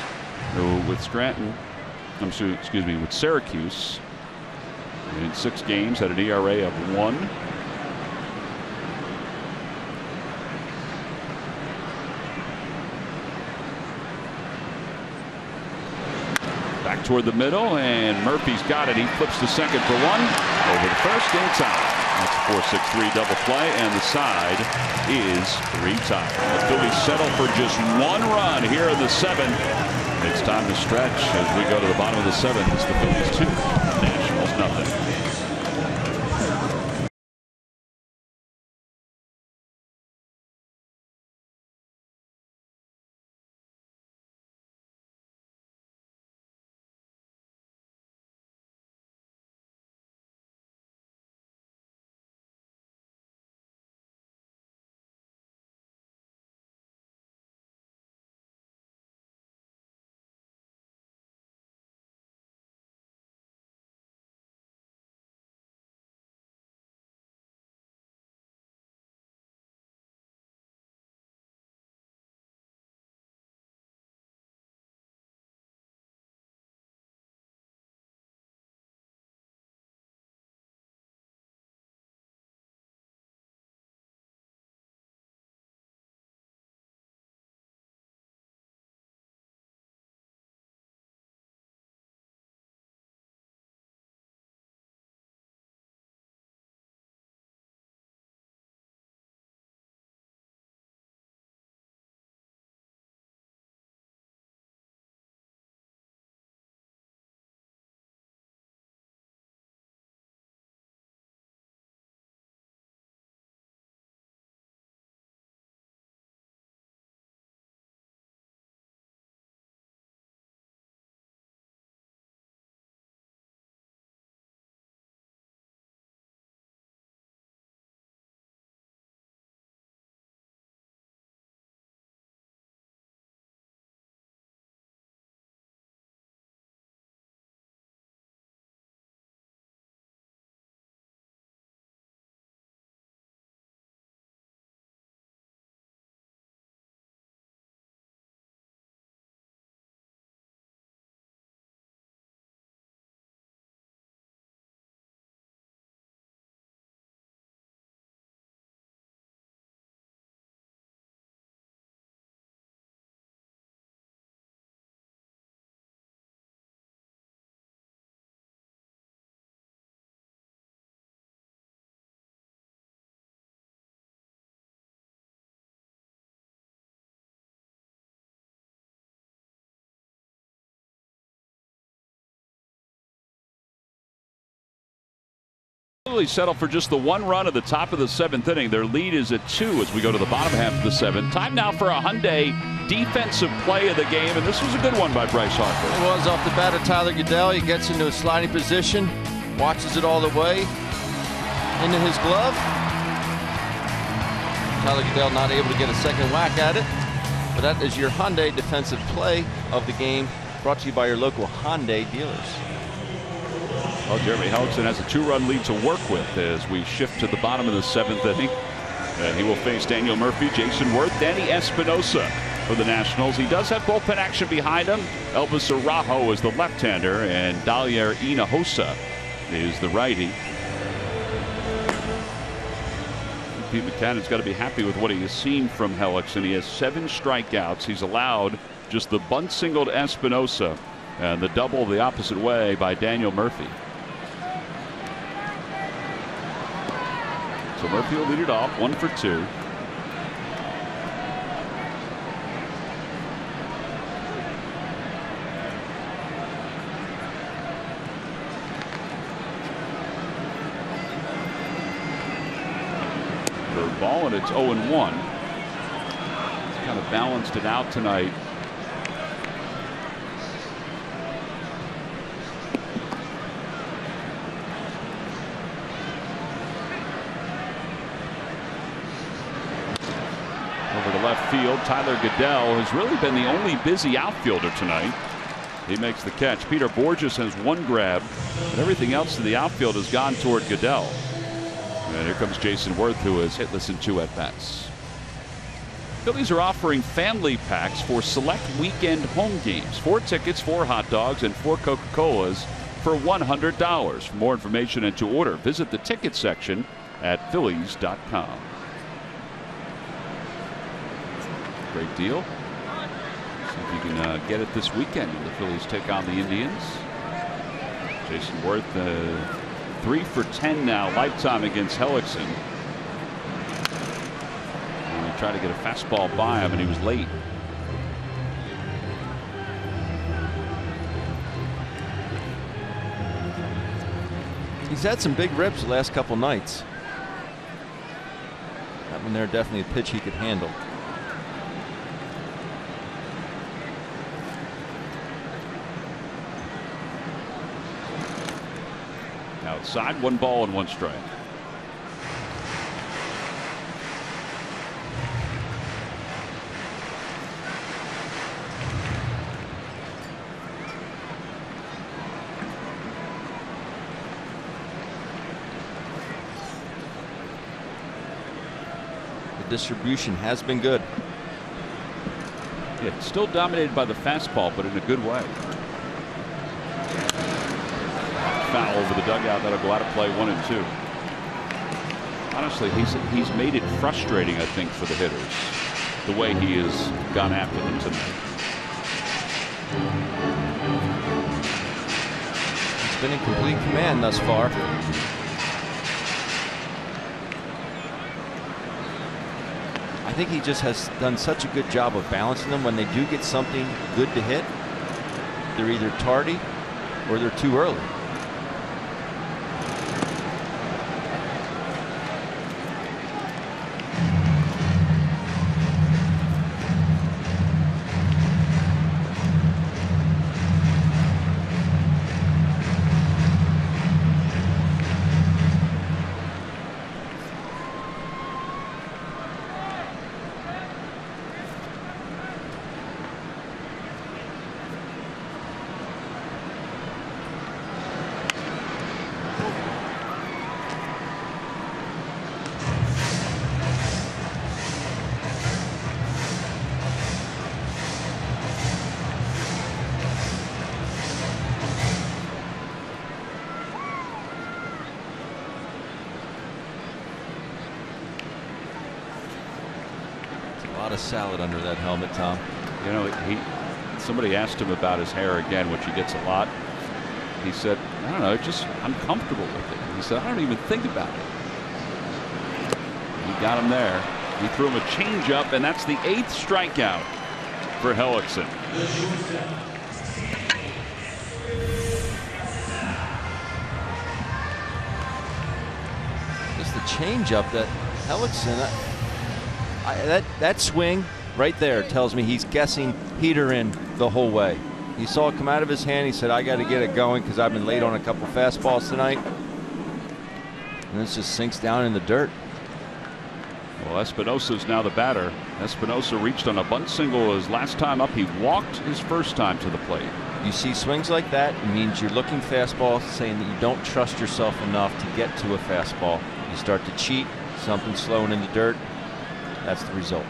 who with with Syracuse, in 6 games had an ERA of 1. Back toward the middle, and Murphy's got it. He flips to second for 1. Over the first, and it's out. That's a 4-6-3 double play, and the side is retired. The Phillies settle for just 1 run here in the 7th. It's time to stretch as we go to the bottom of the 7th. It's the Phillies 2, Nationals nothing. Phillies settle for just the 1 run at the top of the 7th inning. Their lead is at 2 as we go to the bottom half of the 7th. Time now for a Hyundai defensive play of the game, and this was a good one by Bryce Harper. It was off the bat of Tyler Goeddel. He gets into a sliding position, watches it all the way into his glove. Tyler Goeddel not able to get a second whack at it, but that is your Hyundai defensive play of the game, brought to you by your local Hyundai dealers. Well, Jeremy Hellickson has a 2-run lead to work with as we shift to the bottom of the 7th inning. And he will face Daniel Murphy, Jason Worth, Danny Espinosa for the Nationals. He does have bullpen action behind him. Elvis Araujo is the left-hander, and Dalier Hinojosa is the righty. Pete Maccannon's got to be happy with what he has seen from Hellickson. He has 7 strikeouts. He's allowed just the bunt single to Espinosa and the double the opposite way by Daniel Murphy. So Murphy will lead it off, 1 for 2. Ball, and it's 0-1. Kind of balanced it out tonight. Over to left field, Tyler Goeddel has really been the only busy outfielder tonight. He makes the catch. Peter Borges has 1 grab, but everything else in the outfield has gone toward Goeddel. And here comes Jason Worth, who is hitless in 2 at-bats. Phillies are offering family packs for select weekend home games. 4 tickets, 4 hot dogs, and 4 Coca-Colas for $100. For more information and to order, visit the ticket section at Phillies.com. Great deal. See if you can get it this weekend when the Phillies take on the Indians. Jason Worth, 3 for 10 now, lifetime against Hellickson. And he tried to get a fastball by him, and he was late. He's had some big rips the last couple nights. That one there, definitely a pitch he could handle. Outside, 1 ball and 1 strike. The distribution has been good. Yeah, still dominated by the fastball, but in a good way. Foul over the dugout. That'll go out of play, 1 and 2. Honestly, he's made it frustrating, I think, for the hitters, the way he has gone after them tonight. He's been in complete command thus far. I think he just has done such a good job of balancing them. When they do get something good to hit, they're either tardy or they're too early. Salad under that helmet, Tom. You know, somebody asked him about his hair again, which he gets a lot. He said, I don't know, I'm comfortable with it. He said, I don't even think about it. He got him there. He threw him a changeup, and that's the 8th strikeout for Hellickson. changeup that Hellickson, that swing right there tells me he's guessing heater in the whole way. He saw it come out of his hand. He said, I got to get it going because I've been late on a couple fastballs tonight. And this just sinks down in the dirt. Well, Espinosa's now the batter. Espinosa reached on a bunt single his last time up. He walked his first time to the plate. You see swings like that, it means you're looking fastball, saying that you don't trust yourself enough to get to a fastball. You start to cheat, something slowing in the dirt. That's the result.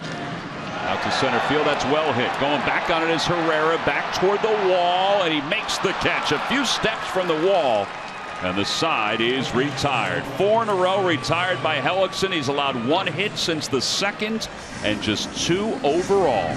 Out to center field. That's well hit. Going back on it is Herrera. Back toward the wall, and he makes the catch. A few steps from the wall, and the side is retired. 4 in a row retired by Hellickson. He's allowed 1 hit since the second, and just 2 overall.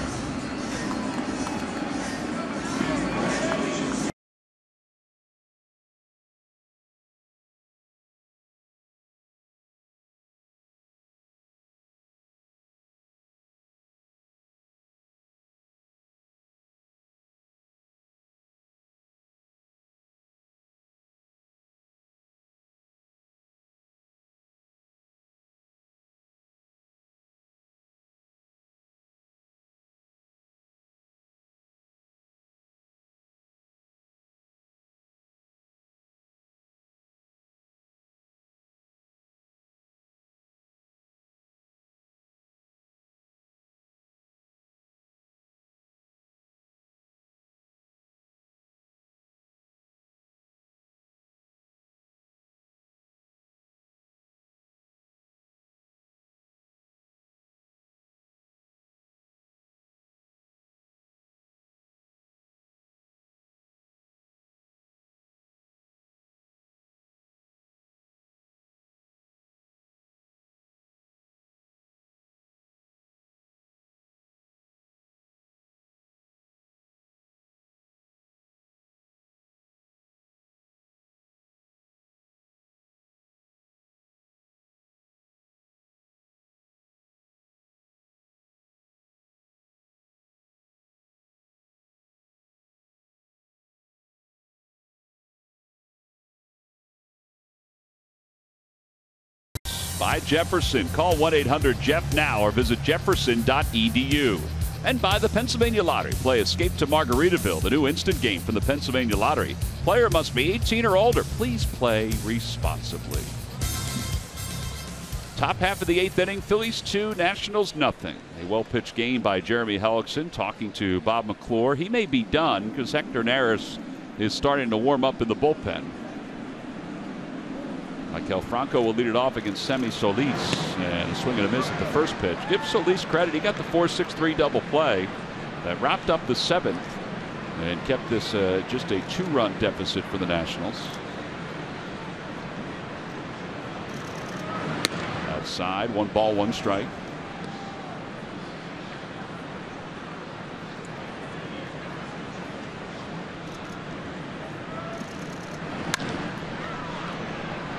By Jefferson. Call 1-800-JEFF now or visit jefferson.edu. And by the Pennsylvania Lottery. Play Escape to Margaritaville, the new instant game from the Pennsylvania Lottery. Player must be 18 or older. Please play responsibly. Top half of the 8th inning, Phillies 2, Nationals nothing. A well-pitched game by Jeremy Hellickson talking to Bob McClure. He may be done because Hector Neris is starting to warm up in the bullpen. Michael Franco will lead it off against Semi Solis, and a swing and a miss at the first pitch. Give Solis credit. He got the 4-6-3 double play that wrapped up the 7th and kept this just a 2-run deficit for the Nationals. Outside, 1 ball, 1 strike.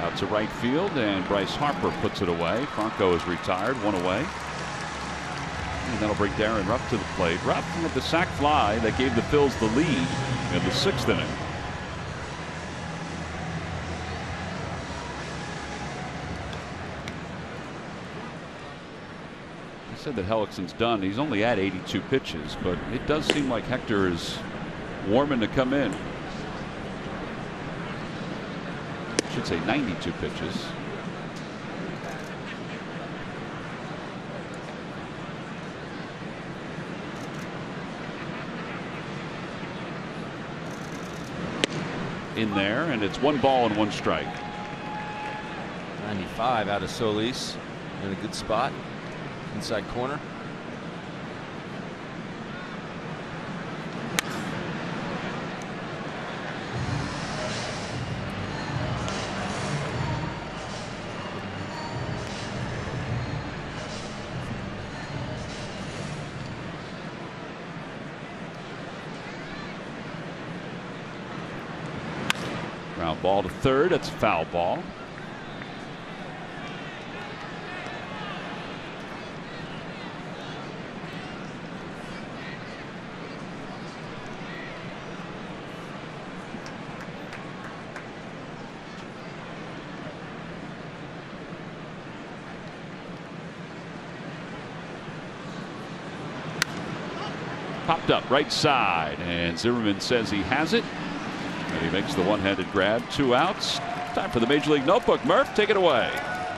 Out to right field, and Bryce Harper puts it away. Franco is retired, 1 away. And that'll bring Darren Ruff to the plate. Ruff with the sac fly that gave the Phils the lead in the 6th inning. I said that Hellickson's done. He's only at 82 pitches, but it does seem like Hector is warming to come in. Should say 92 pitches. In there, and it's 1 ball and 1 strike. 95 out of Solis in a good spot, inside corner. Ground ball to third. That's a foul ball. Popped up right side, and Zimmerman says he has it. And he makes the one-handed grab. 2 outs. Time for the Major League Notebook. Murph, take it away.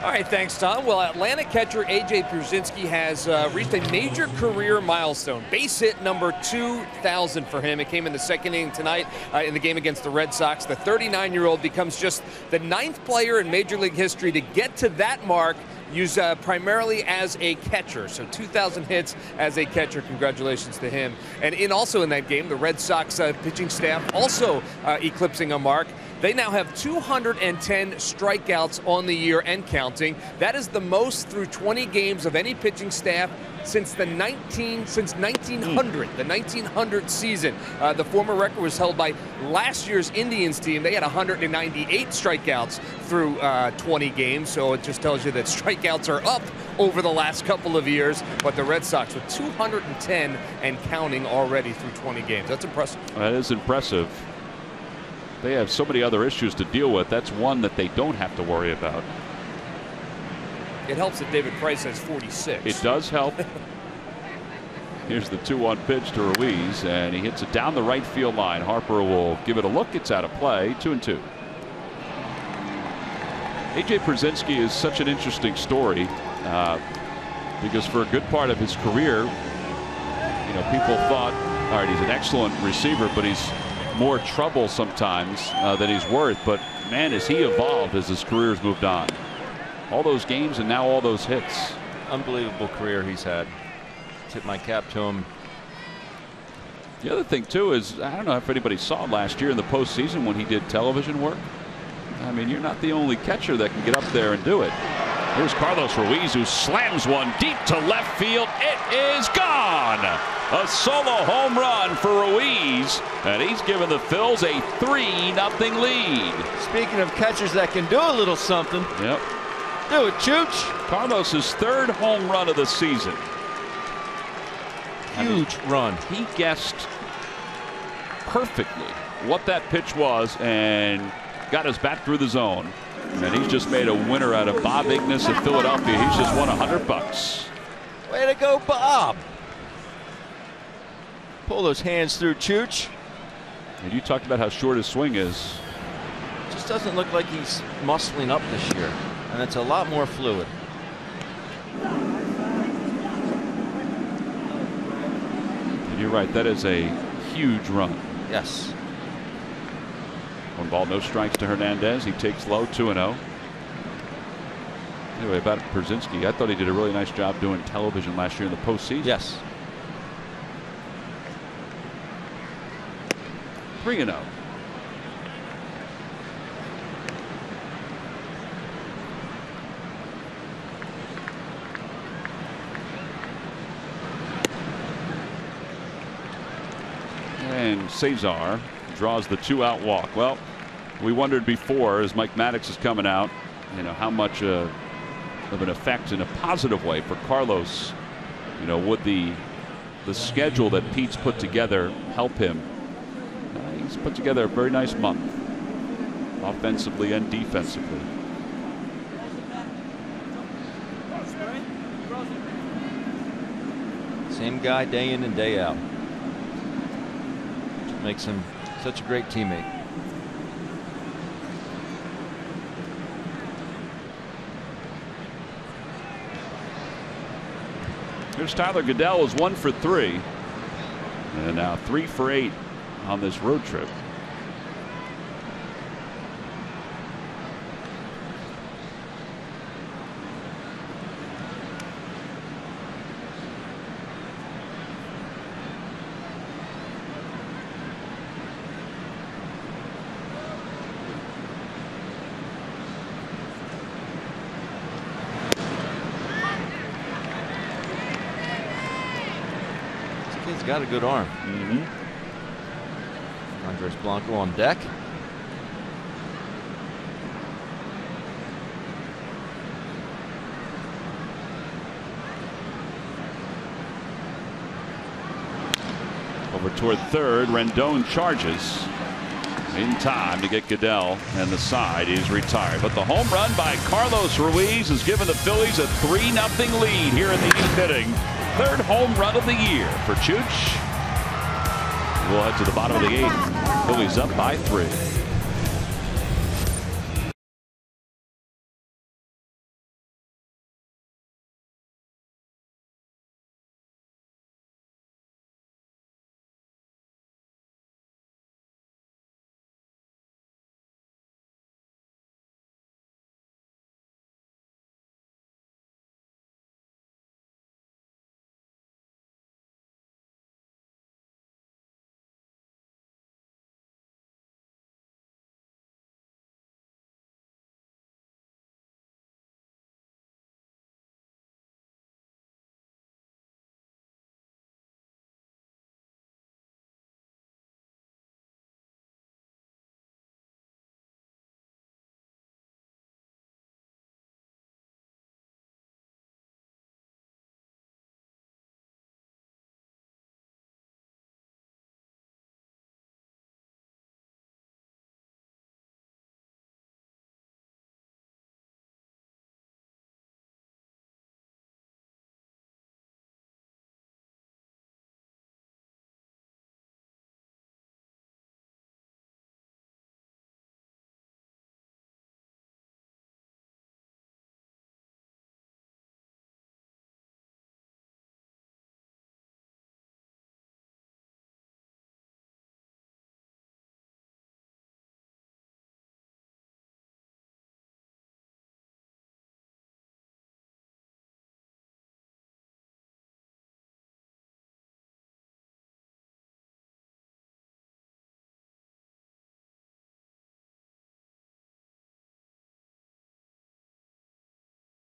All right, thanks, Tom. Well, Atlanta catcher A.J. Pierzynski has reached a major career milestone. Base hit number 2,000 for him. It came in the second inning tonight in the game against the Red Sox. The 39-year-old becomes just the 9th player in Major League history to get to that mark, used primarily as a catcher. So 2,000 hits as a catcher. Congratulations to him. And also in that game, the Red Sox pitching staff also eclipsing a mark. They now have 210 strikeouts on the year and counting. That is the most through 20 games of any pitching staff since 1900, the 1900 season. The former record was held by last year's Indians team. They had 198 strikeouts through 20 games, so it just tells you that strikeouts are up over the last couple of years. But the Red Sox with 210 and counting already through 20 games. That's impressive. That is impressive. They have so many other issues to deal with. That's one that they don't have to worry about. It helps that David Price has 46. It does help. Here's the 2-1 pitch to Ruiz, and he hits it down the right field line. Harper will give it a look. It's out of play. 2-2. A.J. Pierzynski is such an interesting story because for a good part of his career, people thought, all right, he's an excellent receiver, but he's more trouble sometimes than he's worth. But man, has he evolved as his career's moved on. All those games and now all those hits. Unbelievable career he's had. Tip my cap to him. The other thing too is, I don't know if anybody saw last year in the postseason when he did television work. I mean, you're not the only catcher that can get up there and do it. Here's Carlos Ruiz, who slams one deep to left field. It is gone. A solo home run for Ruiz, and he's given the Phils a 3-0 lead. Speaking of catchers that can do a little something. Yep. Do it, Chooch. Carlos's 3rd home run of the season. Huge run. He guessed perfectly what that pitch was and got his bat through the zone. And he's just made a winner out of Bob Ignis of Philadelphia. He's just won $100. Way to go, Bob. Pull those hands through, Chooch. And you talked about how short his swing is. Just doesn't look like he's muscling up this year. And it's a lot more fluid. And you're right, that is a huge run. Yes. 1 ball, no strikes to Hernandez. He takes low, 2-0. Anyway, about Pierzynski, I thought he did a really nice job doing television last year in the postseason. Yes. 3-0. And Cesar draws the 2-out walk. Well, we wondered before, as Mike Maddox is coming out, how much of an effect in a positive way for Carlos, would the schedule that Pete's put together help him? He's put together a very nice month, offensively and defensively. Same guy day in and day out. Makes him such a great teammate. Here's Tyler Goodell, is 1 for 3. And now 3 for 8 on this road trip. He's got a good arm. Andres Blanco on deck. Over toward third, Rendon charges in time to get Goodell, and the side is retired. But the home run by Carlos Ruiz has given the Phillies a 3-0 lead here in the 8th inning. 3rd home run of the year for Chooch. We'll head to the bottom of the 8th. Phillies up by 3.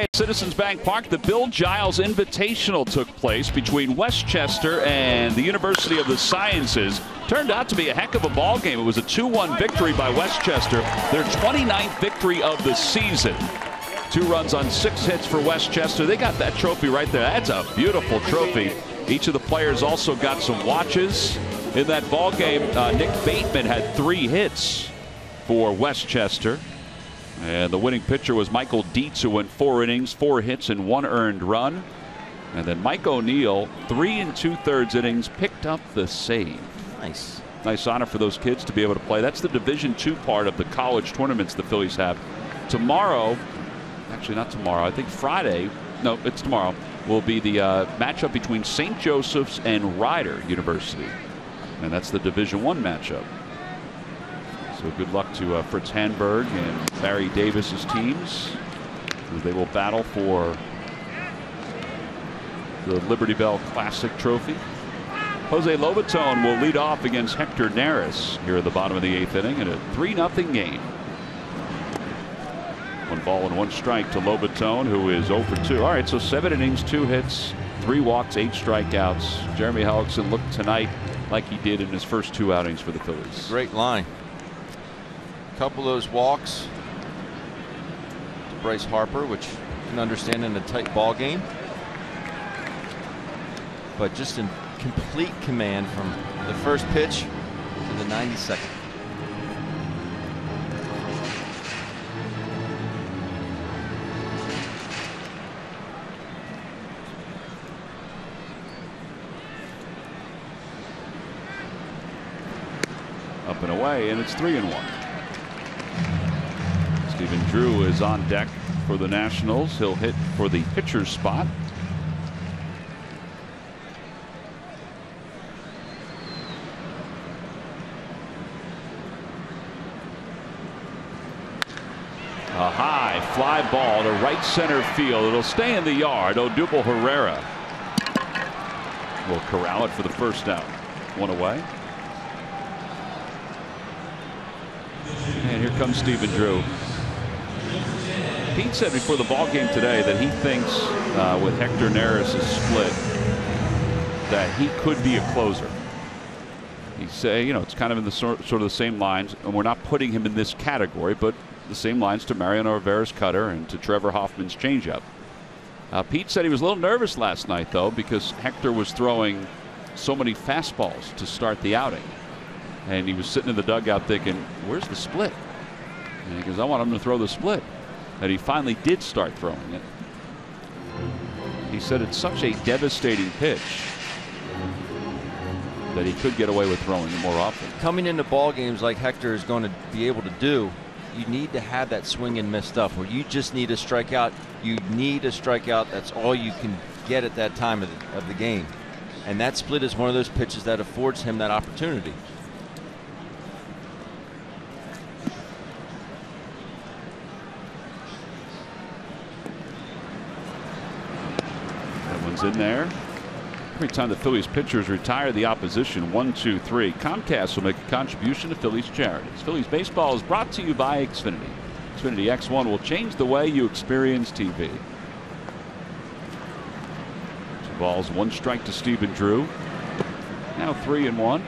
At Citizens Bank Park, the Bill Giles Invitational took place between Westchester and the University of the Sciences. Turned out to be a heck of a ball game. It was a 2-1 victory by Westchester, their 29th victory of the season. 2 runs on 6 hits for Westchester. They got that trophy right there. That's a beautiful trophy. Each of the players also got some watches. In that ball game, Nick Bateman had 3 hits for Westchester. And the winning pitcher was Michael Dietz, who went 4 innings, 4 hits, and 1 earned run. And then Mike O'Neill, 3 2/3 innings, picked up the save. Nice. Nice honor for those kids to be able to play. That's the Division II part of the college tournaments the Phillies have. Tomorrow, actually not tomorrow, I think Friday, no, it's tomorrow, will be the matchup between St. Joseph's and Rider University. And that's the Division I matchup. So good luck to Fritz Hanberg and Barry Davis's teams, as they will battle for the Liberty Bell Classic Trophy. Jose Lobaton will lead off against Hector Neris here at the bottom of the 8th inning in a 3-0 game. 1 ball and 1 strike to Lobaton, who is 0 for 2. All right, so 7 innings, 2 hits, 3 walks, 8 strikeouts. Jeremy Hellickson looked tonight like he did in his first 2 outings for the Phillies. Great line. Couple of those walks to Bryce Harper, which you can understand in a tight ball game, but just in complete command from the first pitch to the 92nd. Up and away, and it's 3-1. Stephen Drew is on deck for the Nationals. He'll hit for the pitcher's spot. A high fly ball to right center field. It'll stay in the yard. Odubel Herrera will corral it for the first out. 1 away. And here comes Stephen Drew. Pete said before the ball game today that he thinks with Hector Neris' split that he could be a closer. He say, you know, it's kind of in the sort of the same lines, and we're not putting him in this category, but the same lines to Mariano Rivera's cutter and to Trevor Hoffman's changeup. Pete said he was a little nervous last night, though, because Hector was throwing so many fastballs to start the outing. And he was sitting in the dugout thinking, where's the split? And he goes, I want him to throw the split. And he finally did start throwing it. He said it's such a devastating pitch that he could get away with throwing more often. Coming into ball games like Hector is going to be able to do, you need to have that swing and miss stuff where you just need a strikeout. You need a strikeout. That's all you can get at that time of the game. And that split is one of those pitches that affords him that opportunity. That one's in there. Every time the Phillies pitchers retire the opposition, 1, 2, 3. Comcast will make a contribution to Phillies charities. Phillies baseball is brought to you by Xfinity. Xfinity X1 will change the way you experience TV. 2 balls, 1 strike to Stephen Drew. Now 3-1.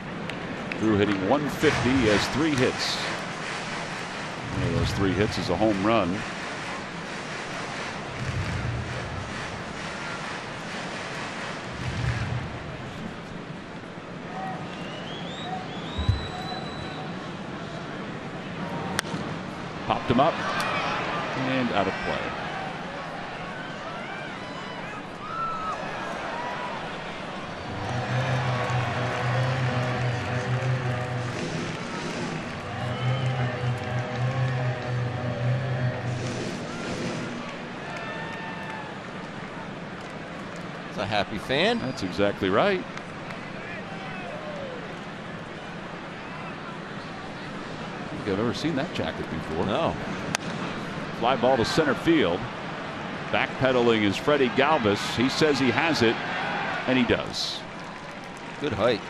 Drew hitting 150. He has 3 hits. One of those 3 hits is a home run. Popped him up and out of play. It's a happy fan. That's exactly right. I don't think I've ever seen that jacket before. No. Fly ball to center field. Backpedaling is Freddie Galvis. He says he has it, and he does. Good height.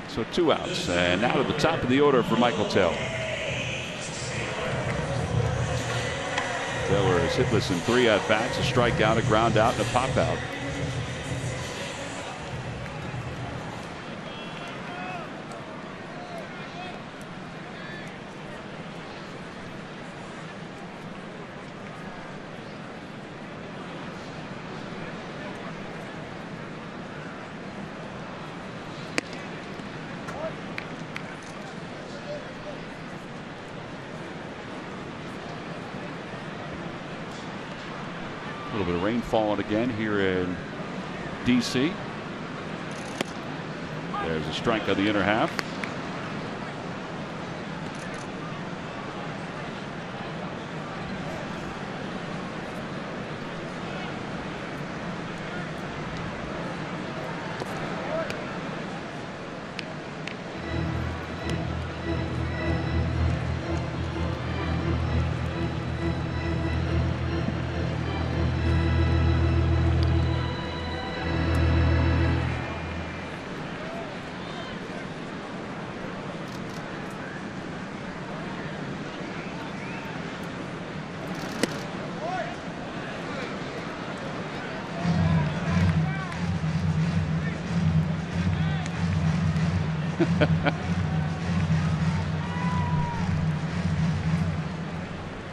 So 2 outs, and now to the top of the order for Michael Taylor. Taylor is hitless in 3 at-bats, a strikeout, a ground out, and a pop out. A little bit of rain falling again here in D.C. There's a strike on the inner half.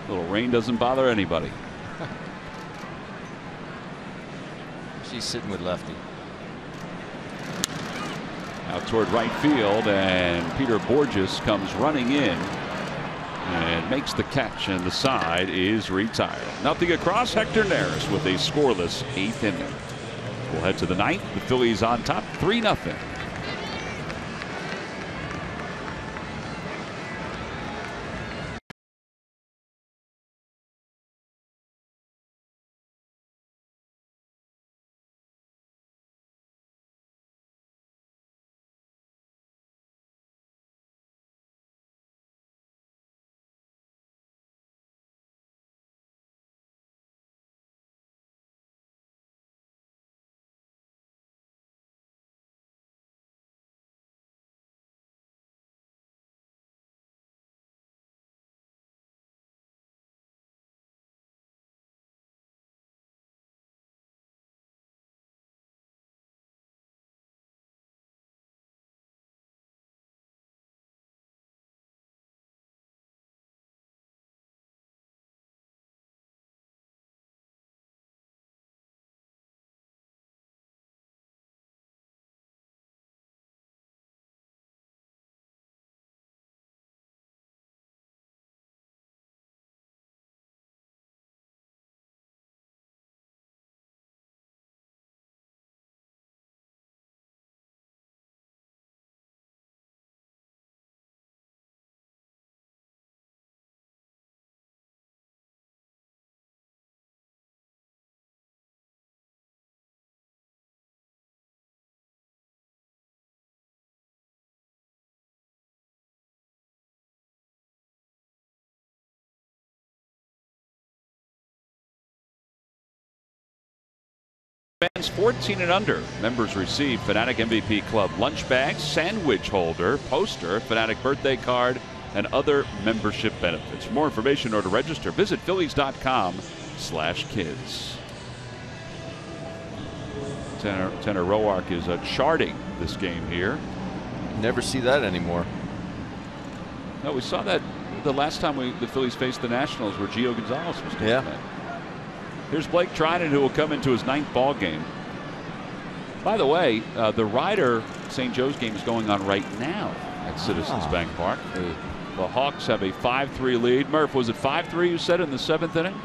Little rain doesn't bother anybody. She's sitting with lefty. Out toward right field, and Peter Borges comes running in and makes the catch, and the side is retired. Nothing across. Hector Neris with a scoreless 8th inning. We'll head to the 9th. The Phillies on top 3-0. 14 and under. Members receive Fanatic MVP Club lunch bags, sandwich holder, poster, Fanatic birthday card, and other membership benefits. For more information or to register, visit Phillies.com/kids. Tanner Roark is charting this game here. Never see that anymore. No, we saw that the last time the Phillies faced the Nationals, where Gio Gonzalez was doing that. Here's Blake Trinan, who will come into his 9th ball game. By the way, the Ryder St. Joe's game is going on right now at Citizens Bank Park. The Hawks have a 5-3 lead. Murph, was it 5-3 you said in the 7th inning?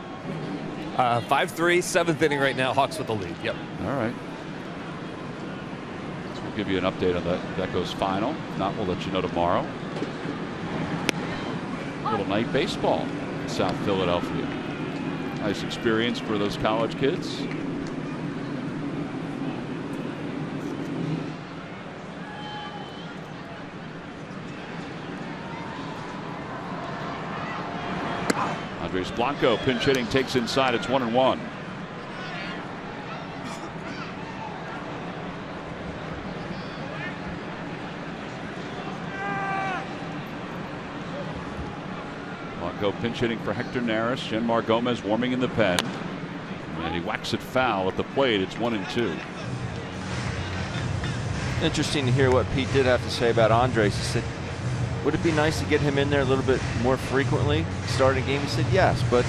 5-3, 7th inning right now. Hawks with the lead. Yep. All right. So we'll give you an update on that. That goes final. If not, we'll let you know tomorrow. Little night baseball in South Philadelphia. Nice experience for those college kids. Andres Blanco pinch hitting, takes inside. It's 1-1. Blanco pinch hitting for Hector Neris. Genmar Gomez warming in the pen, and he whacks it foul at the plate. It's 1-2. Interesting to hear what Pete did have to say about Andres. He said, would it be nice to get him in there a little bit more frequently starting a game? He said yes, but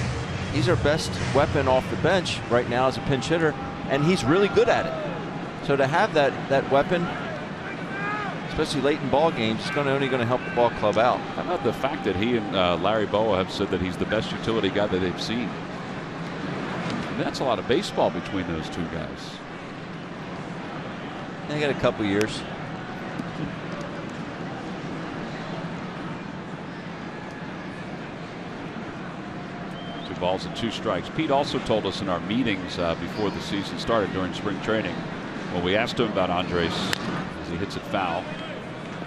he's our best weapon off the bench right now as a pinch hitter, and he's really good at it. So to have that weapon, especially late in ball games, is only going to help the ball club out. How about the fact that he and Larry Boa have said that he's the best utility guy that they've seen? And that's a lot of baseball between those two guys. They got a couple years. 2 balls and 2 strikes. Pete also told us in our meetings before the season started during spring training, when we asked him about Andres as he hits it foul.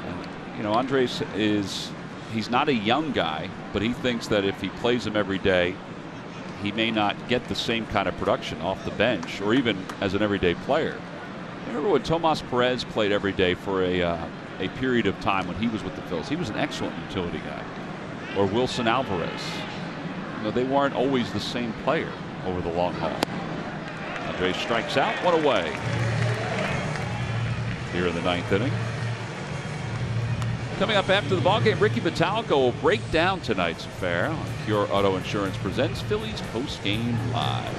And, you know, Andres he's not a young guy, but he thinks that if he plays him every day, he may not get the same kind of production off the bench or even as an everyday player. Remember when Tomas Perez played every day for a period of time when he was with the Phillies? He was an excellent utility guy. Or Wilson Alvarez. You know, they weren't always the same player over the long haul. Andres strikes out, 1 away here in the 9th inning. Coming up after the ballgame, Ricky Metallico will break down tonight's affair on Pure Auto Insurance presents Phillies Postgame Live.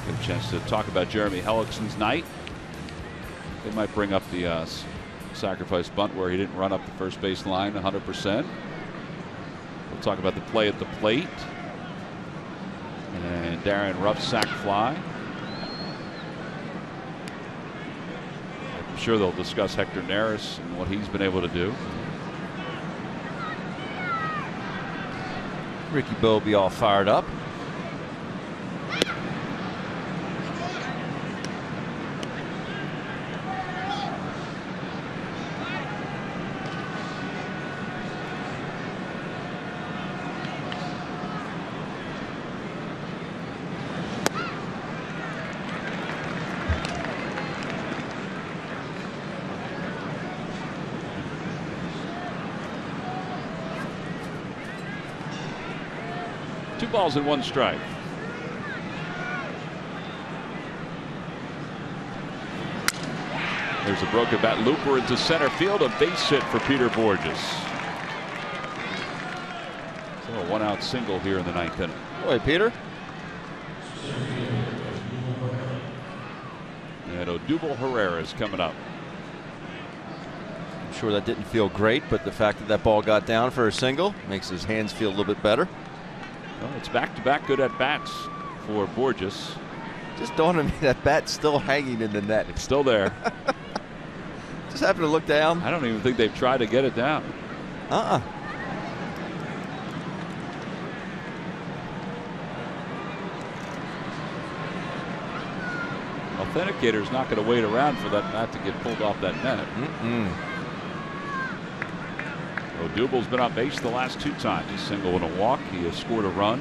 Get a chance to talk about Jeremy Hellickson's night. They might bring up the sacrifice bunt where he didn't run up the first base line 100%. We'll talk about the play at the plate. And Darren Ruff's sac fly. I'm sure they'll discuss Hector Neris and what he's been able to do. Ricky Bo will be all fired up. Balls and 1 strike. There's a broken bat looper into center field, a base hit for Peter Borges. So a 1-out single here in the 9th inning. Boy, Peter. And Odubel Herrera is coming up. I'm sure that didn't feel great, but the fact that that ball got down for a single makes his hands feel a little bit better. Well, it's back-to-back good at-bats for Borges. Just dawned on me that bat's still hanging in the net. It's still there. Just happened to look down. I don't even think they've tried to get it down. Authenticator's not going to wait around for that bat to get pulled off that net. Odubel's been on base the last 2 times. He's single and a walk. He has scored a run.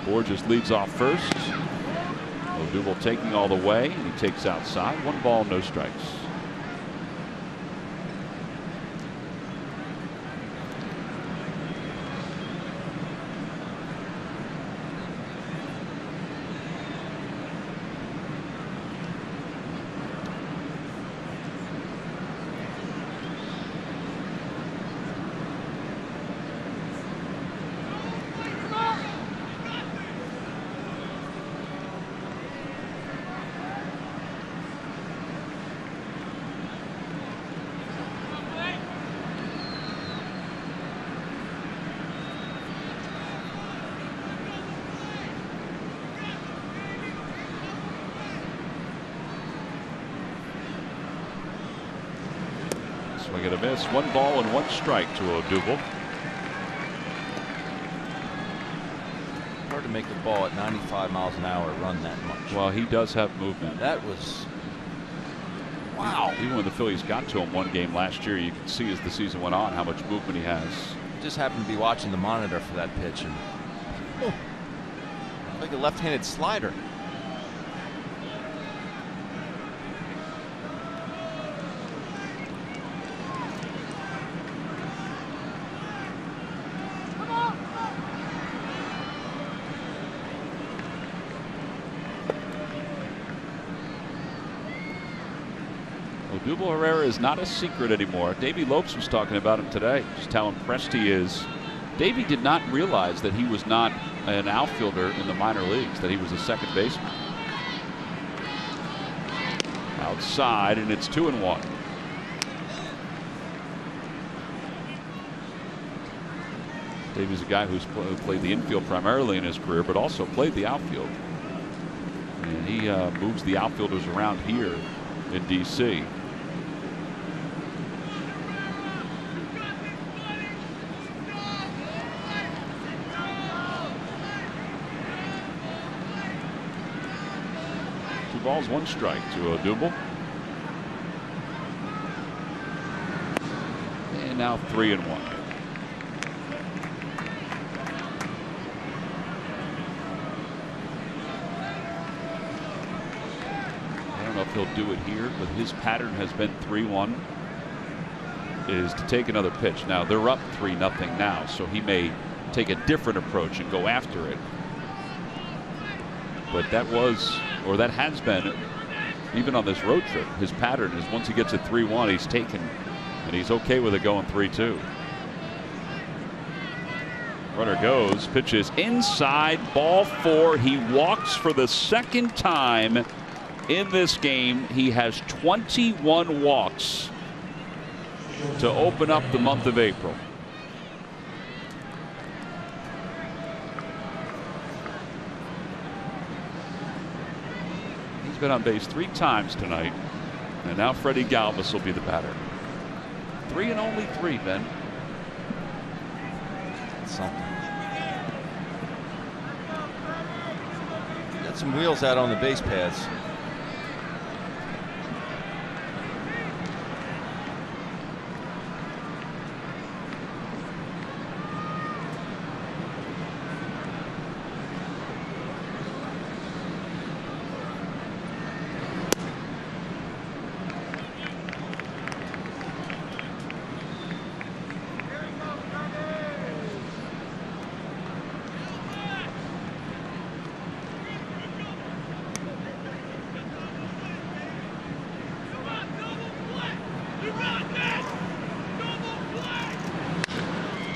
Borges leads off first. Odubel taking all the way, and he takes outside. 1 ball, no strikes. Swing and a miss. 1 ball and 1 strike to Odubel. Hard to make the ball at 95 miles an hour run that much. Well, he does have movement. That was wow. Even when the Phillies got to him 1 game last year, you could see as the season went on how much movement he has. Just happened to be watching the monitor for that pitch, and like a left-handed slider. Odubel Herrera is not a secret anymore. Davey Lopes was talking about him today, just how impressed he is. Davey did not realize that he was not an outfielder in the minor leagues, that he was a second baseman. Outside, and it's 2-1. Davey's a guy who played the infield primarily in his career, but also played the outfield. And he moves the outfielders around here in D.C. Two balls, 1 strike to Odubel. And now 3-1. I don't know if he'll do it here, but his pattern has been 3-1 is to take another pitch. Now they're up 3-0 now, so he may take a different approach and go after it. But that was, or that has been, even on this road trip, his pattern is once he gets at 3-1, he's taken, and he's okay with it going 3-2. Runner goes, pitches inside, ball 4. He walks for the 2nd time in this game. He has 21 walks to open up the month of April. He's been on base 3 times tonight, and now Freddie Galvis will be the batter. 3 and only 3, Ben. Something. Got some wheels out on the base paths.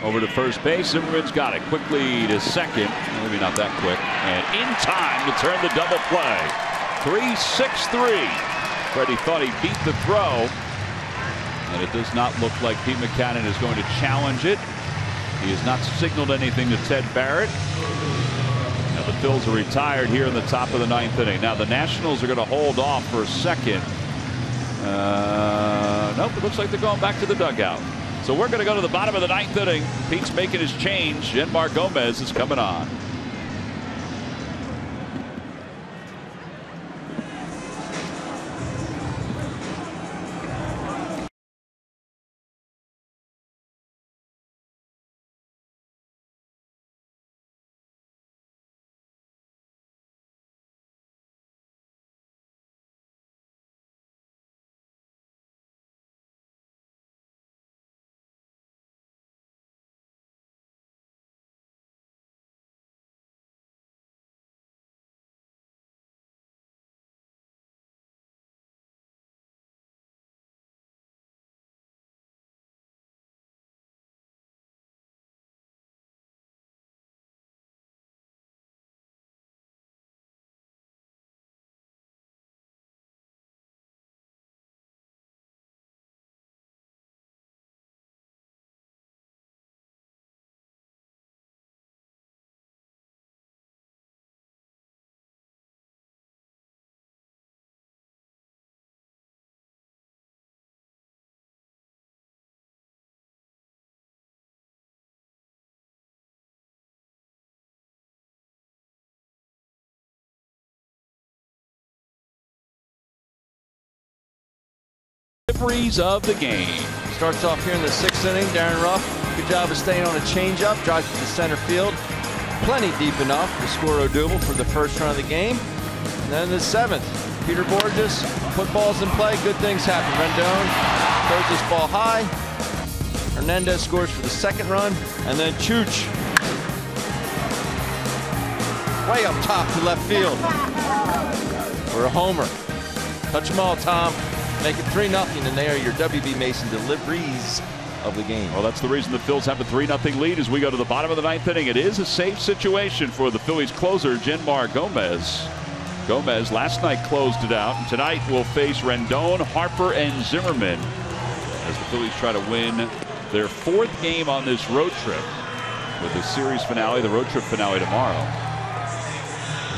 Over to first base. Zimmerman's got it quickly to second. Maybe not that quick. And in time to turn the double play. 3-6-3. Freddie thought he beat the throw. And it does not look like Pete Mackanin is going to challenge it. He has not signaled anything to Ted Barrett. Now the Phils are retired here in the top of the 9th inning. Now the Nationals are going to hold off for a second. Nope, it looks like they're going back to the dugout. So we're going to go to the bottom of the 9th inning. Pete's making his change. Yenmar Gomez is coming on. referees of the game. Starts off here in the 6th inning. Darren Ruff, good job of staying on a changeup. Drives it to center field. Plenty deep enough to score Odubel for the first run of the game. And then the 7th, Peter Borges, put balls in play. Good things happen. Rendon throws this ball high. Hernandez scores for the 2nd run. And then Chooch way up top to left field for a homer. Touch them all, Tom. Make it 3-0, and they are your WB Mason deliveries of the game. Well, that's the reason the Phils have a 3-0 lead as we go to the bottom of the 9th inning. It is a safe situation for the Phillies closer, Jenmar Gomez. Gomez last night closed it out, and tonight will face Rendon, Harper, and Zimmerman as the Phillies try to win their 4th game on this road trip with the series finale, the road trip finale tomorrow.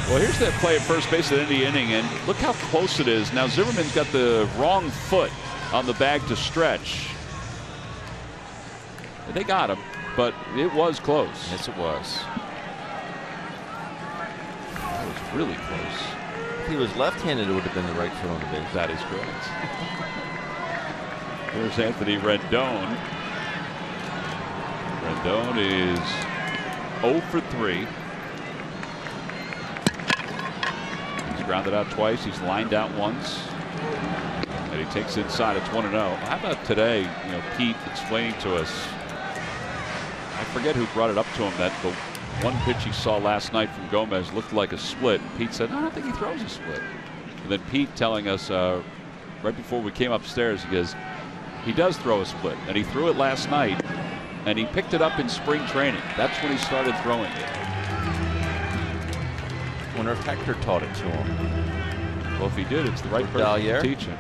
Well, here's that play at first base at the end of the inning, and look how close it is. Now Zimmerman's got the wrong foot on the bag to stretch. They got him, but it was close. Yes, it was. It was really close. If he was left-handed, it would have been the right foot on the base. That is correct. Here's Anthony Rendon. Rendon is 0 for 3. Grounded out twice. He's lined out once, and he takes inside. It's 1-0. How about today? Pete explaining to us. I forget who brought it up to him that the one pitch he saw last night from Gomez looked like a split. And Pete said, "No, I don't think he throws a split." And then Pete telling us right before we came upstairs, he goes, "He does throw a split, and he threw it last night, and he picked it up in spring training. That's when he started throwing it." I wonder if Hector taught it to him. Well, if he did, it's the right person to teach him.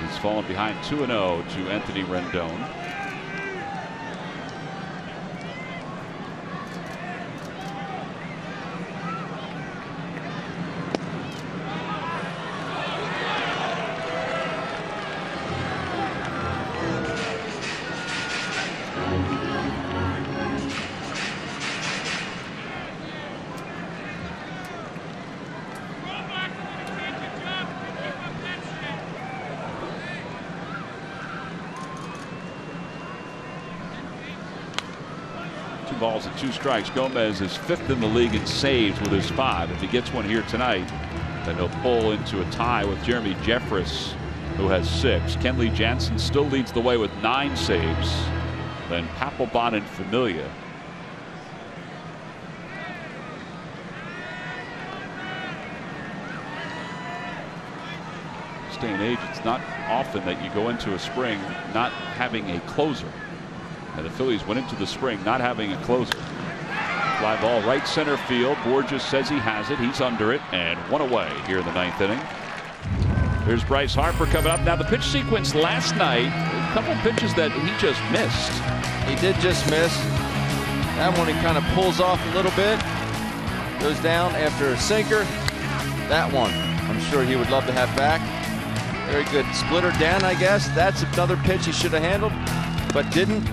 He's fallen behind 2-0 to Anthony Rendon. Balls and 2 strikes. Gomez is 5th in the league in saves with his 5. If he gets one here tonight, then he'll pull into a tie with Jeremy Jeffress, who has 6. Kenley Jansen still leads the way with 9 saves. Then Papelbon and Familia. This day and age, it's not often that you go into a spring not having a closer. And the Phillies went into the spring not having a closer. Fly ball right center field. Borges says he has it. He's under it, and 1 away here in the 9th inning. Here's Bryce Harper coming up. Now the pitch sequence last night, a couple pitches that he just missed. He did just miss. That one he kind of pulls off a little bit. Goes down after a sinker. That one, I'm sure he would love to have back. Very good splitter down, I guess. That's another pitch he should have handled, but didn't.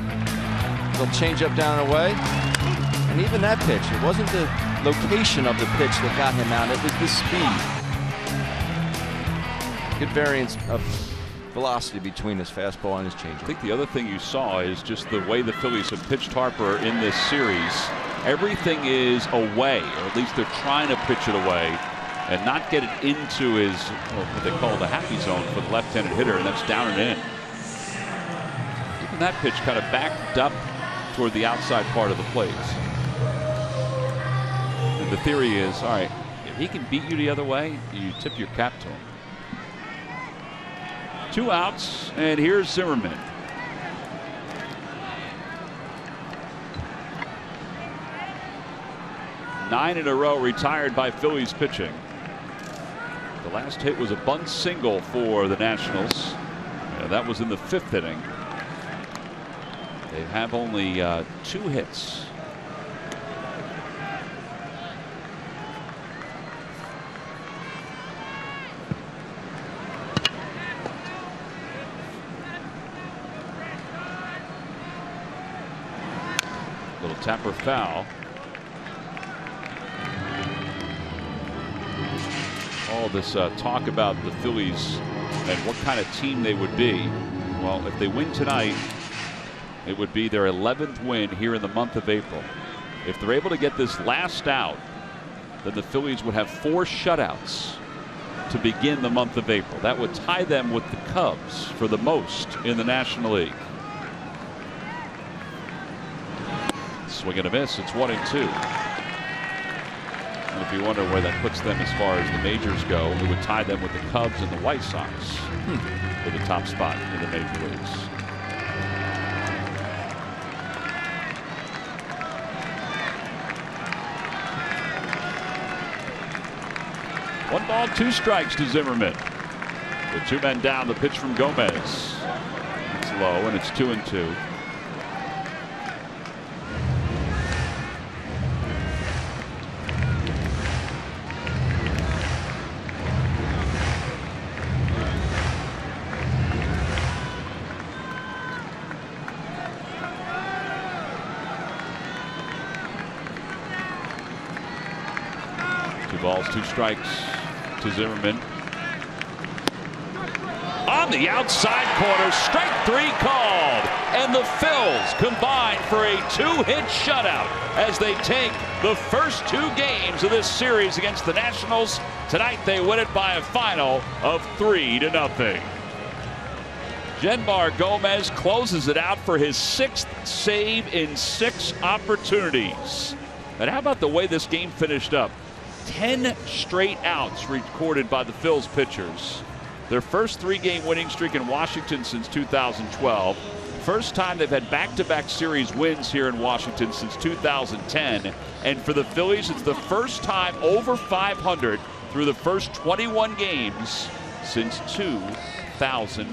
They'll change up down and away. And even that pitch, it wasn't the location of the pitch that got him out, it was the speed. Good variance of velocity between his fastball and his changeup. I think the other thing you saw is just the way the Phillies have pitched Harper in this series. Everything is away, or at least they're trying to pitch it away and not get it into his, what they call the happy zone for the left-handed hitter, and that's down and in. Even that pitch kind of backed up toward the outside part of the plate. And the theory is, all right, if he can beat you the other way, you tip your cap to him. 2 outs, and here's Zimmerman. Nine in a row retired by Phillies pitching. The last hit was a bunt single for the Nationals. That was in the 5th inning. They have only 2 hits. Little tapper foul. all this talk about the Phillies and what kind of team they would be. Well, if they win tonight, it would be their 11th win here in the month of April. If they're able to get this last out, then the Phillies would have 4 shutouts to begin the month of April. That would tie them with the Cubs for the most in the National League. Swing and a miss. It's 1-2. And if you wonder where that puts them as far as the majors go, it would tie them with the Cubs and the White Sox for the top spot in the major leagues. One ball, 2 strikes to Zimmerman. With 2 men down, the pitch from Gomez. It's low, and it's 2-2. Balls, 2 strikes to Zimmerman. On the outside corner, strike 3 called, and the Phils combine for a 2-hit shutout as they take the first 2 games of this series against the Nationals. Tonight they win it by a final of 3-0. Jenbar Gomez closes it out for his 6th save in 6 opportunities. And how about the way this game finished up? 10 straight outs recorded by the Phils pitchers. Their first 3-game winning streak in Washington since 2012. First time they've had back-to-back series wins here in Washington since 2010. And for the Phillies, it's the first time over 500 through the first 21 games since 2000.